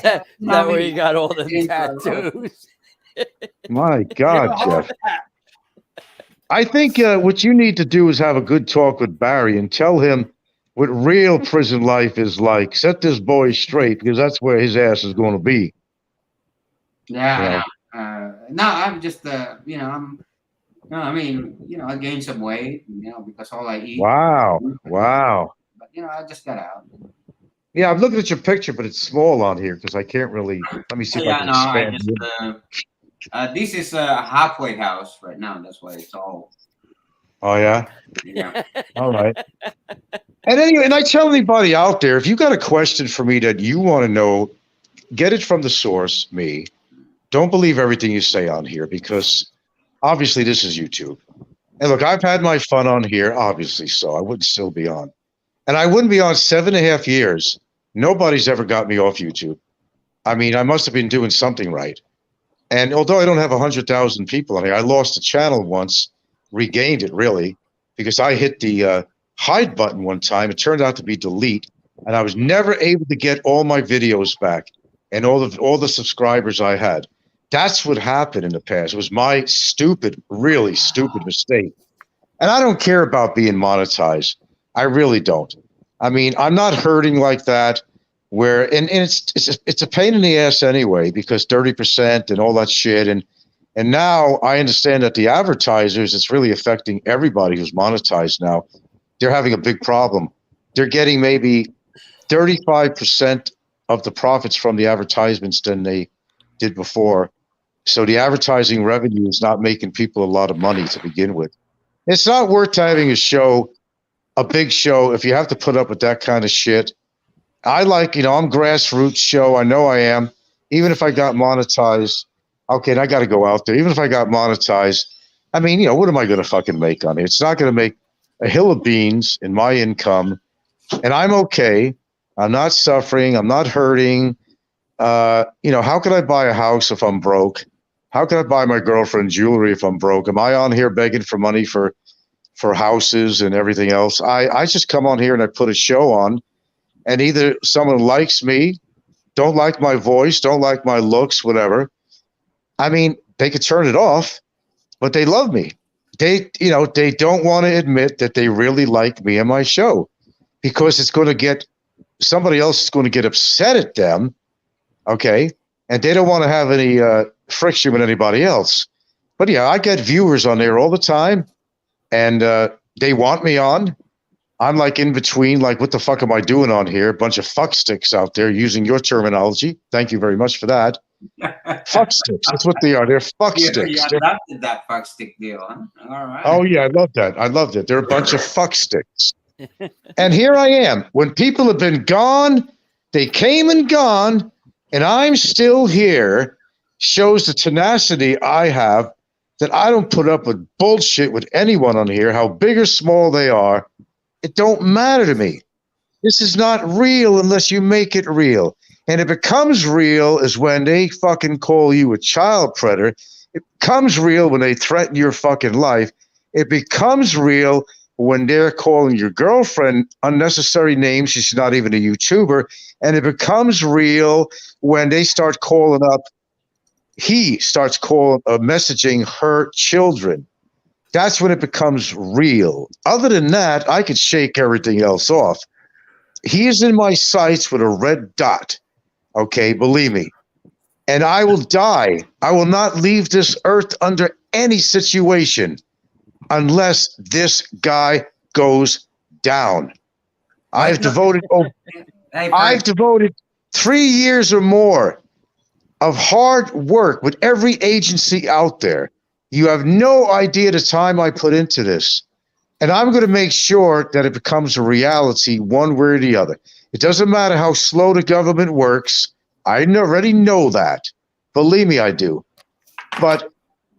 B: that where you got all the tattoos?
F: My God,
A: how
F: Jeff. I think what you need to do is have a good talk with Barry and tell him what real prison life is like. Set this boy straight, because that's where his ass is going to be.
C: Yeah. No, I'm just I'm. No, I mean, I gained some weight, because all I eat.
F: Wow. Wow.
C: But I just got out.
F: Yeah, I'm looking at your picture, but it's small on here because I can't really. Let me see if I can expand.
C: This is a halfway house right now. That's why it's all.
F: Oh yeah.
C: Yeah.
F: All right. And anyway, and I tell anybody out there, if you got a question for me that you want to know, get it from the source, me. Don't believe everything you say on here, because obviously this is YouTube. And look, I've had my fun on here, obviously, so I wouldn't still be on. And I wouldn't be on 7.5 years. Nobody's ever got me off YouTube. I mean, I must have been doing something right. And although I don't have 100,000 people on here, I lost the channel once, regained it really, because I hit the hide button one time. It turned out to be delete, and I was never able to get all my videos back and all the subscribers I had. That's what happened in the past. It was my stupid, really stupid mistake. And I don't care about being monetized. I really don't. I mean, I'm not hurting like that. And it's a pain in the ass anyway, because 30% and all that shit. And now I understand that the advertisers, it's really affecting everybody who's monetized now. They're having a big problem. They're getting maybe 35% of the profits from the advertisements than they did before. So the advertising revenue is not making people a lot of money to begin with. It's not worth having a big show if you have to put up with that kind of shit. I like, I'm grassroots show. I know I am. Even if I got monetized, okay, and I got to go out there. Even if I got monetized, I mean, what am I going to fucking make on it? It's not going to make a hill of beans in my income, and I'm okay. I'm not suffering. I'm not hurting. How could I buy a house if I'm broke? How can I buy my girlfriend jewelry if I'm broke? Am I on here begging for money for houses and everything else? I just come on here and I put a show on, and either someone likes me, don't like my voice, don't like my looks, whatever. I mean, they could turn it off, but they love me. they don't want to admit that they really like me and my show because it's going to get somebody else is going to get upset at them. Okay. And they don't want to have any friction with anybody else. But yeah, I get viewers on there all the time, and they want me on. I'm like in between, like, what the fuck am I doing on here? A bunch of fuck sticks out there using your terminology. Thank you very much for that. Fuck sticks. That's what they are. They're fuck
C: You
F: sticks.
C: adopted that fuck stick deal, huh? All right.
F: Oh, yeah, I love that. I loved it. They're a bunch of fuck sticks. And here I am. When people have been gone, they came and gone, and I'm still here. Shows the tenacity I have that I don't put up with bullshit with anyone on here, how big or small they are. It don't matter to me. This is not real unless you make it real. And it becomes real is when they fucking call you a child predator. It becomes real when they threaten your fucking life. It becomes real when they're calling your girlfriend unnecessary names. She's not even a YouTuber. And it becomes real when they start calling up, he starts calling, messaging her children. That's when it becomes real. Other than that, I could shake everything else off. He is in my sights with a red dot. Okay, believe me. And I will die. I will not leave this earth under any situation unless this guy goes down. I've devoted 3 years or more of hard work with every agency out there. You have no idea the time I put into this. And I'm going to make sure that it becomes a reality one way or the other. It doesn't matter how slow the government works. I already know that. Believe me, I do. But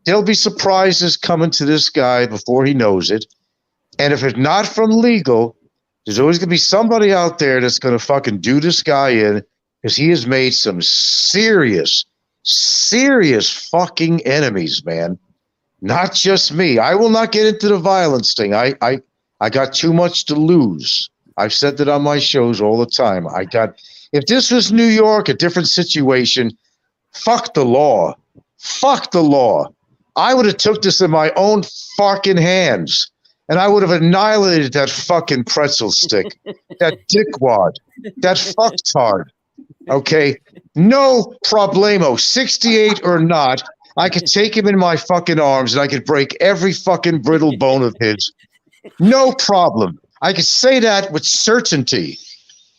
F: there'll be surprises coming to this guy before he knows it. And if it's not from legal, there's always going to be somebody out there that's going to fucking do this guy in because he has made some serious fucking enemies, man. Not just me. I will not get into the violence thing. I got too much to lose. I've said that on my shows all the time. If this was New York, a different situation, fuck the law. Fuck the law. I would have took this in my own fucking hands, and I would have annihilated that fucking pretzel stick, that dickwad, that fucktard. Okay? No problemo. 68 or not, I could take him in my fucking arms and I could break every fucking brittle bone of his. No problem. I could say that with certainty.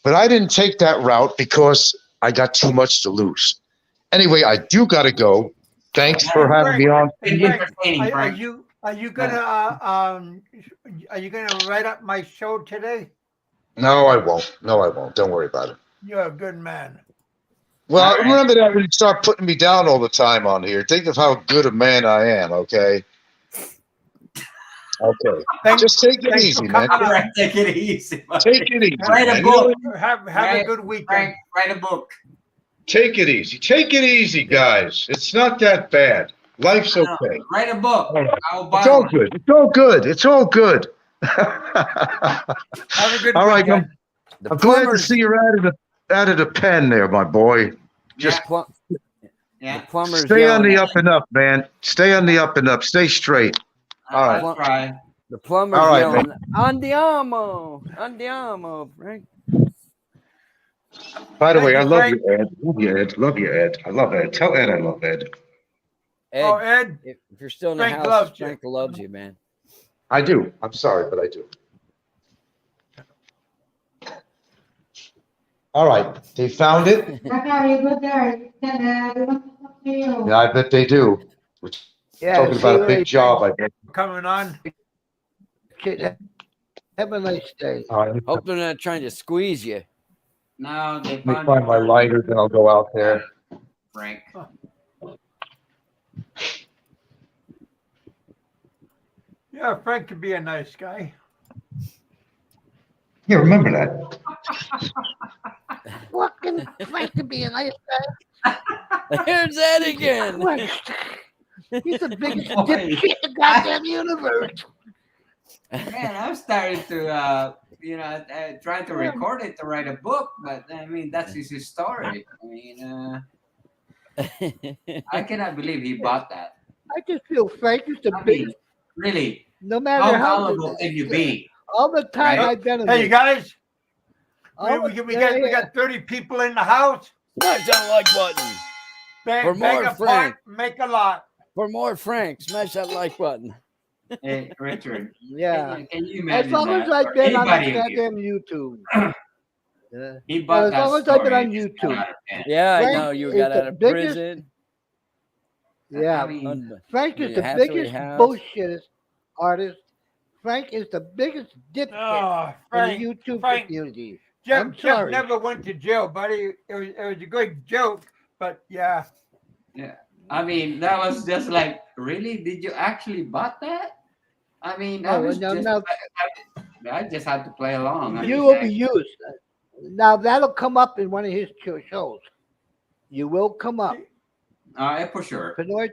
F: But I didn't take that route because I got too much to lose. Anyway, I do got to go. Thanks for having me on.
A: Are you gonna write up my show today?
F: No, I won't. Don't worry about it.
A: You're a good man.
F: Well, remember that when you start putting me down all the time on here. Think of how good a man I am, okay? Okay. Just take it easy, man.
C: All right, take it easy.
F: Take it easy.
C: Write a book.
A: Have a good weekend.
C: Write a book.
F: Take it easy. Take it easy, guys. It's not that bad. Life's okay.
C: Write a book. I'll buy
F: It's all
C: one.
F: good. It's all good. It's all good.
A: Have a good
F: All right,
A: weekend.
F: I'm glad to see you're added a pen there, my boy. Just
C: Yeah.
B: The plumber's
F: stay on the
B: yelling.
F: up and up, man. Stay on the up and up. Stay straight. All right.
C: I'll try.
B: The plumber's
F: All right,
B: yelling, Andiamo, Frank.
F: By the way, I
A: Thank you,
F: love
A: Frank.
F: you, Ed. Love you, Ed. Love you, Ed. I love Ed. Tell Ed I love Ed.
B: Ed,
A: Oh, Ed.
B: if you're still in the
A: Frank
B: house,
A: loves you.
B: Frank loves you, man.
F: I do. I'm sorry, but I do. All right. They found it? Yeah, I bet they do. We're talking
G: see
F: about
G: you
F: a big
G: later.
F: job, I bet.
A: Coming on.
G: Kid, have a nice day.
F: All right.
B: Hope they're not trying to squeeze you.
C: No, they
F: Let me find my lighter, then I'll go out there.
C: Frank.
A: Yeah, Frank could be a nice guy.
F: Yeah, remember that.
G: Fucking Frank to be a nice
B: Here's Ed again.
G: guy. He's the biggest
C: Boy.
G: dipshit in the goddamn universe.
C: Man, I'm starting to, trying to record it to write a book, but I mean, that's his story. I mean, I cannot believe he bought that.
G: I just feel Frank is the
C: I mean,
G: biggest
C: really,
G: No matter
C: how
G: how
C: gullible can you be?
G: all the time
C: Right?
G: I've been in
A: Hey, you
G: this,
A: guys,
G: all
A: we,
G: the-
A: we got we got 30 people in the house.
B: Smash that like button. For
A: Beg
B: more
A: a
B: Frank.
A: pot, make a lot.
B: For more Frank, smash that like button.
C: Hey, Richard,
G: yeah.
C: can you
G: As
C: imagine
G: long as
C: that?
G: I've
C: Or
G: been on the
C: anybody of you,
G: goddamn YouTube. Yeah.
C: he
G: Yeah,
C: bought
G: as
C: that
G: long as I've been
C: story
G: on
C: just
G: YouTube.
C: out of hand.
B: Yeah, I
G: Frank
B: know you
G: is
B: got
G: the
B: out of
G: biggest-
B: prison.
G: Yeah.
C: I mean,
G: Frank is
B: You
G: the
B: have to
G: biggest
B: have-
G: bullshit artist. Frank is the biggest dipshit
A: Oh,
G: in
A: Frank,
G: the YouTube
A: Frank,
G: community.
A: Jeff,
G: I'm
A: Jeff
G: sorry.
A: never went to jail, buddy. It was a good joke, but yeah.
C: I mean, that was just like, really? Did you actually bought that? I mean, I
G: Oh,
C: was
G: now,
C: just,
G: now
C: I just had to play along. I
G: you
C: mean,
G: will be used. Now that'll come up in one of his shows. You will come up.
C: for sure.
G: Pinoy,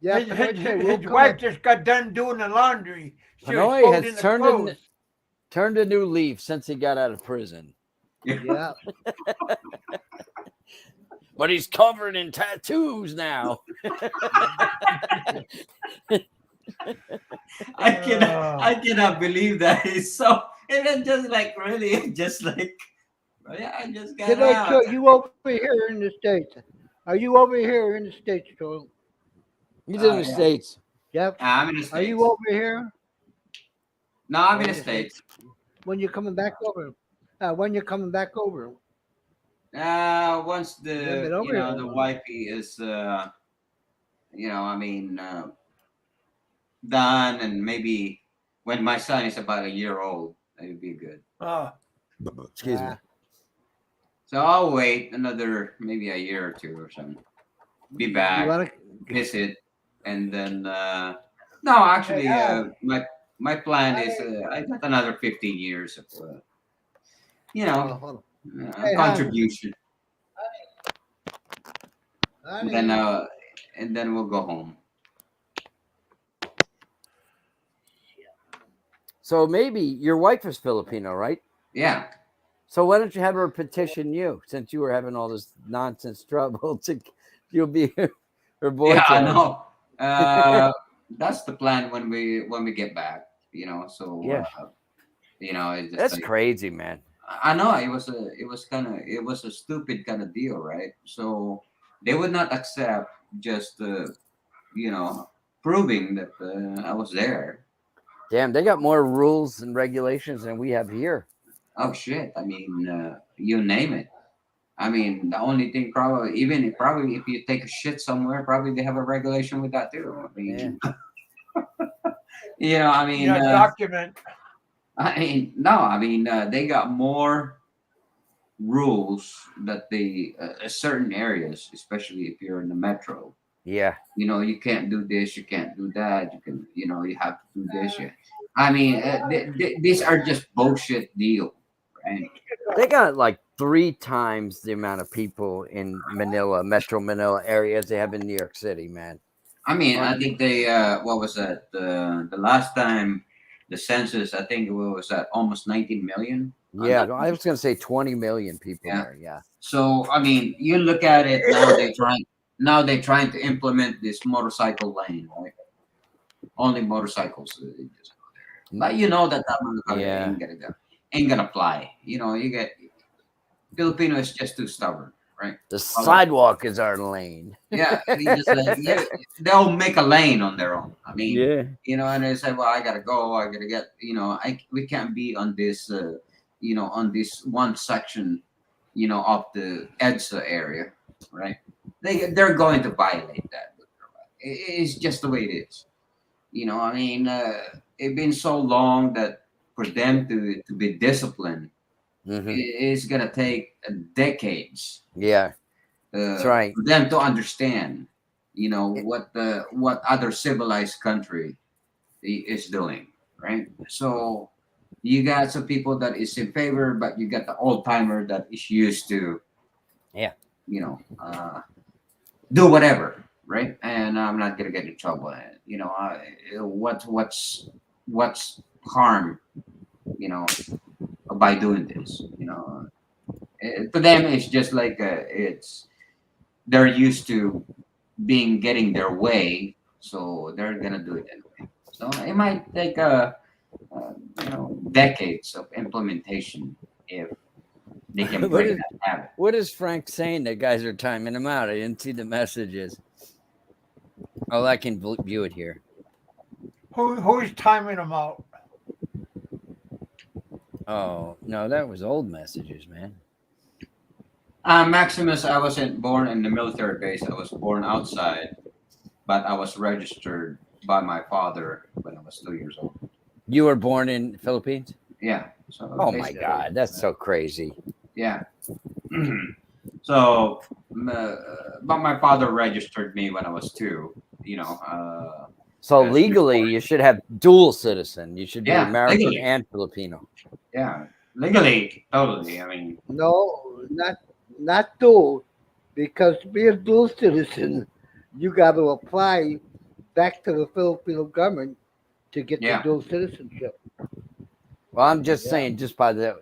G: yeah,
A: his
G: Pinoy
A: his,
G: J will
A: his
G: come
A: wife
G: up.
A: just got done doing the laundry. She was
B: Pinoy
A: folding
B: has
A: the
B: turned
A: clothes.
B: turned a new leaf since he got out of prison.
G: Yeah.
B: But he's covered in tattoos now.
C: I cannot believe that. It's so, and then just like, really, just like, yeah, I just got
G: Pinoy
C: out.
G: Joe, you over here in the States? Are you over here in the States, Joe?
B: He's in the
C: Yeah.
B: States.
G: Yep.
C: I'm in the States.
G: Are you over here?
C: No, I'm in the States.
G: When you're coming back over? When you're coming back over?
C: Once
G: Yeah,
C: the
G: but over here.
C: the wifey is I mean done, and maybe when my son is about a year old, that would be good.
B: Excuse me.
C: So I'll wait another maybe a year or two or something. Be
G: You
C: back,
G: wanna?
C: visit, and then no, actually, my plan is I got another 15 years of
G: Oh, hold on. Hey,
C: contribution,
G: Honey.
C: and then we'll go home.
B: So maybe your wife is Filipino, right?
C: Yeah.
B: So why don't you have her petition you, since you were having all this nonsense trouble, to you'll be her boyfriend?
C: Yeah, I know. That's the plan when we get back. So
B: Yeah.
C: it's just
B: That's
C: like,
B: crazy, man.
C: I know it was a stupid kind of deal, right? So they would not accept just proving that I was there.
B: Damn, they got more rules and regulations than we have here.
C: Oh shit! I mean, you name it. I mean, the only thing probably, if you take a shit somewhere, probably they have a regulation with that too. I mean, I mean,
A: document.
C: I mean, no, I mean, they got more rules that they certain areas, especially if you're in the metro.
B: Yeah.
C: You can't do this, you can't do that. You can, you have to do this. I mean, these are just bullshit deal, right?
B: They got like 3 times the amount of people in Manila, Metro Manila area as they have in New York City, man.
C: I mean, I think they what was that? The last time the census, I think it was at almost 19 million.
B: Yeah, I was gonna say 20 million people
C: Yeah.
B: there. Yeah.
C: So I mean, you look at it now. They're trying to implement this motorcycle lane, right? Only motorcycles just go there. But that motherfucker ain't gonna fly. You get Filipino is just too stubborn, right?
B: The sidewalk is our lane.
C: Yeah, they'll make a lane on their own. I mean,
B: Yeah.
C: and they say, well, I gotta go. I gotta get, we can't be on this, on this one section, of the EDSA area, right? They're going to violate that. It's just the way it is. I mean, it's been so long that for them to be disciplined, it's gonna take decades.
B: Yeah. That's right.
C: For them to understand, what other civilized country is doing, right? So you got some people that is in favor, but you got the old timer that is used to, do whatever, right? And I'm not gonna get in trouble. What's harm, by doing this? To them, it's just like they're used to getting their way, so they're gonna do it anyway. So it might take decades of implementation if they can
B: What
C: break
B: is,
C: that habit.
B: what is Frank saying that guys are timing him out? I didn't see the messages. Oh, I can view it here.
A: Who's timing them out?
B: Oh, no, that was old messages, man.
C: Maximus, I wasn't born in the military base. I was born outside, but I was registered by my father when I was 2 years old.
B: You were born in the Philippines?
C: Yeah. So
B: Oh, my
C: basically,
B: God. That's so crazy.
C: yeah. So, but my father registered me when I was 2.
B: So
C: as
B: legally,
C: before.
B: you should have dual citizen. You should be
C: Yeah,
B: American
C: legally.
B: and Filipino.
C: Yeah, legally, totally. I mean,
G: No, not dual, because to be a dual citizen, you got to apply back to the Filipino government to get the
C: yeah,
G: dual citizenship.
B: Well, I'm just
G: Yeah.
B: saying, just by the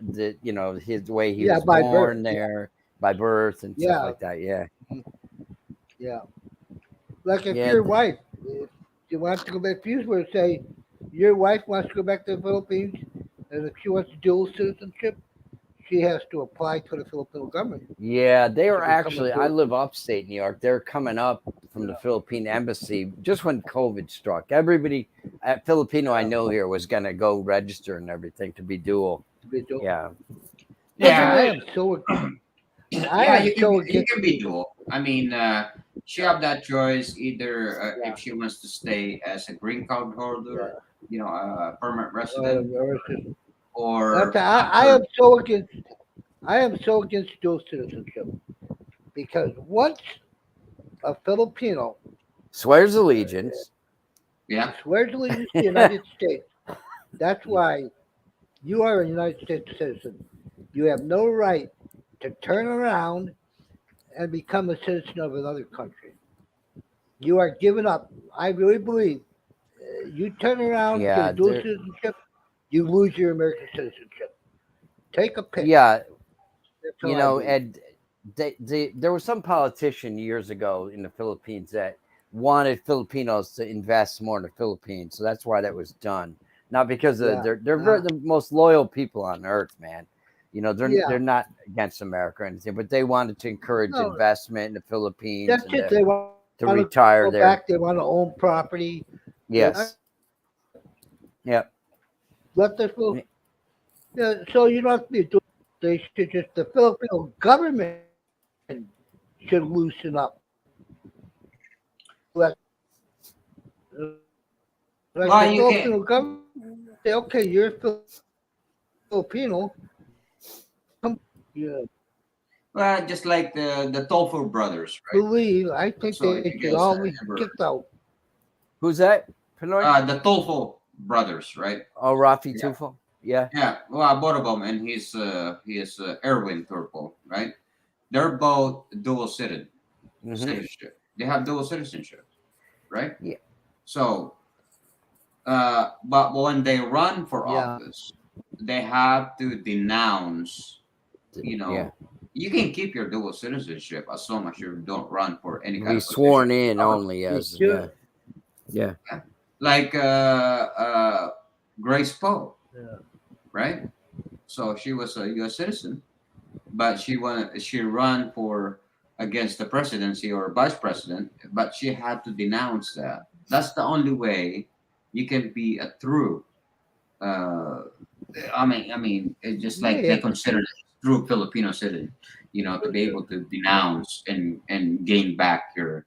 B: his way he
G: Yeah,
B: was
G: by
B: born
G: birth.
B: there, by birth and stuff
G: Yeah,
B: like that. Yeah,
G: yeah. Like if
B: yeah,
G: your wife, if you want to go back, if you were to say your wife wants to go back to the Philippines, and if she wants dual citizenship, she has to apply to the Filipino government
B: yeah. They
G: to
B: were
G: become a
B: actually. I
G: dual.
B: live upstate New York. They're coming up from the Philippine embassy just when COVID struck. Everybody at Filipino I
G: Yeah,
B: know here was gonna go register and everything to be dual.
G: to be dual.
B: Yeah,
G: Look, I
C: yeah,
G: am so I
C: yeah.
G: am so
C: You
G: against
C: can be dual. I mean, she have that choice either
G: yeah,
C: if she wants to stay as a green card holder,
G: yeah.
C: a permanent resident,
G: Versus-
C: or
G: I am so against dual citizenship because once a Filipino
B: swears allegiance.
C: yeah,
G: swears allegiance to the United States, that's why you are a United States citizen. You have no right to turn around and become a citizen of another country. You are giving up. I really believe you turn around, get a
B: Yeah,
G: dual
B: they're
G: citizenship, you lose your American citizenship. Take a pick.
B: yeah.
G: That's how I believe.
B: Ed, there was some politician years ago in the Philippines that wanted Filipinos to invest more in the Philippines, so that's why that was done. Not because
G: Yeah.
B: they're the most loyal people on earth, man.
G: Yeah.
B: They're not against America or anything, but they wanted to encourage
G: No,
B: investment in the Philippines
G: that's
B: and
G: it. They want
B: to
G: to
B: retire
G: go
B: there.
G: back. They want to own property.
B: Yes. Yep.
G: Let the yeah, so you don't have to be doing. They should just the Filipino government should loosen up. Let like the
C: well, you can.
G: Filipino government say, okay, you're Filipino. Come, yeah,
C: Well, just like the Tofu brothers, right?
G: believe. I think
C: So
G: they
C: if you
G: should
C: guys
G: all be
C: ever
G: kicked out.
B: Who's that? Pinoy?
C: the Tofu brothers, right?
B: Oh, Rafi
C: Yeah,
B: Tufo. Yeah.
C: yeah. Well, both of them, and he is Erwin Turpo, right? They're both dual
B: Hmm.
C: citizenship. They have dual citizenship, right?
B: Yeah.
C: So, but when they run for
G: Yeah,
C: office, they have to denounce. You
B: Yeah.
C: know, you can keep your dual citizenship as long as you don't run for any kind
B: Be
C: of position
B: sworn
C: in
B: in
C: government.
B: only
G: you
B: as
G: should.
B: yeah.
C: Like Grace Poe,
G: Yeah.
C: right? So she was a U.S. citizen, but she ran for against the presidency or vice president, but she had to denounce that. That's the only way you can be a true. Uh, I mean, it's just
G: Yeah,
C: like
G: you
C: they
G: have to
C: consider it a true Filipino citizen. To be able to denounce and gain back your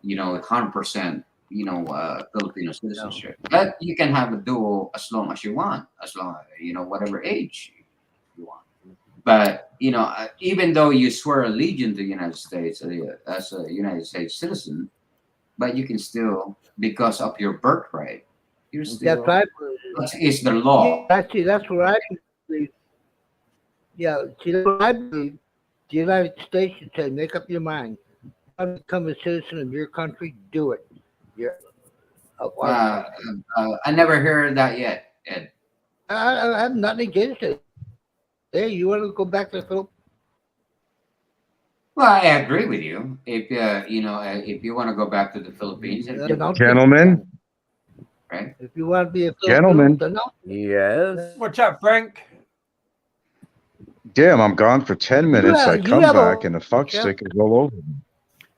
C: 100%, Filipino
G: no.
C: citizenship. But you can have a dual as long as you want, as long whatever age you want. But even though you swear allegiance to the United States as a United States citizen, but you can still, because of your birthright, you're
G: That's
C: still
G: right.
C: that is the
G: Yeah,
C: law.
G: see, that's what I believe. Yeah, see, that's what I believe. The United States should say, make up your mind. Want to become a citizen of your country? Do it. You're of our
C: Uh,
G: country.
C: I never heard that yet, Ed.
G: I have nothing against it. Hey, you want to go back to the Philippines?
C: Well, I agree with you. If if you want to go back to the Philippines and
G: Denounce it.
F: Gentlemen,
C: right?
G: If you want to be a
F: Gentlemen.
G: Filipino,
B: Yes.
A: What's up, Frank?
F: Damn, I'm gone for 10 minutes. I
G: you
F: come
G: have
F: back
G: a-
F: and the fuck
G: yeah.
F: stick is all over me.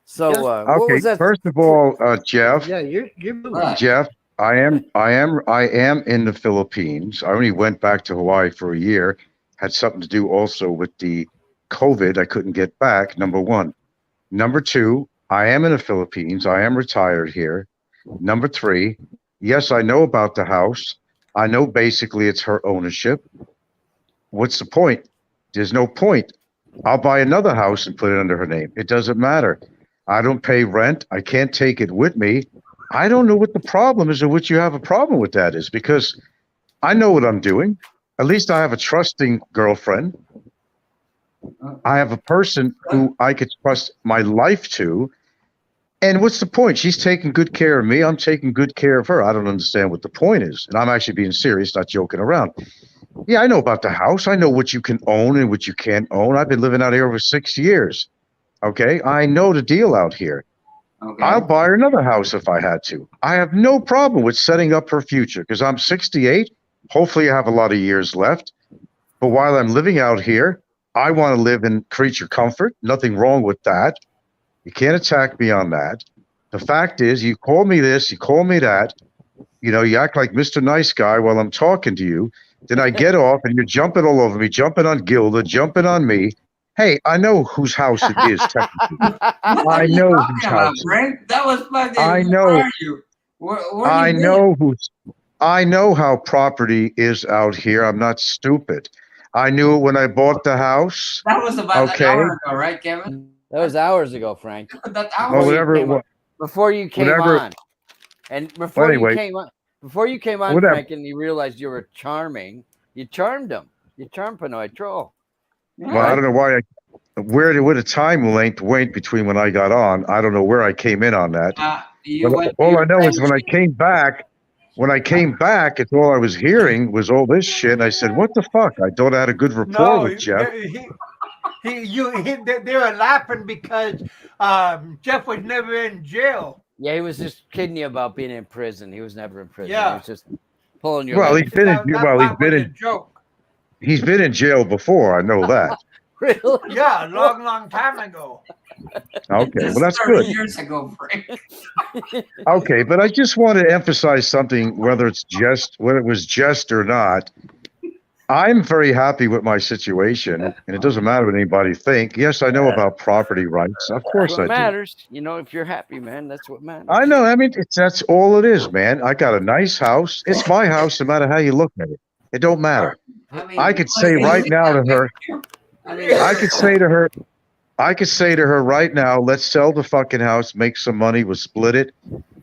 B: So
G: Yes.
B: what
F: Okay,
B: was that?
F: first of all, Jeff,
G: Yeah, you're moving.
C: What?
F: Jeff, I am in the Philippines. I only went back to Hawaii for a year. Had something to do also with the COVID. I couldn't get back. Number one. Number two, I am in the Philippines. I am retired here. Number three, yes, I know about the house. I know basically it's her ownership. What's the point? There's no point. I'll buy another house and put it under her name. It doesn't matter. I don't pay rent. I can't take it with me. I don't know what the problem is or what you have a problem with that is because I know what I'm doing. At least I have a trusting girlfriend. I have a person who I could trust my life to. And what's the point? She's taking good care of me. I'm taking good care of her. I don't understand what the point is. And I'm actually being serious, not joking around. Yeah, I know about the house. I know what you can own and what you can't own. I've been living out here over 6 years. Okay. I know the deal out here.
C: Okay.
F: I'll buy her another house if I had to. I have no problem with setting up her future because I'm 68. Hopefully, I have a lot of years left. But while I'm living out here, I want to live in creature comfort. Nothing wrong with that. You can't attack me on that. The fact is, you call me this, you call me that. You know, you act like Mr. Nice Guy while I'm talking to you. Then I get off and you're jumping all over me, jumping on Gilda, jumping on me. Hey, I know whose house it is technically.
C: What are
F: I
C: you
F: know
C: talking
F: whose
C: about,
F: house it is.
C: Frank? That was fucking.
F: I
C: Where
F: know.
C: are you? Where
F: I
C: you been?
F: know who's. I know how property is out here. I'm not stupid. I knew it when I bought the house.
C: That was about
F: Okay.
C: an hour ago, right, Kevin?
B: That was hours ago, Frank.
C: That
F: Well,
C: hour.
F: whatever it was.
B: Before you came
F: Whatever.
B: on, and
F: Well, anyway,
B: before you came on,
F: whatever.
B: Frank, and you realized you were charming, you charmed him. You charmed Pinoy Troll.
F: Well, I don't know why. Where the time length went between when I got on. I don't know where I came in on that.
C: You
F: But
C: went.
F: all I know is when I came back, it's all I was hearing was all this shit. And I said, "What the fuck?" I thought I had a good rapport
A: No,
F: with Jeff.
A: they were laughing because Jeff was never in jail.
B: Yeah, he was just kidding you about being in prison. He was never in prison.
A: Yeah.
B: He was just pulling your
F: Well,
B: leg.
F: he's been in. Well,
A: was a joke.
F: he's been in jail before. I know that.
B: Really?
A: Yeah, a long time ago.
F: Okay,
C: This
F: well that's
C: 30
F: good.
C: years ago, Frank.
F: Okay, but I just want to emphasize something, whether it was jest or not. I'm very happy with my situation, and it doesn't matter what anybody think. Yes, I know about property rights. Of course
B: That's what
F: I do.
B: matters. You know, if you're happy, man, that's what matters.
F: I know. I mean, that's all it is, man. I got a nice house. It's my house, no matter how you look at it. It don't matter. I could say right now to her. I could say to her right now, let's sell the fucking house, make some money, we'll split it.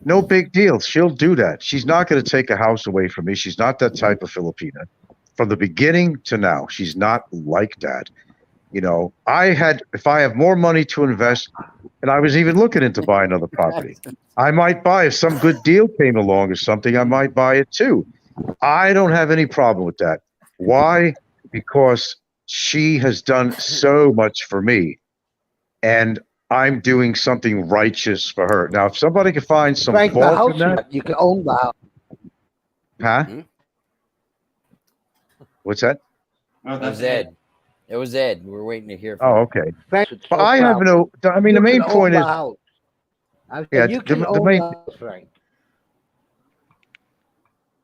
F: No big deal. She'll do that. She's not going to take a house away from me. She's not that type of Filipina. From the beginning to now, she's not like that. You know, if I have more money to invest, and I was even looking into buying another property, I might buy, if some good deal came along or something, I might buy it too. I don't have any problem with that. Why? Because she has done so much for me, and I'm doing something righteous for her. Now, if somebody can find some
G: Frank, the
F: fault
G: house
F: in that,
G: you can own the house.
F: huh?
B: Hmm?
F: What's that?
C: Oh,
B: It was Ed. It was Ed. We're waiting to hear from
F: Oh,
B: him.
F: okay.
G: Frank, it's
F: But
G: no
F: I have
G: problem.
F: no. I mean,
G: You
F: the main
G: can own
F: point
G: the
F: is,
G: house. I said
F: yeah,
G: you can
F: the
G: own
F: main.
G: the house, Frank.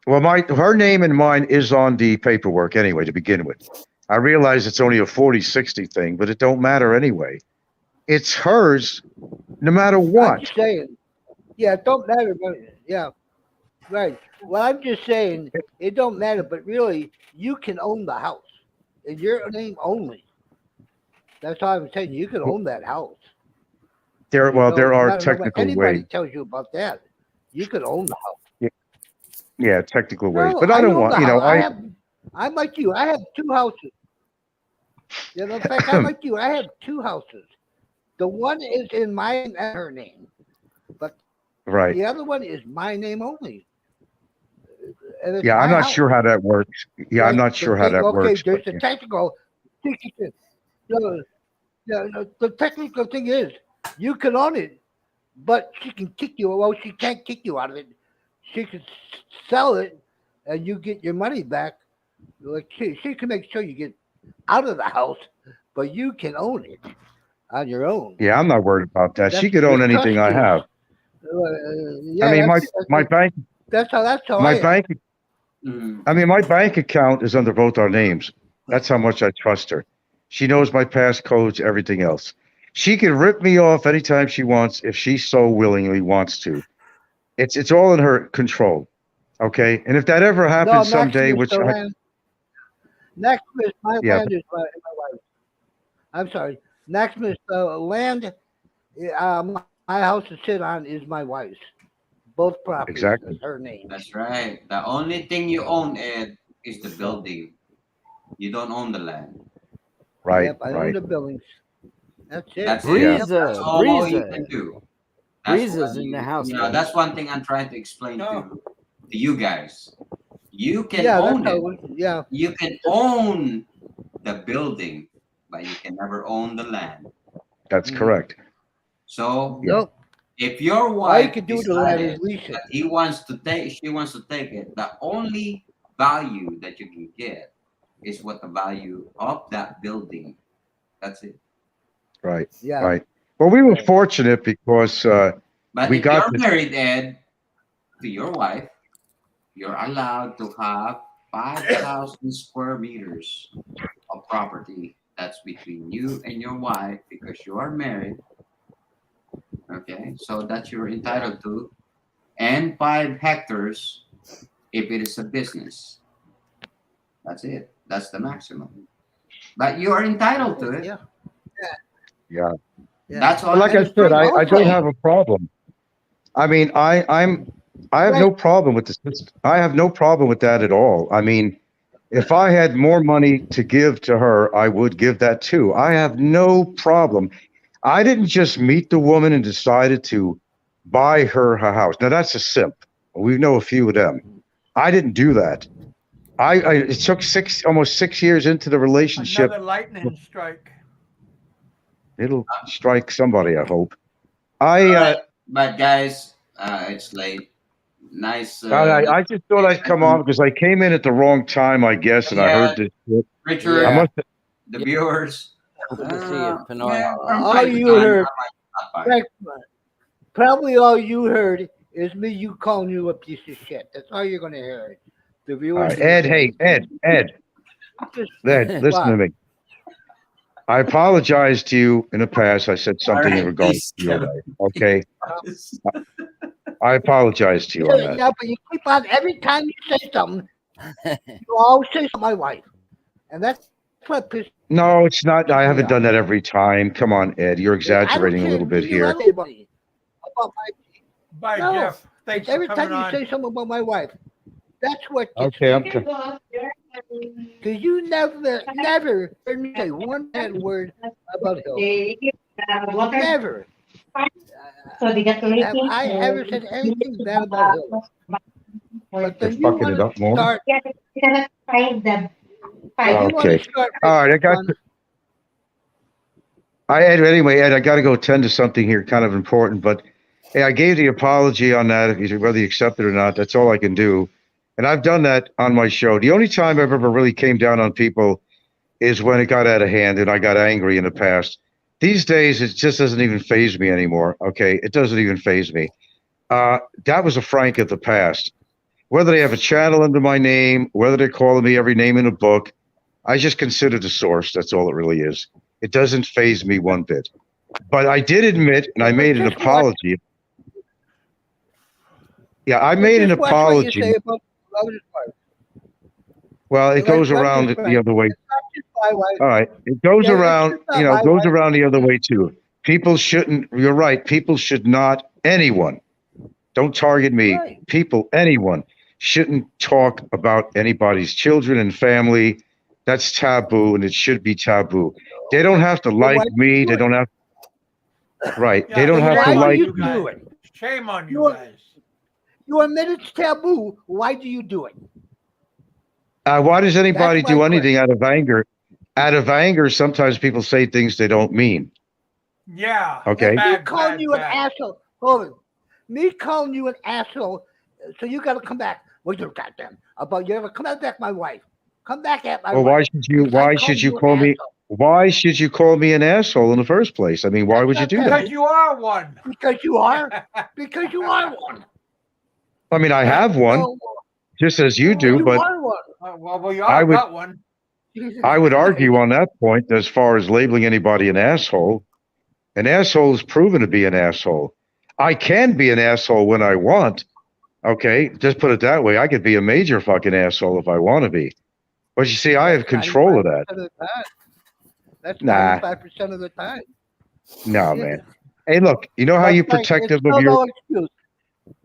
F: Well, her name and mine is on the paperwork anyway to begin with. I realize it's only a 40-60 thing, but it don't matter anyway. It's hers, no matter
G: I'm
F: what.
G: just saying. Yeah, it don't matter. But, yeah, right. Well, I'm just saying it don't matter, but really, you can own the house in your name only. That's all I'm saying. You can own that house.
F: There, well, there are
G: No
F: technical
G: anybody
F: ways.
G: tells you about that. You can own the house.
F: Yeah, technical ways.
G: No,
F: But I don't
G: own
F: want,
G: the
F: you know,
G: house. I'm like you. I have two houses. You know, in fact, I'm like you. I have two houses. The one is in my and her name, but
F: right.
G: the other one is my name only. And it's
F: Yeah, I'm
G: my
F: not
G: house.
F: sure how that works. Yeah, I'm
G: Right?
F: not sure how that
G: Okay,
F: works.
G: there's
F: but
G: a technical. The technical thing is you can own it, but she can kick you. Well, she can't kick you out of it. she could sell it, and you get your money back. Like she can make sure you get out of the house, but you can own it on your own.
F: Yeah, I'm not worried about that.
G: That's
F: She could
G: the
F: own anything I
G: trustees.
F: have. I
G: Yeah,
F: mean,
G: that's that's how
F: my
G: I am.
F: bank.
C: Mm.
F: I mean, my bank account is under both our names. That's how much I trust her. She knows my passcodes, everything else. She can rip me off anytime she wants if she so willingly wants to. It's all in her control. Okay, and if that ever
G: No,
F: happens someday,
G: Maximus,
F: which
G: the
F: I
G: land. Maximus, my
F: yeah,
G: land is my wife. I'm sorry, Maximus, the land my house to sit on is my wife's. Both properties is
F: exactly.
G: her name.
C: That's right. The only thing you own, Ed, is the
G: So,
C: building. You don't own the land.
F: Right,
G: yep, I own
F: right.
G: the buildings. That's it.
C: That's it.
F: Yeah,
G: Yep.
C: That's
B: Breeza,
C: all you
B: Breeza,
C: can do. That's what
B: Breeza's in the house,
C: you know.
B: baby.
C: That's one thing I'm trying to explain to you guys. You can
G: Yeah, that's
C: own
G: how.
C: it.
G: Yeah,
C: You can own the building, but you can never own the land.
F: that's
G: mhm.
F: correct.
C: So
F: Yeah,
G: Nope.
C: if your
G: All you
C: wife
G: can do with the land is
C: decided
G: lease it.
C: that she wants to take it, the only value that you can get is what the value of that building. That's it.
F: right,
G: Yeah.
F: right. Well, we were
G: Right.
F: fortunate because
C: But
F: we
C: if
F: got
C: you're
F: this.
C: married, Ed, to your wife, you're allowed to have 5,000 square meters of property. That's between you and your wife because you are married. Okay, so that you're
G: Yeah.
C: entitled to, and 5 hectares if it is a business. That's it. That's the maximum. But you are entitled to it.
G: Yeah.
F: Yeah.
G: Yeah.
C: That's
F: But
C: all
F: like
C: I'm
F: I
G: And
F: said,
C: saying.
F: I don't
G: also,
F: have a problem. I mean, I have
G: right.
F: no problem with the system. I have no problem with that at all. I mean, if I had more money to give to her, I would give that too. I have no problem. I didn't just meet the woman and decided to buy her house. Now that's a simp. We know a few of them. I didn't do that. I it took almost 6 years into the relationship.
A: Another lightning strike.
F: It'll strike somebody, I hope.
C: All
F: I uh,
C: right, but guys, it's late. Nice.
F: I just thought I'd come on because I came in at the wrong time, I guess, and I
C: Yeah,
F: heard this shit. I
C: Richard,
B: Yeah,
F: must have,
C: the
B: yeah.
C: viewers.
B: Good to see you, Pinoy.
C: Yeah, from
G: All
C: time to
G: you
C: time,
G: heard,
C: I might stop by.
G: right, probably all you heard is me you calling you a piece of shit. That's all you're gonna hear. The
F: all
G: viewers
F: right.
G: and the
F: Ed, hey,
G: fans.
F: Ed,
G: Just
F: listen to
G: what?
F: me. I apologize to you in the past. I said
C: All
F: something in
C: right,
F: regards
C: please,
F: to your
C: Kevin.
F: wife. Okay. I apologize to you on that.
G: Yeah, but you keep on every time you say something, you always say something my wife, and that's what pisses
F: No, it's not. I
G: me
F: haven't done
G: off.
F: that every time. Come on, Ed. You're
G: I don't
F: exaggerating a
G: care
F: little
G: who
F: bit
G: you are,
F: here.
G: anybody about my.
A: Bye,
G: No,
A: Jeff.
G: it's
A: Thanks for
G: every
A: coming
G: time you
A: on.
G: say something about my wife. That's what gets
F: Okay,
G: me. Because you never heard me say one bad word about Hilton. Never.
H: So they got to
G: Have I ever said anything bad about Hilton? But
F: They're
G: then you
F: fucking
G: want
F: it
G: to
F: up more.
G: start.
H: Yeah, you cannot find the
G: Then you
H: five.
G: want to
F: Okay.
G: start
F: All right.
G: making fun.
F: Anyway, Ed, I got to go tend to something here, kind of important. But hey, I gave the apology on that. Whether you accept it or not, that's all I can do. And I've done that on my show. The only time I've ever really came down on people is when it got out of hand and I got angry in the past. These days, it just doesn't even phase me anymore. Okay, it doesn't even phase me. That was a Frank of the past. Whether they have a channel under my name, whether they're calling me every name in a book, I just consider the source. That's all it really is. It doesn't phase me one bit. But I did admit, and I
G: But
F: made an
G: just watch.
F: apology. Yeah, I
G: But
F: made an
G: just watch what you say
F: apology.
G: about Lover's wife.
F: Well, it
G: And like
F: goes around
G: Lover's
F: the
G: wife,
F: other way.
G: it's not just my wife.
F: All right, it goes
G: Yeah, it's
F: around.
G: just not my
F: Goes
G: wife.
F: around the other way too. People shouldn't. You're right. People should not. Anyone. Don't target me.
G: Right.
F: People. Anyone shouldn't talk about anybody's children and family. That's taboo, and it should be taboo. They don't have to
G: Then
F: like
G: why do
F: me.
G: you do
F: They
G: it?
F: don't have. Right. They
A: Yeah,
F: don't
G: Then
F: have to
G: why
A: shame
G: do
A: on
F: like
G: you
A: you
F: me.
G: do
A: guys.
G: it?
A: Shame on you
G: You
A: guys.
G: you admit it's taboo. Why do you do it?
F: Why does
G: That's
F: anybody
G: my
F: do
G: question.
F: anything out of anger? Out of anger, sometimes people say things they don't mean.
A: Yeah,
F: Okay.
G: And me
A: bad,
G: calling
A: bad,
G: you an
A: bad.
G: asshole. Hold on. Me calling you an asshole So you got to come back. Well, you're goddamn about you ever come back, my wife. Come back at my
F: Well,
G: wife. Because I
F: why
G: called
F: should you
G: you an
F: call me,
G: asshole.
F: why should you call me an asshole in the first place? I mean, why
G: That's
F: would you
G: not
F: do
G: that.
F: that?
A: Because you are one.
G: Because you are. Because you are one.
F: I mean, I have one,
G: No,
F: just as you
A: Oh,
F: do,
G: you
F: but
G: are one.
A: well, we
F: I
A: all
F: would,
A: got one.
G: Jesus
F: I would argue
G: Christ.
F: on that point as far as labeling anybody an asshole. An asshole is proven to be an asshole. I can be an asshole when I want. Okay, just put it that way. I could be a major fucking asshole if I want to be. But you see, I have
G: That's
F: control of
G: 95%
F: that.
G: of the time. That's
F: Nah,
G: 95% of the time.
F: no,
G: Yeah.
F: man. Hey, look, you know how
G: But
F: you're
G: Frank, it's
F: protective of
G: still
F: your
G: no excuse.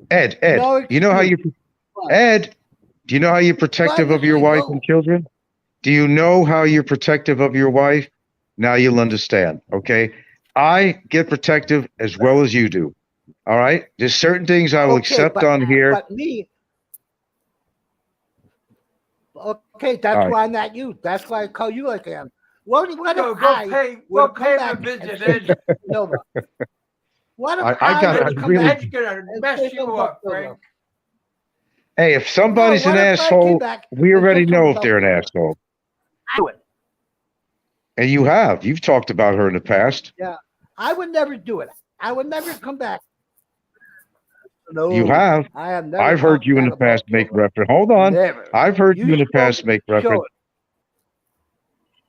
F: Ed,
G: No
F: you know how
G: excuse.
F: you
G: What?
F: Ed, do you know how you're
G: Well, I
F: protective
G: just
F: of your
G: say
F: wife and
G: go.
F: children? Do you know how you're protective of your wife? Now you'll understand, okay? I get protective as well as you do. All right? There's certain things I will
G: Okay,
F: accept on here.
G: but me. Okay,
F: All
G: that's
F: right.
G: why I'm not you. That's why I call you like I am. What if
A: Go
G: I
A: pay.
G: would
A: Go
G: have come
A: pay him a
G: back and
A: visit,
G: said
A: Ed.
G: Nova? What if
F: I
G: I
F: got
G: would
F: I
G: have come
F: really
G: back
A: Ed's gonna
G: and
A: mess
G: said
A: you
G: something about
A: up,
G: Nova?
A: Frank.
F: Hey, if
G: No,
F: somebody's an
G: what if I came
F: asshole,
G: back
F: we
G: and
F: already
G: said something
F: know if
G: about
F: they're an
G: Nova?
F: asshole.
G: I would.
F: And you have. You've talked about her in the past.
G: Yeah, I would never do it. I would never come back.
F: You
G: No,
F: have.
G: I have never
F: I've heard
G: talked
F: you in
G: bad
F: the past
G: about
F: make
G: Nova.
F: reference. Hold on.
G: Never.
F: I've heard you
G: You
F: in the
G: show
F: past
G: me.
F: make
G: Show
F: reference.
G: it.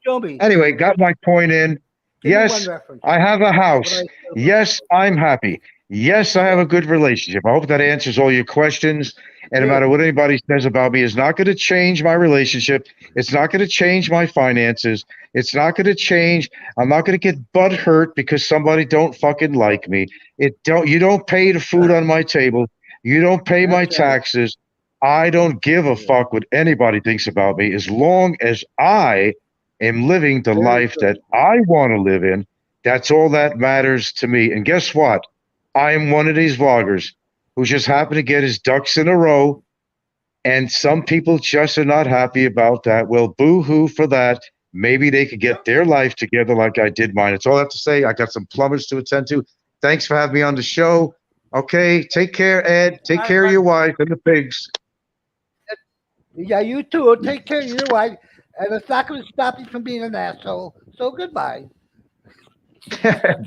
G: Show me.
F: Anyway, got my point in.
G: Give me one
F: Yes,
G: reference.
F: I have a
G: What I
F: house.
G: said about
F: Yes, I'm happy. Yes, I have a good relationship. I hope that answers all your questions. And no
G: Good.
F: matter what anybody says about me, it's not going to change my relationship. It's not going to change my finances. It's not going to change. I'm not going to get butt hurt because somebody don't fucking like me. You don't pay the food on my table. You don't pay my
G: That's right.
F: taxes. I don't give a
G: Yeah.
F: fuck what anybody thinks about me as long as I am living the
G: Very
F: life
G: good.
F: that I want to live in. That's all that matters to me. And guess what? I am one of these vloggers who just happened to get his ducks in a row. And some people just are not happy about that. Well, boo hoo for that. Maybe they could get their life together like I did mine. It's all I have to say. I got some plumbers to attend to. Thanks for having me on the show. Okay. Take care, Ed. Take
A: All right,
F: care of
A: bud.
F: your wife and the pigs.
G: Yeah, you too. Take care of your wife, and it's not going to stop you from being an asshole. So goodbye.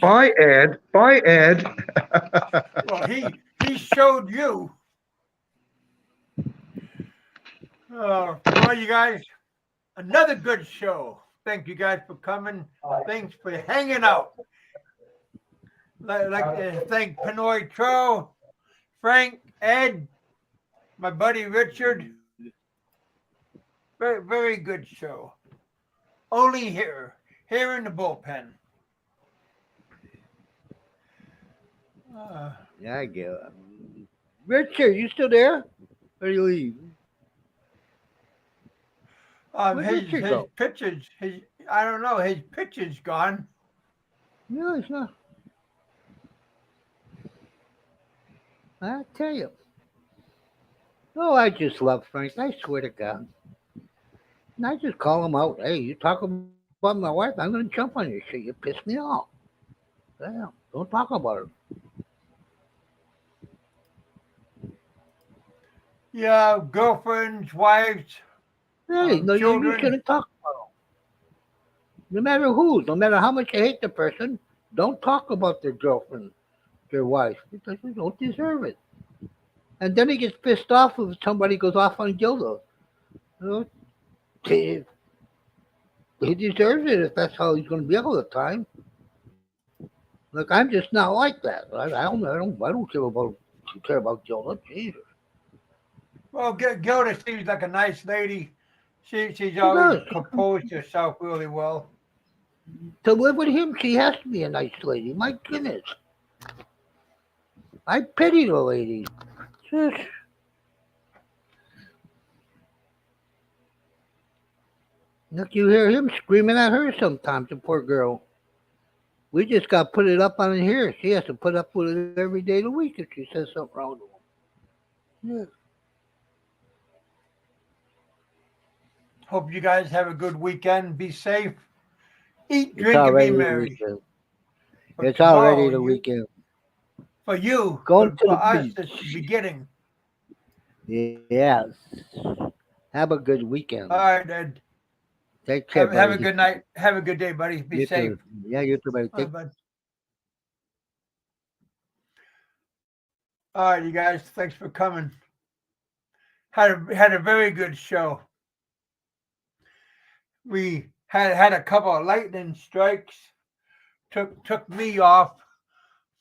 F: Bye, Ed. Bye, Ed.
A: Well, he showed you. Well, you guys, another good show. Thank you guys for coming. Thanks for hanging out. I'd like to thank Pinoy Tro, Frank, Ed, my buddy Richard. Very, very good show. Only here in the bullpen.
G: Yeah, I get it. Richard, you still there? Or you leave? Where'd
A: His
G: Richard go?
A: pitches, I don't know, his pitch is gone.
G: No, it's not. I tell you. Oh, I just love Frank. I swear to God. And I just call him out. Hey, you talk about my wife, I'm going to jump on your shit. You piss me off. Damn, don't talk about her.
A: Yeah, girlfriends, wives,
G: Hey, no, you
A: children.
G: shouldn't talk about them. No matter who, no matter how much you hate the person, don't talk about their girlfriend, their wife, because you don't deserve it. And then he gets pissed off if somebody goes off on Gilda. You know, he deserves it if that's how he's going to be all the time. Like I'm just not like that. I don't care about Gilda. Jesus,
A: Well, Gilda seems like a nice lady. She's
G: she
A: always
G: does.
A: composed herself really well.
G: To live with him, she has to be a nice lady. My goodness, I pity the lady. Just, look, you hear him screaming at her sometimes. The poor girl. We just got to put it up on here. She has to put up with it every day of the week if she says something wrong to him. Yeah.
A: Hope you guys have a good weekend. Be safe. Eat,
G: It's
A: drink, and be
G: already the
A: merry.
G: weekend.
A: For
G: It's already
A: tomorrow,
G: the weekend.
A: for you,
G: Going to
A: for
G: the
A: us,
G: beach.
A: it's the beginning.
G: Yes. Have a good weekend.
A: All right, Ed.
G: Take care,
A: Have a
G: buddy.
A: good night. Have a good day, buddy. Be
G: You
A: safe.
G: too. Yeah, you too, buddy.
A: All right,
G: Take
A: bud. All right, you guys. Thanks for coming. Had a very good show. We had a couple of lightning strikes. Took me off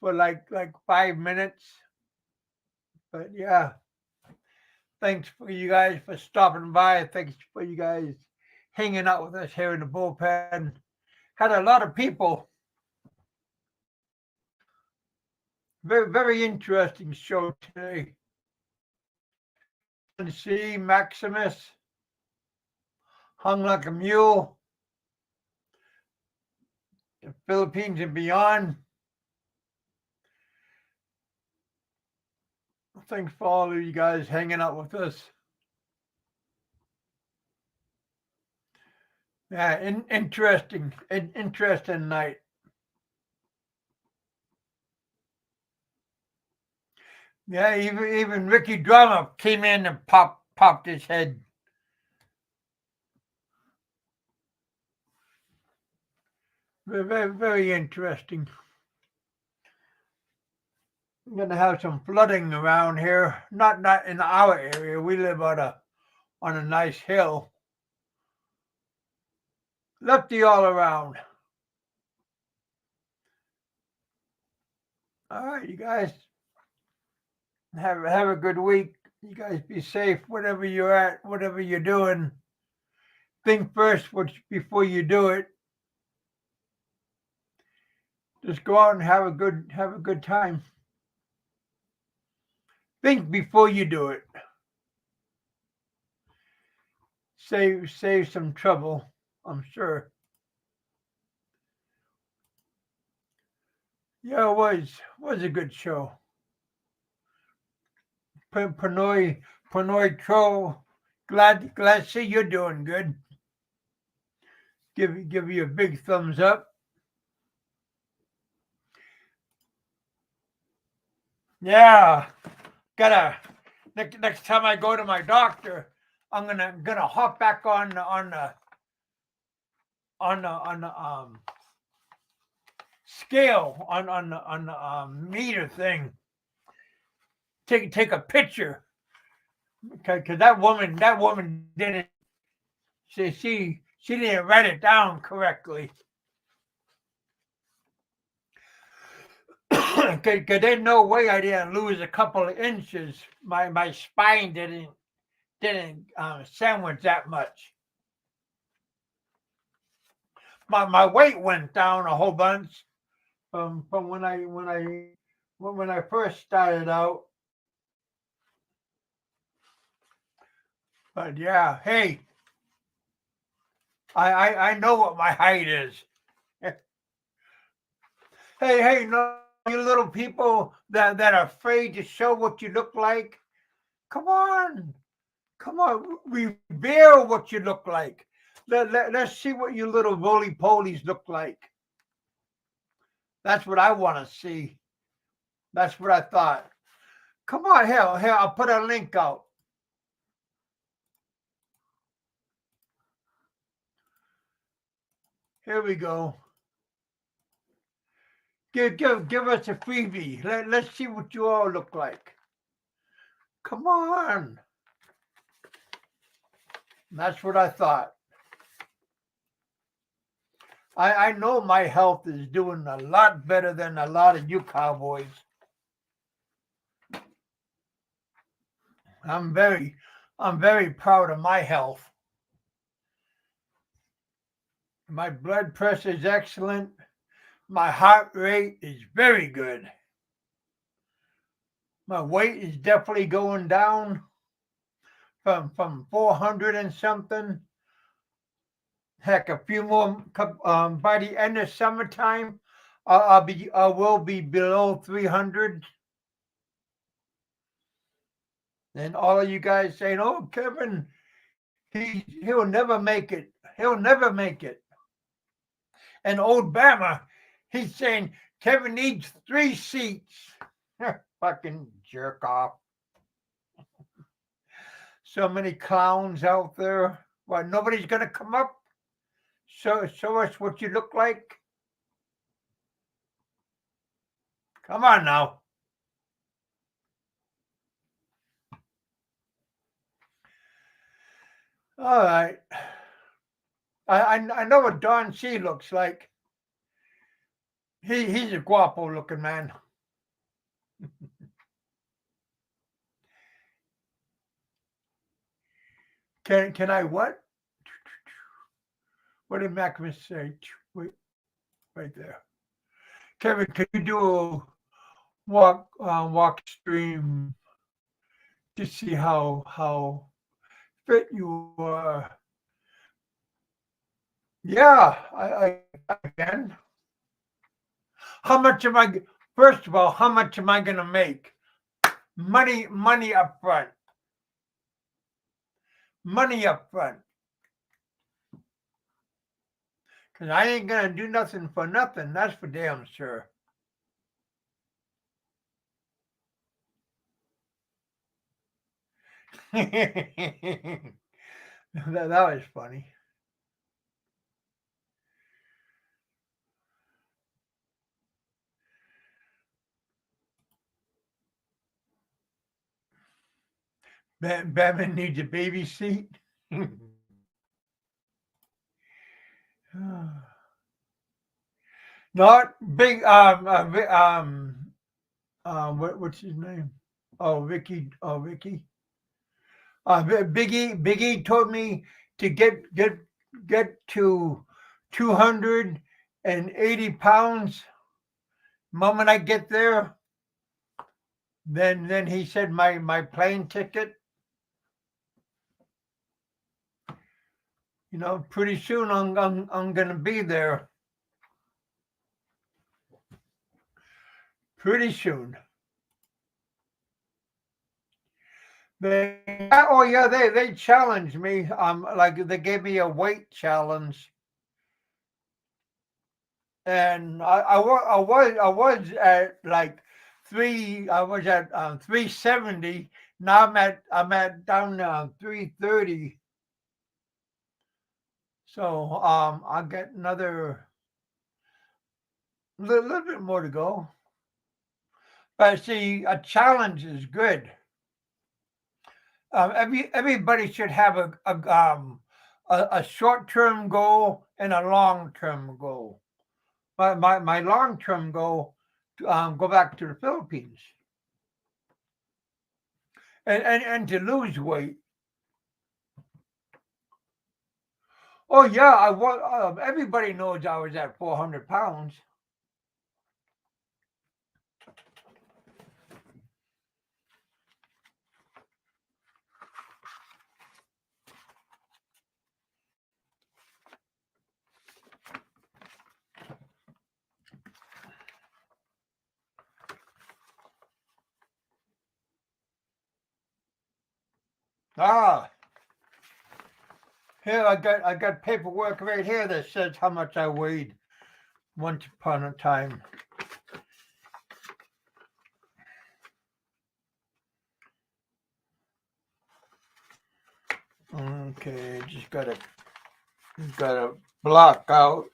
A: for like 5 minutes. But yeah, thanks for you guys for stopping by. Thanks for you guys hanging out with us here in the bullpen. Had a lot of people. Very interesting show today. See Maximus hung like a mule. The Philippines and beyond. Thanks for all of you guys hanging out with us. Yeah, interesting night. Yeah, even Ricky Drama came in and popped his head. Very interesting. We're gonna have some flooding around here. Not in our area. We live on a nice hill. Lefty all around. All right, you guys. Have a good week. You guys be safe, whatever you're at, whatever you're doing. Think first before you do it. Just go out and have a good time. Think before you do it. Save some trouble, I'm sure. Yeah, it was a good show. Pinoy Troll, glad to see you're doing good. Give you a big thumbs up. Yeah, next time I go to my doctor, I'm gonna hop back on the scale on the meter thing. Take a picture, because that woman didn't. She didn't write it down correctly. Because there's no way I didn't lose a couple of inches. My spine didn't sandwich that much. My weight went down a whole bunch from when I first started out. But yeah, hey, I know what my height is. Hey, no, you little people that are afraid to show what you look like. Come on, reveal what you look like. Let's see what you little roly-polies look like. That's what I want to see. That's what I thought. Come on, here, I'll put a link out. Here we go. Give us a freebie. Let's see what you all look like. Come on. That's what I thought. I know my health is doing a lot better than a lot of you cowboys. I'm very proud of my health. My blood pressure is excellent. My heart rate is very good. My weight is definitely going down from 400 and something. Heck, a few more by the end of summertime, I will be below 300. And all of you guys saying, "Oh, Kevin, he'll never make it. He'll never make it." And old Bama, he's saying Kevin needs 3 seats. Fucking jerk off. So many clowns out there. What, nobody's gonna come up? Show us what you look like. Come on now. All right. I know what Don C looks like. He's a guapo looking man. Can I what? What did Maximus say? Wait, right there. Kevin, can you do a walk stream to see how fit you are? Yeah, I can. How much am I? First of all, how much am I going to make? Money up front. Money up front. Because I ain't going to do nothing for nothing. That's for damn sure. that was funny. Batman needs a baby seat. Not big. What's his name? Oh, Vicky. Oh, Vicky. Biggie told me to get to 280 pounds. Moment I get there, then he said my plane ticket. You know, pretty soon I'm gonna be there. Pretty soon. They challenged me. Like they gave me a weight challenge, and I was at like three. I was at 370. Now I'm at down 330. So I'll get another little bit more to go. But see, a challenge is good. Everybody should have a short-term goal and a long-term goal. My long-term goal to go back to the Philippines and to lose weight. Oh yeah, I was. Everybody knows I was at 400 pounds. Here I got paperwork right here that says how much I weighed once upon a time. Okay, just gotta block out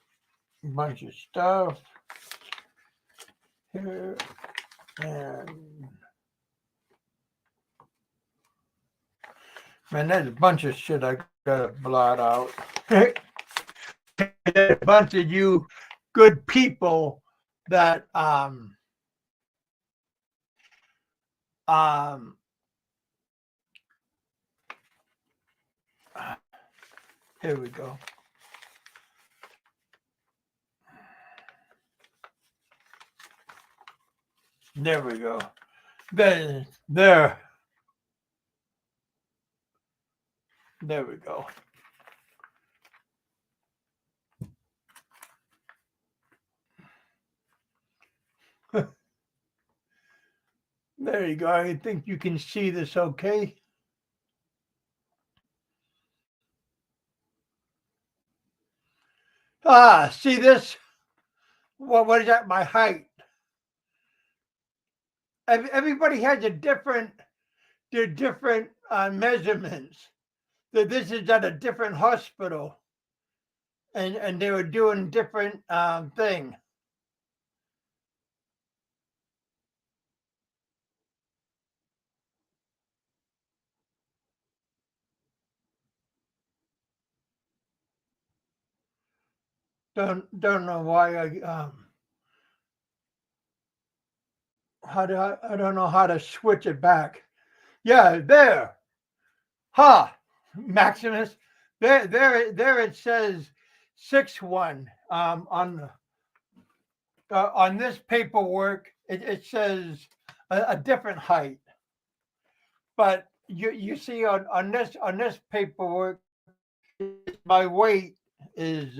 A: a bunch of stuff here and man, there's a bunch of shit I gotta blot out. A bunch of you good people that here we go. There we go. There we go. There you go. I think you can see this okay. See this? What is that? My height. Everybody has a different measurements. That this is at a different hospital, and they were doing different thing. Don't know why I don't know how to switch it back. Yeah, there. Ha, Maximus. There it says 6-1. On this paperwork, it says a different height, but you see on this paperwork, my weight is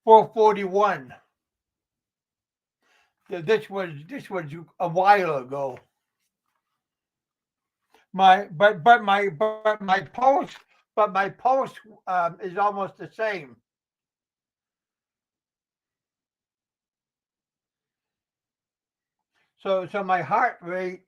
A: 441. This was a while ago. My pulse is almost the same. So my heart rate.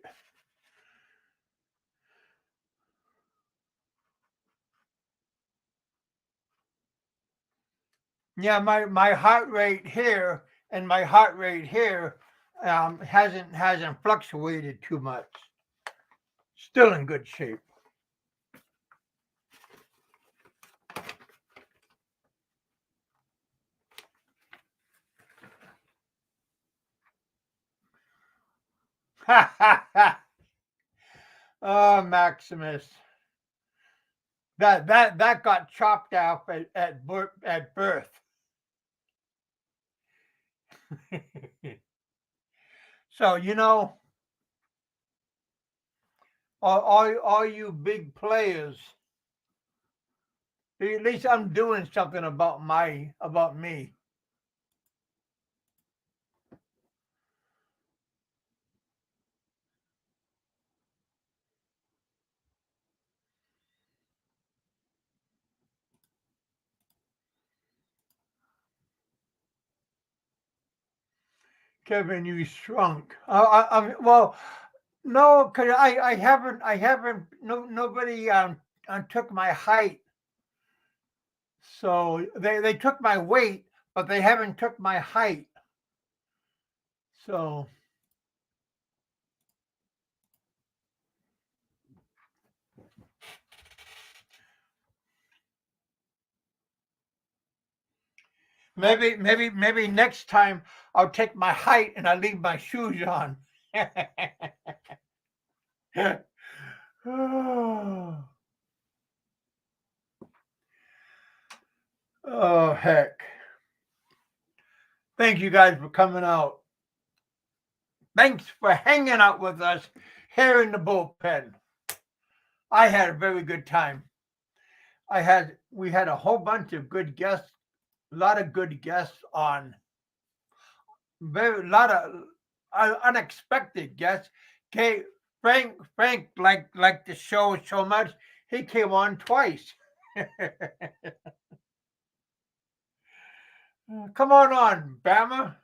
A: Yeah, my heart rate here and my heart rate here hasn't fluctuated too much. Still in good shape. Oh, Maximus. That got chopped off at birth. So all you big players. At least I'm doing something about me. Kevin, you shrunk. Well, no, because I haven't. No, nobody took my height. So they took my weight, but they haven't took my height. So maybe next time I'll take my height and I'll leave my shoes on. Oh, heck. Thank you guys for coming out. Thanks for hanging out with us here in the bullpen. I had a very good time. We had a whole bunch of good guests, a lot of good guests on. Very lot of unexpected guests. Okay, Frank liked the show so much he came on twice. Come on, Bama.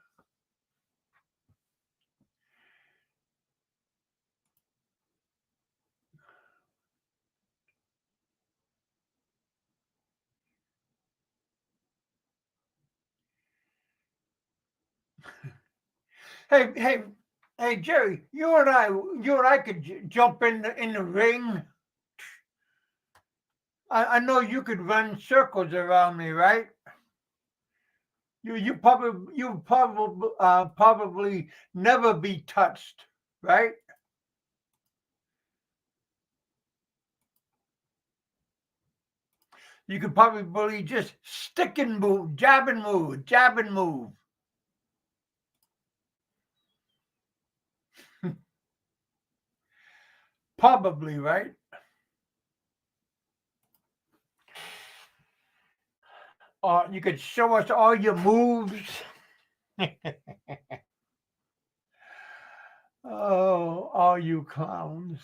A: Hey, Jerry. You and I could jump in the ring. I know you could run circles around me, right? You probably never be touched, right? You could probably just stick and move, jab and move, jab and move. Probably, right? You could show us all your moves. Oh, all you clowns.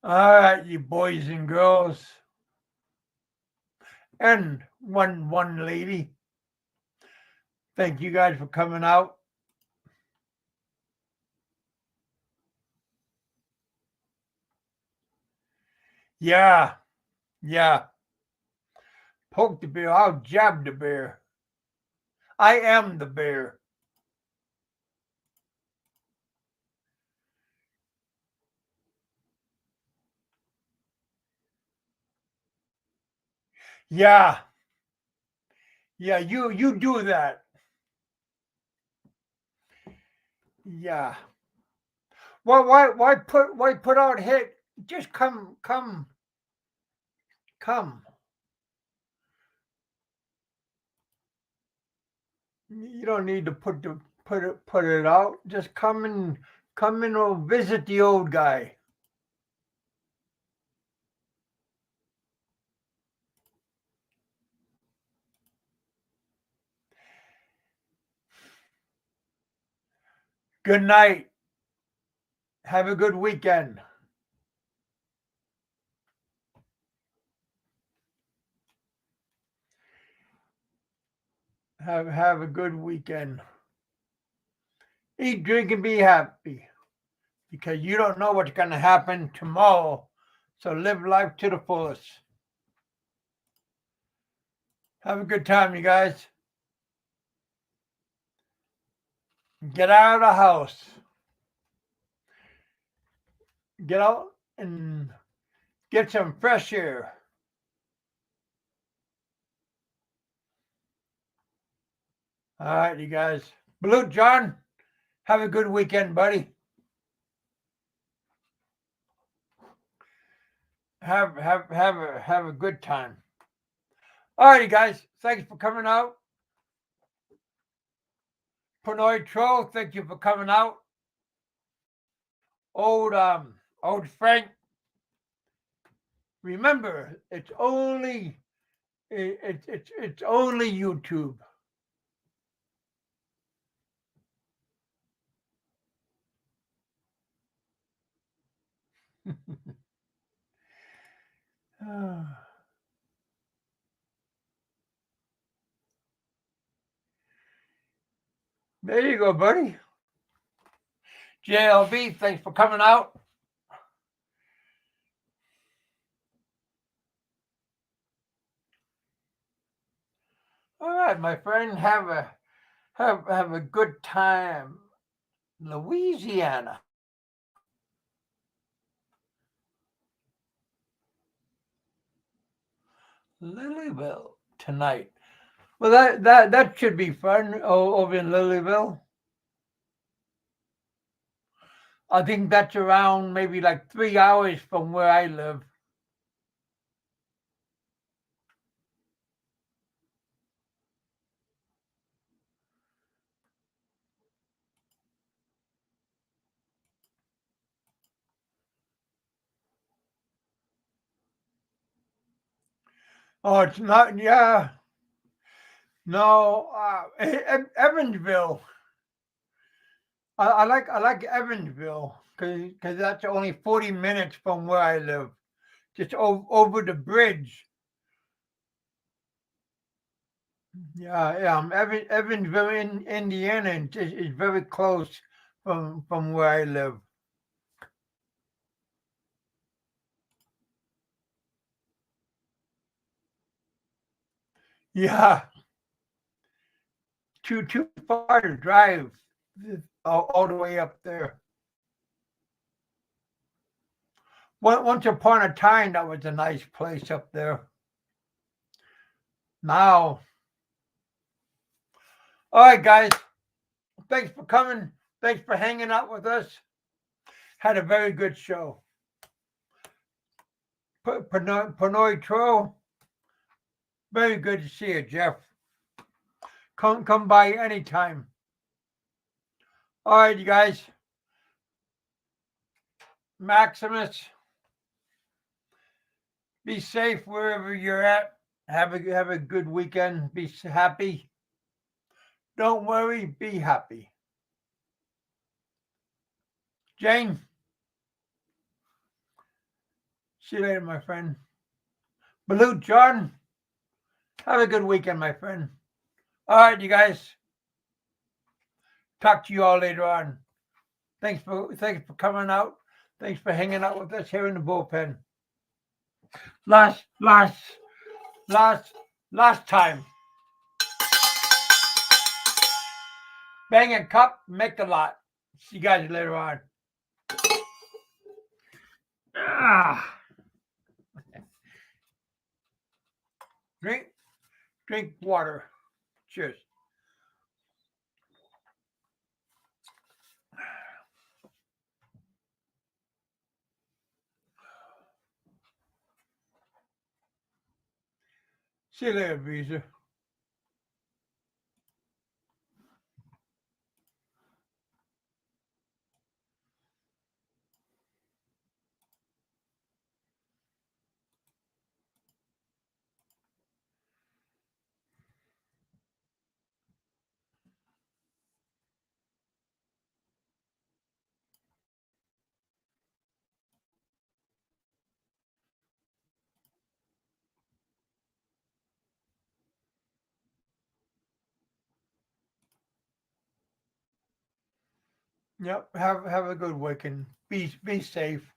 A: All right, you boys and girls. And one lady. Thank you guys for coming out. Yeah. Yeah. Poke the bear. I'll jab the bear. I am the bear. Yeah. Yeah, you do that. Yeah. Well, why put out hit? Just come. You don't need to put it out. Just come and visit the old guy. Good night. Have a good weekend. Have a good weekend. Eat, drink, and be happy. Because you don't know what's gonna happen tomorrow. So live life to the fullest. Have a good time, you guys. Get out of the house. Get out and get some fresh air. All right, you guys. Blue John, have a good weekend, buddy. Have a good time. All right, you guys. Thanks for coming out. Pinoy Troll, thank you for coming out. Old Frank. Remember, it's only it's only YouTube. There you go, buddy. JLB, thanks for coming out. All right, my friend, have a good time. Louisiana. Lilyville tonight. Well, that should be fun over in Lilyville. I think that's around maybe like 3 hours from where I live. Oh, it's not. Yeah, no. Evansville. I like Evansville because that's only 40 minutes from where I live, just over the bridge. Yeah. Evansville, Indiana, is very close from where I live. Yeah, too far to drive all the way up there. Once upon a time, that was a nice place up there. Now, all right, guys. Thanks for coming. Thanks for hanging out with us. Had a very good show. Pinoy Troll. Very good to see you, Jeff. Come by anytime. All right, you guys. Maximus, be safe wherever you're at. Have a good weekend. Be happy. Don't worry. Be happy. Jane, see you later, my friend. Blue John, have a good weekend, my friend. All right, you guys. Talk to you all later on. Thanks for coming out. Thanks for hanging out with us here in the bullpen. last time. Bang a cup, make a lot. See you guys later on. Ah. Drink water. Cheers. See you later, Visa. Yep. Have a good weekend. Be safe.